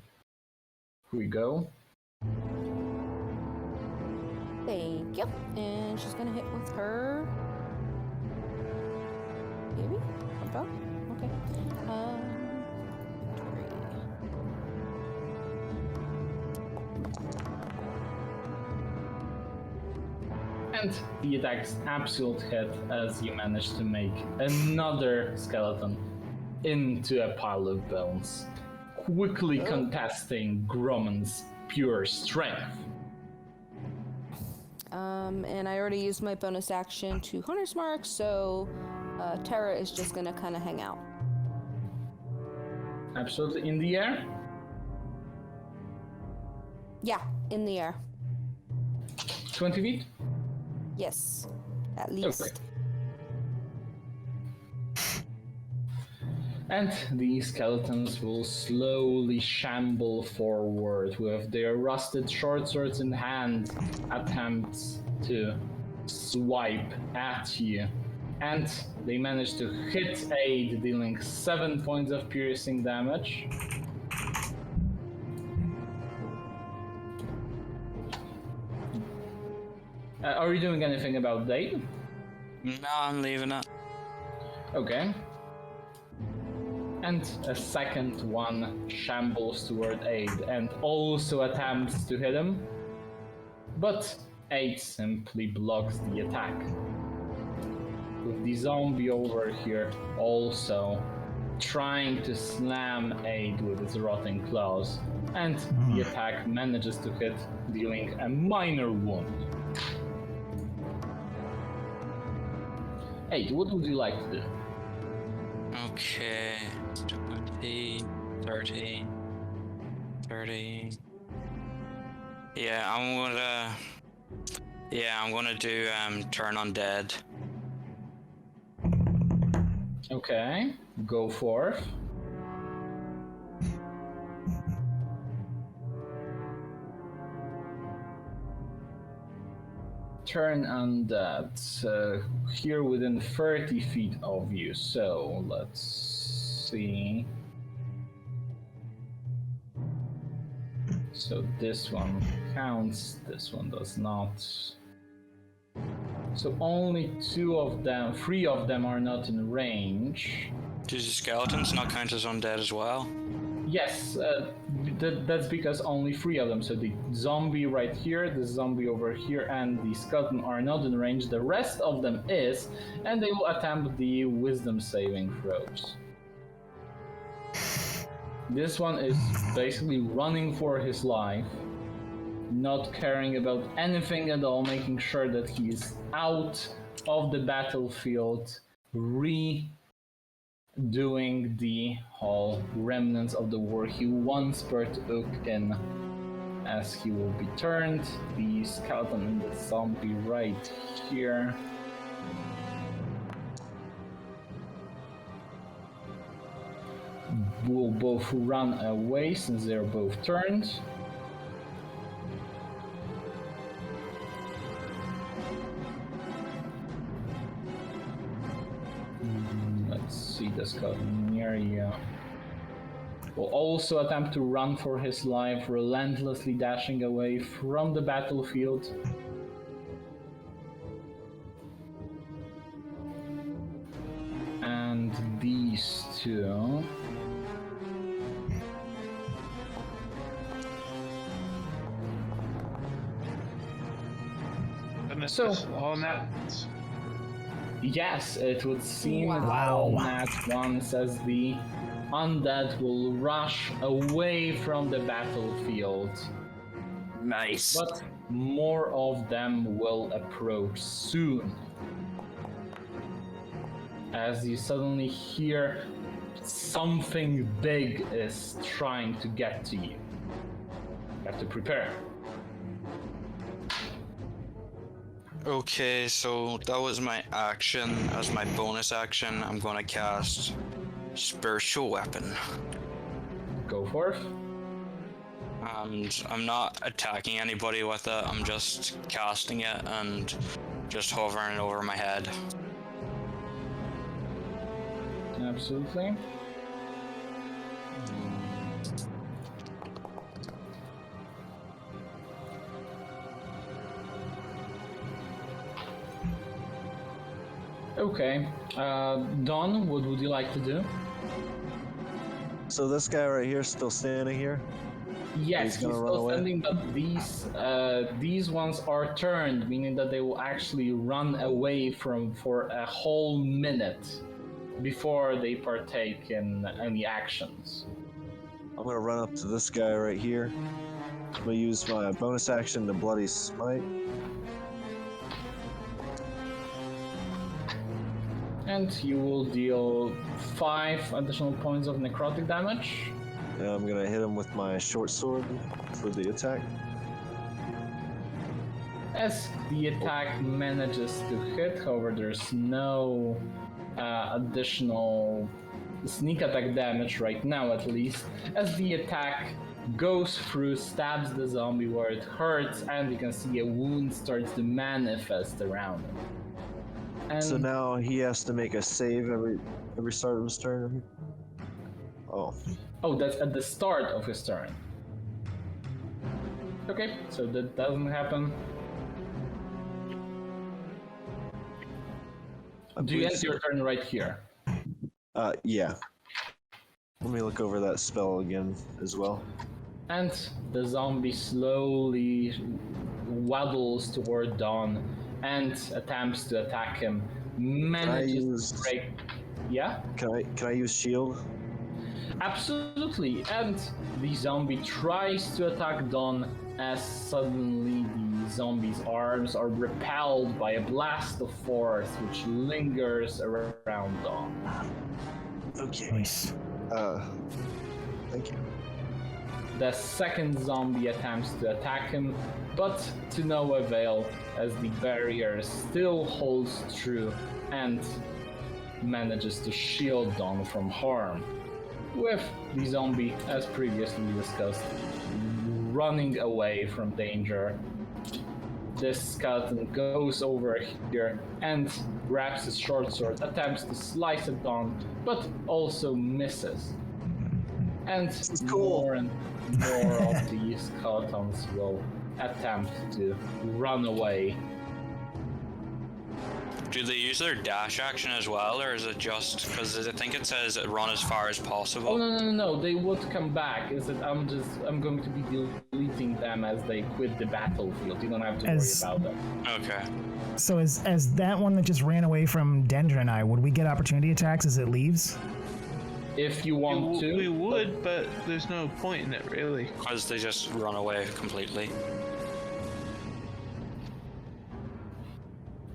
Here we go. Thank you. And she's gonna hit with her. Maybe? Okay. Victory. And the attack's absolute hit as you manage to make another skeleton into a pile of bones, quickly contesting Grumman's pure strength. And I already used my bonus action to Hunter's Mark, so Terra is just gonna kind of hang out. Absolutely in the air. Yeah, in the air. 20 feet? Yes, at least. Okay. And the skeletons will slowly shamble forward with their rusted short swords in hand, attempts to swipe at you. And they manage to hit Aid, dealing 7 points of piercing damage. Are you doing anything about Aid? No, I'm leaving it. Okay. And a second one shambles toward Aid and also attempts to hit him. But Aid simply blocks the attack. With the zombie over here also trying to slam Aid with its rotting claws. And the attack manages to hit, dealing a minor wound. Aid, what would you like to do? Okay. 20, 30, 30. Yeah, I'm gonna do turn undead. Okay, go forth. Turn undead. Here within 30 feet of you. So let's see. So this one counts. This one does not. So only 3 of them are not in range. Do the skeletons not count as undead as well? Yes, that's because only 3 of them. So the zombie right here, the zombie over here, and the skeleton are not in range. The rest of them is, and they will attempt the wisdom saving throws. This one is basically running for his life, not caring about anything at all, making sure that he is out of the battlefield, doing the whole remnants of the war he once partook in. As he will be turned, the skeleton and the zombie right here. Will both run away since they're both turned. Let's see the skeleton near you. Will also attempt to run for his life, relentlessly dashing away from the battlefield. And these two. So, all that. Yes, it would seem Wow. that once as the undead will rush away from the battlefield. Nice. But more of them will approach soon. As you suddenly hear something big is trying to get to you. You have to prepare. Okay, so that was my action. As my bonus action, I'm gonna cast Spiritual Weapon. Go forth. And I'm not attacking anybody with it, I'm just casting it and just hovering over my head. Absolutely. Okay, Don, what would you like to do? So this guy right here still standing here? Yes, He's gonna he's run still away? standing, but these ones are turned, meaning that they will actually run away for a whole minute before they partake in any actions. I'm gonna run up to this guy right here. I'm gonna use my bonus action to Bloody Smite. And you will deal 5 additional points of necrotic damage. And I'm gonna hit him with my short sword for the attack. As the attack manages to hit, however, there's no additional sneak attack damage right now, at least. As the attack goes through, stabs the zombie where it hurts, and you can see a wound starts to manifest around him. And So now he has to make a save every start of his turn. Oh, oh, that's at the start of his turn. Okay, so that doesn't happen. Do you end your turn right here? Yeah. Let me look over that spell again as well. And the zombie slowly waddles toward Dawn and attempts to attack him. Manages to break. Yeah? Can I use shield? Absolutely. And the zombie tries to attack Dawn as suddenly the zombie's arms are repelled by a blast of force which lingers around Dawn. Okay. Nice. Thank you. The second zombie attempts to attack him, but to no avail, as the barrier still holds true and manages to shield Dawn from harm. With the zombie, as previously discussed, running away from danger. This skeleton goes over here and grabs his short sword, attempts to slice at Dawn, but also misses. And cool. more and more of these skeletons will attempt to run away. Do they use their dash action as well, or is it just because I think it says run as far as possible? Oh no! They would come back. Is that I'm going to be deleting them as they quit the battlefield. You don't have to worry about them. Okay. So as that one that just ran away from Dendra and I, would we get opportunity attacks as it leaves? If you want to, We would, but there's no point in it, really. Because they just run away completely.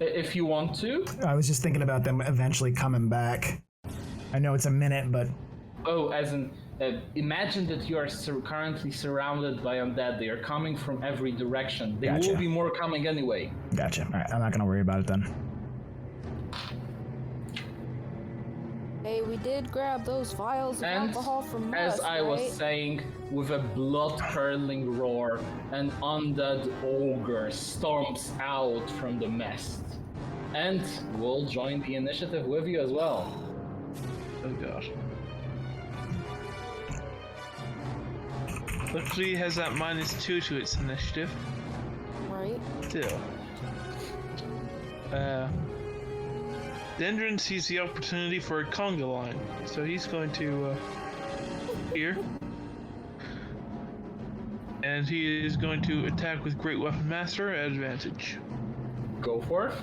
if you want to. I was just thinking about them eventually coming back. I know it's a minute, but Oh, as in, imagine that you are currently surrounded by undead. They are coming from every direction. There Gotcha. will be more coming anyway. gotcha. All right, I'm not gonna worry about it then. Hey, we did grab those vials of And alcohol from as us, I was right? saying, with a blood-curdling roar, an undead ogre storms out from the mist. And will join the initiative with you as well. Oh god. Luckily it has that -2 to its initiative. Right? Still. Dendron sees the opportunity for a conga line, so he's going to here. And he is going to attack with Great Weapon Master at advantage. Go for it.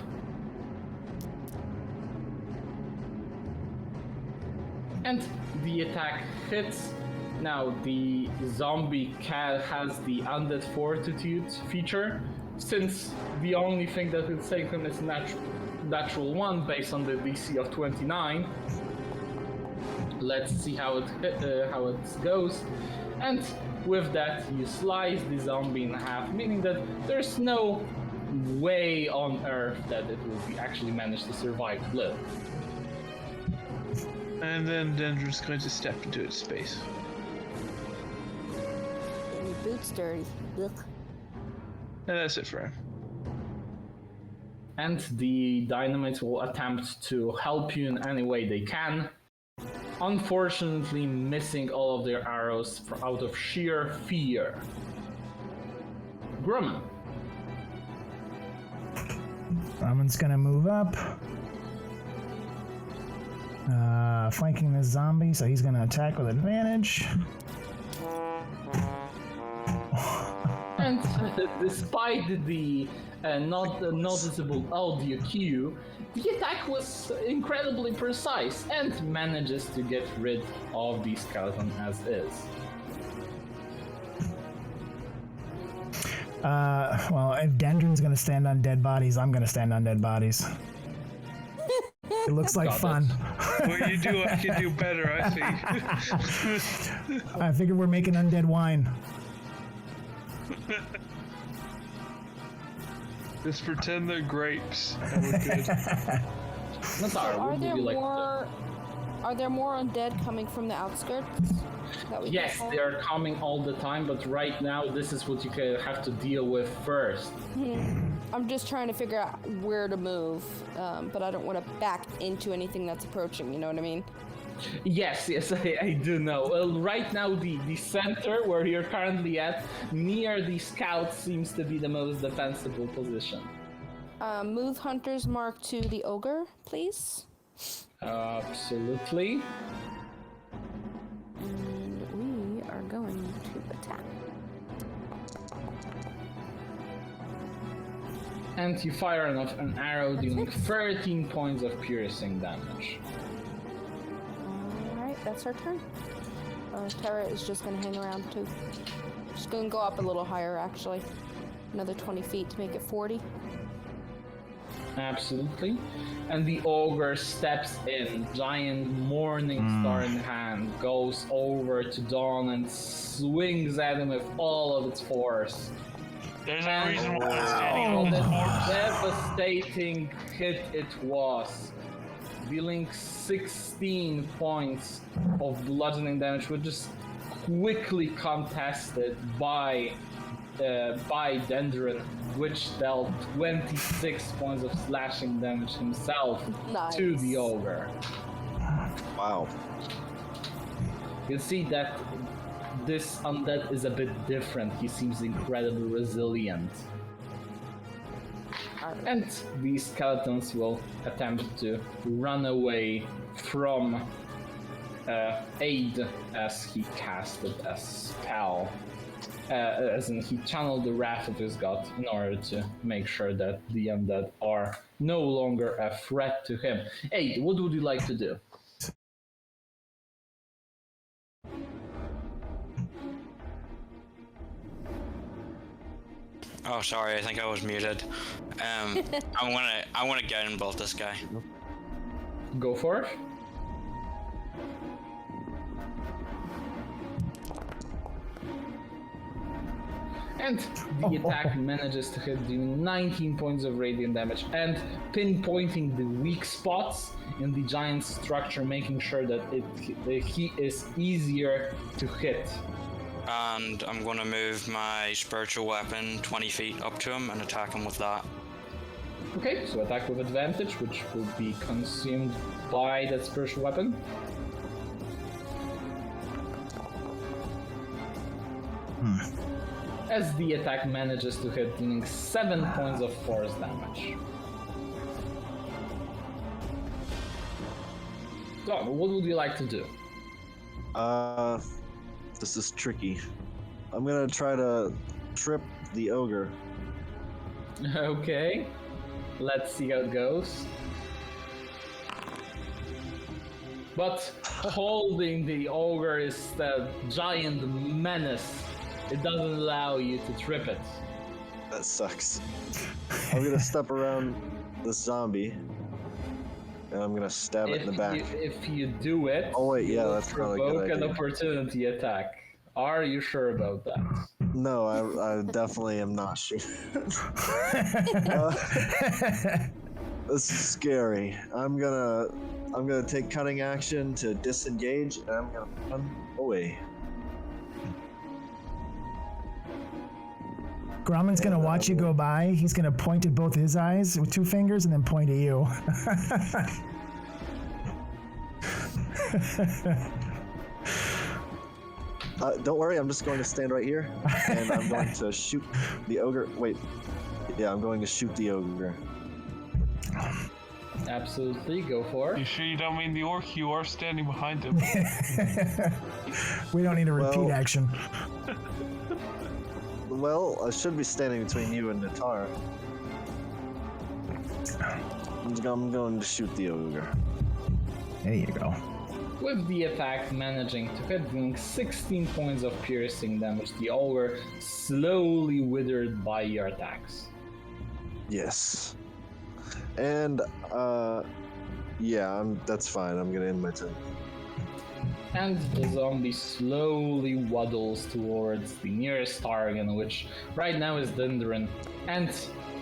And the attack hits. Now the zombie has the undead fortitude feature, since the only thing that it's taken is natural 1 based on the DC of 29. Let's see how it goes. And with that, you slice the zombie in half, meaning that there's no way on Earth that it will be actually manage to survive the blow. And then Dendron's going to step into its space. boots dirty. Ugh. And that's it for him. And the dynamites will attempt to help you in any way they can. Unfortunately, missing all of their arrows out of sheer fear. Grumman. Grumman's gonna move up. Flanking this zombie, so he's gonna attack with advantage. And despite the not noticeable audio cue, the attack was incredibly precise and manages to get rid of the skeleton as is. Well, if Dendron's gonna stand on dead bodies, I'm gonna stand on dead bodies. It looks like fun. What you do, I can do better, I think. I figure we're making undead wine. Just pretend they're grapes. That would be good. Nathar, Are would there you like more? Are there more undead coming from the outskirts? That we Yes, can they are coming all the time, but right now this is what you have to deal with first. I'm just trying to figure out where to move, but I don't want to back into anything that's approaching. You know what I mean? Yes, I do know. Well, right now the center where you're currently at, near the scouts, seems to be the most defensible position. Move Hunter's Mark to the ogre, please. Absolutely. And we are going to attack. And you fire an arrow dealing 13 points of piercing damage. Alright, that's our turn. Terra is just going to hang around too. Just going to go up a little higher, actually. Another 20 feet to make it 40. Absolutely. And the ogre steps in, giant morning star in hand, goes over to Dawn and swings at him with all of its force. There's a reason why I'm standing What on the a horse. devastating hit it was, dealing 16 points of bludgeoning damage, which is quickly contested by Dendron, which dealt 26 points of slashing damage himself to the ogre. Wow. You see that this undead is a bit different. He seems incredibly resilient. And these skeletons will attempt to run away from Aid as he casted a spell. As in, he channeled the wrath of his god in order to make sure that the undead are no longer a threat to him. Aid, what would you like to do? Oh, sorry, I think I was muted. I wanna get and bolt this guy. Go for it. And the attack manages to hit, dealing 19 points of radiant damage and pinpointing the weak spots in the giant structure, making sure that he is easier to hit. And I'm gonna move my spiritual weapon 20 feet up to him and attack him with that. Okay, so attack with advantage, which will be consumed by that spiritual weapon. As the attack manages to hit, dealing 7 points of force damage. Don, what would you like to do? This is tricky. I'm gonna try to trip the ogre. Okay, let's see how it goes. But holding the ogre is the giant menace. It doesn't allow you to trip it. That sucks. I'm gonna step around the zombie, and I'm gonna stab it in the back. If you do it, Oh wait, you yeah, will that's probably a good provoke an idea. opportunity attack. Are you sure about that? No, I definitely am not sure. This is scary. I'm gonna take cunning action to disengage, and I'm gonna run away. Grauman's gonna watch you go by. He's gonna point at both his eyes with 2 fingers and then point at you. Don't worry, I'm just going to stand right here, and I'm going to shoot the ogre. Wait. Yeah, I'm going to shoot the ogre. Absolutely, go for You it. sure you don't mean the orc? You are standing behind him. We don't need a repeat Well- action. Well, I should be standing between you and Natar. I'm going to shoot the ogre. There you go. With the attack managing to hit, doing 16 points of piercing damage, the ogre slowly withered by your attacks. Yes. And, yeah, that's fine. I'm gonna end my turn. And the zombie slowly waddles towards the nearest target, which right now is Dendron, and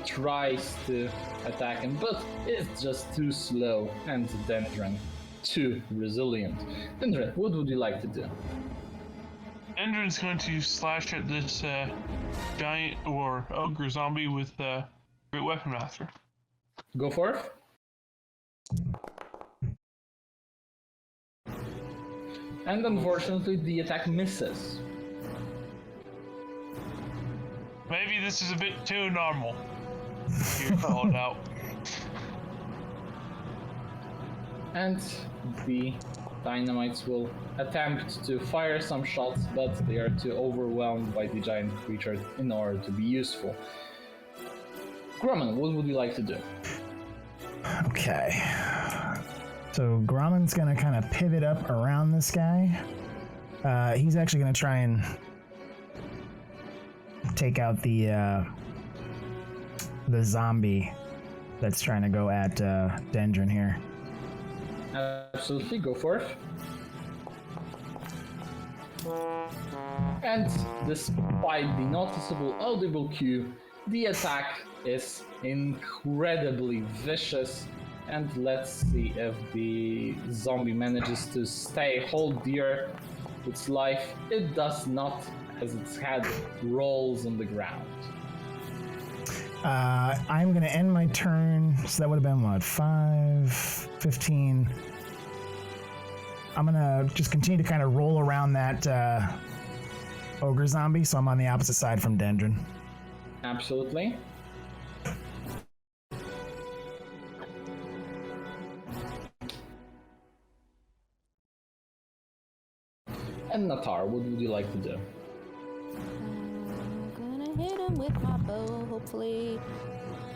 tries to attack him, but it's just too slow, and Dendron too resilient. Dendron, what would you like to do? Endron's going to slash at this giant or ogre zombie with Great Weapon Master. Go for it. And unfortunately, the attack misses. Maybe this is a bit too normal. Here, call it out. And the dynamites will attempt to fire some shots, but they are too overwhelmed by the giant creature in order to be useful. Grumman, what would you like to do? Okay. So Grauman's gonna kind of pivot up around this guy. He's actually gonna try and take out the zombie that's trying to go at Dendron here. Absolutely, go for it. And despite the noticeable audible cue, the attack is incredibly vicious. And let's see if the zombie manages to hold dear its life. It does not, as its head rolls on the ground. I'm gonna end my turn, so that would have been what, 5, 15. I'm gonna just continue to kind of roll around that ogre zombie, so I'm on the opposite side from Dendron. Absolutely. And Natar, what would you like to do? I'm gonna hit him with my bow, hopefully.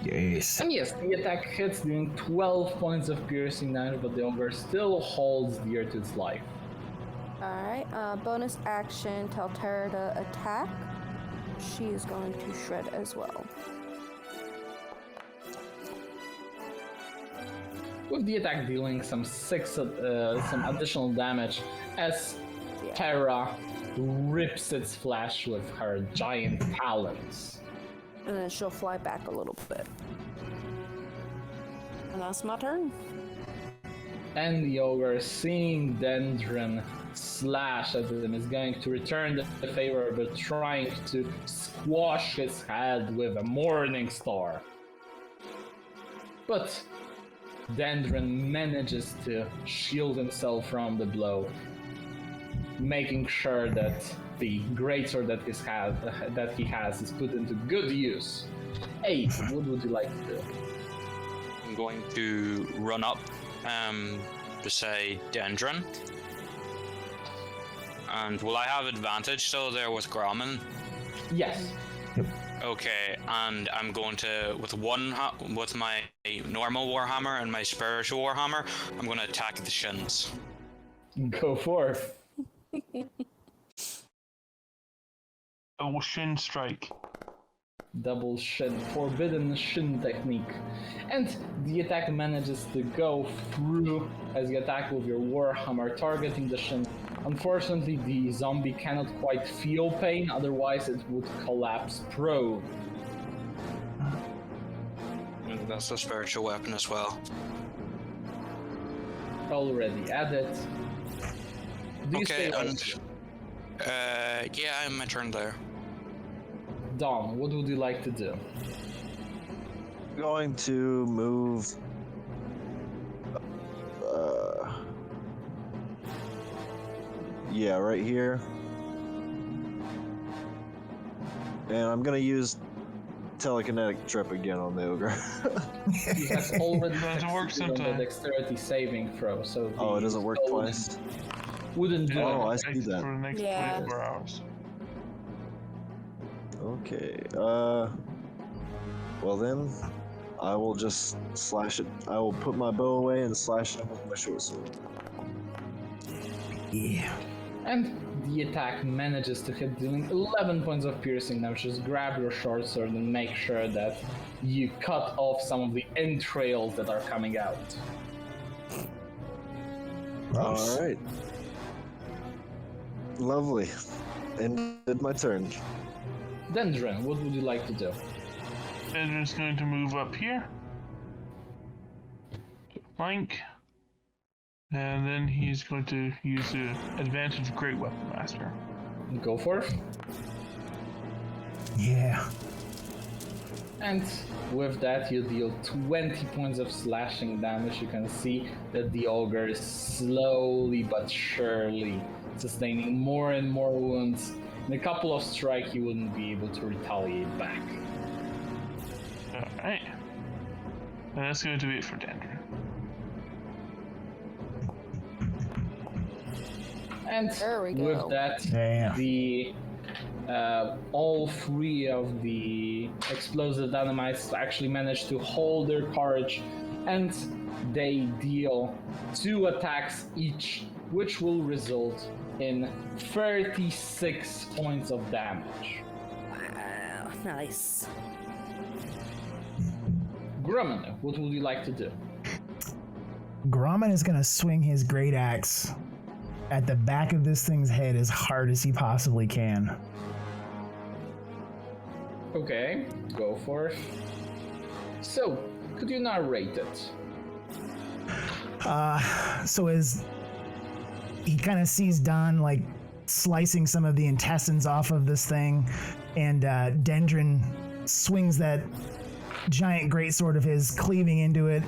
Yes. And yes, the attack hits, doing 12 points of piercing damage, but the ogre still holds dear to its life. Alright, bonus action, tell Terra to attack. She is going to shred as well. With the attack dealing some additional damage as Terra rips its flesh with her giant talons. And then she'll fly back a little bit. And that's my turn. And the ogre, seeing Dendron slash at him, is going to return the favor, but trying to squash his head with a Morning Star. But Dendron manages to shield himself from the blow, making sure that the greatsword that he has is put into good use. Hey, what would you like to do? I'm going to run up to say Dendron. And will I have advantage still there with Grauman? Yes. Okay, and I'm going to, with my normal Warhammer and my spiritual Warhammer, I'm going to attack the shins. Go for it. Oh, shin strike. Double shin, forbidden shin technique. And the attack manages to go through as you attack with your Warhammer, targeting the shin. Unfortunately, the zombie cannot quite feel pain, otherwise it would collapse prone. And that's a spiritual weapon as well. Already added. Do you Okay, stay and yeah, I'm my turn there. Dom, what would you like to do? Going to move. Yeah, right here. And I'm gonna use telekinetic trip again on the ogre. He has already Doesn't work succeeded on the sometimes. dexterity saving throw, so Oh, it the doesn't work spell twice. Wouldn't do Oh, it. I see that. For the next Yeah. 24 hours. Okay. Well then, I will just slash it. I will put my bow away and slash it with my short sword. Yeah. And the attack manages to hit, doing 11 points of piercing damage. Just grab your short sword and make sure that you cut off some of the entrails that are coming out. Gross. All right. Lovely. Ended my turn. Dendron, what would you like to do? Edrin's going to move up here. Flank. And then he's going to use the advantage of Great Weapon Master. Go for it. Yeah. And with that, you deal 20 points of slashing damage. You can see that the ogre is slowly but surely sustaining more and more wounds. In a couple of strikes, he wouldn't be able to retaliate back. Alright. And that's going to be it for Dendron. And There we with go. that, Damn. the all three of the explosive dynamites actually manage to hold their courage, and they deal 2 attacks each, which will result in 36 points of damage. Wow, nice. Grumman, what would you like to do? Grommet is gonna swing his great axe at the back of this thing's head as hard as he possibly can. Okay, go for it. So, could you narrate it? So as he kind of sees Don like slicing some of the intestines off of this thing, and Dendron swings that giant greatsword of his, cleaving into it.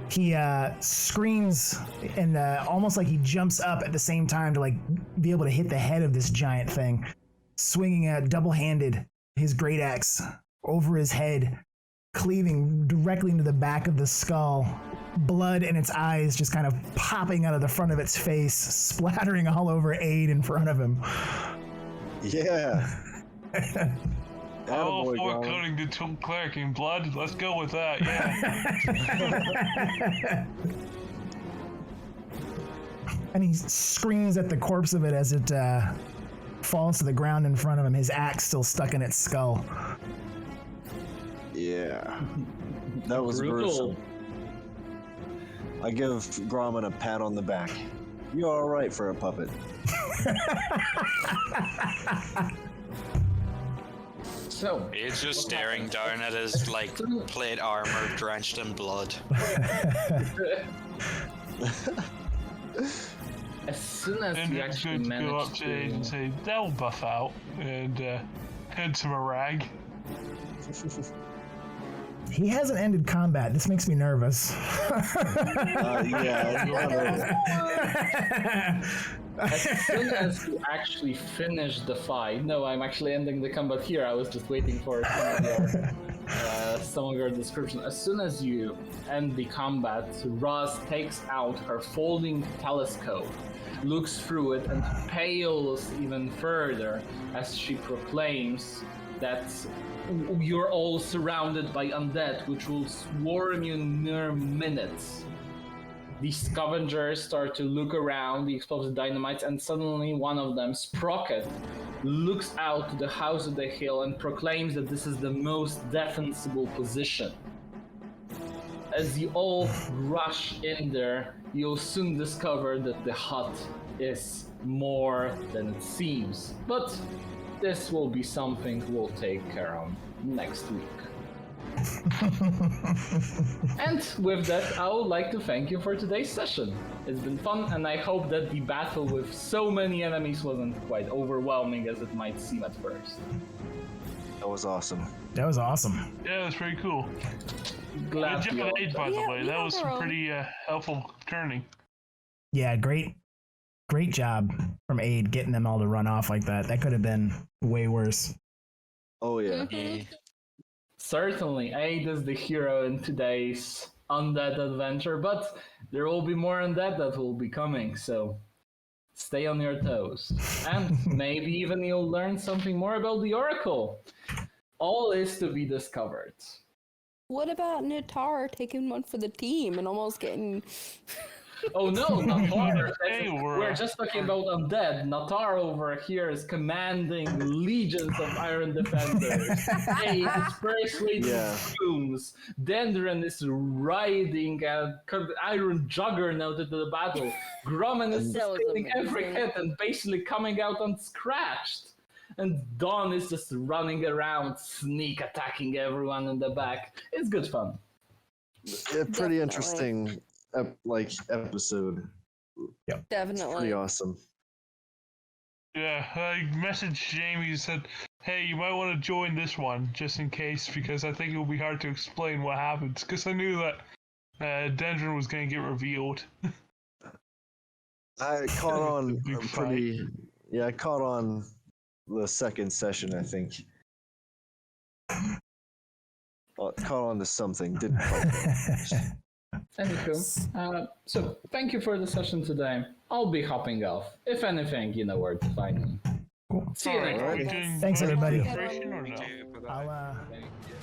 He screams and almost like he jumps up at the same time to like be able to hit the head of this giant thing, swinging double-handed his great axe over his head, cleaving directly into the back of the skull. Blood in its eyes just kind of popping out of the front of its face, splattering all over Aid in front of him. Yeah. All Attaboy, for Grommet. coating the cleric in blood. Let's go with that, yeah. And he screams at the corpse of it as it falls to the ground in front of him, his axe still stuck in its skull. Yeah. That was gruesome. I give Grommet a pat on the back. You're all right for a puppet. So, He's just staring down at his like plate armor drenched in blood. as soon as you Dendron's actually going to go up manage to Aid and to... say, they'll buff out, and head to Marag. He hasn't ended combat. This makes me nervous. Yeah. As soon as you actually finish the fight, no, I'm actually ending the combat here. I was just waiting for some of your description. As soon as you end the combat, Roz takes out her folding telescope, looks through it, and pales even further as she proclaims that you're all surrounded by undead, which will swarm you in mere minutes. The scavengers start to look around the explosive dynamites, and suddenly one of them, Sprocket, looks out to the house of the hill and proclaims that this is the most defensible position. As you all rush in there, you'll soon discover that the hut is more than it seems. But this will be something we'll take care of next week. And with that, I would like to thank you for today's session. It's been fun, and I hope that the battle with so many enemies wasn't quite overwhelming as it might seem at first. That was awesome. That was awesome. Yeah, it was pretty cool. Glad Good you job, all Aid, by enjoyed the Yeah, way. we That had was our some own. pretty helpful turning. Yeah, great job from Aid getting them all to run off like that. That could have been way worse. Oh yeah. Mhm. Certainly, Aid is the hero in today's undead adventure, but there will be more undead that will be coming, so stay on your toes. And maybe even you'll learn something more about the Oracle. All is to be discovered. What about Natar taking one for the team and almost getting? Oh no, Natar! Hey, We're just talking about undead. Natar over here is commanding legions of iron defenders. Hey, it's first rate Yeah. rooms. Dendron is riding a iron juggernaut into the battle. Grumman is That was sustaining every amazing. hit and basically coming out unscratched. And Dawn is just running around, sneak attacking everyone in the back. It's good fun. Yeah, pretty Definitely. interesting episode. Definitely. Pretty awesome. Yeah, I messaged Jamie and said, hey, you might want to join this one, just in case, because I think it will be hard to explain what happens, because I knew that Dendron was going to get revealed. I caught on Big fight. pretty. Yeah, I caught on the second session, I think. Caught on to something. Didn't quite. Anywho, so thank you for the session today. I'll be hopping off. If anything, you know where to find me. Cool. See you next Alright. week. Doing Thanks, everybody. concentration or no? Bye-bye. I'll Thank you.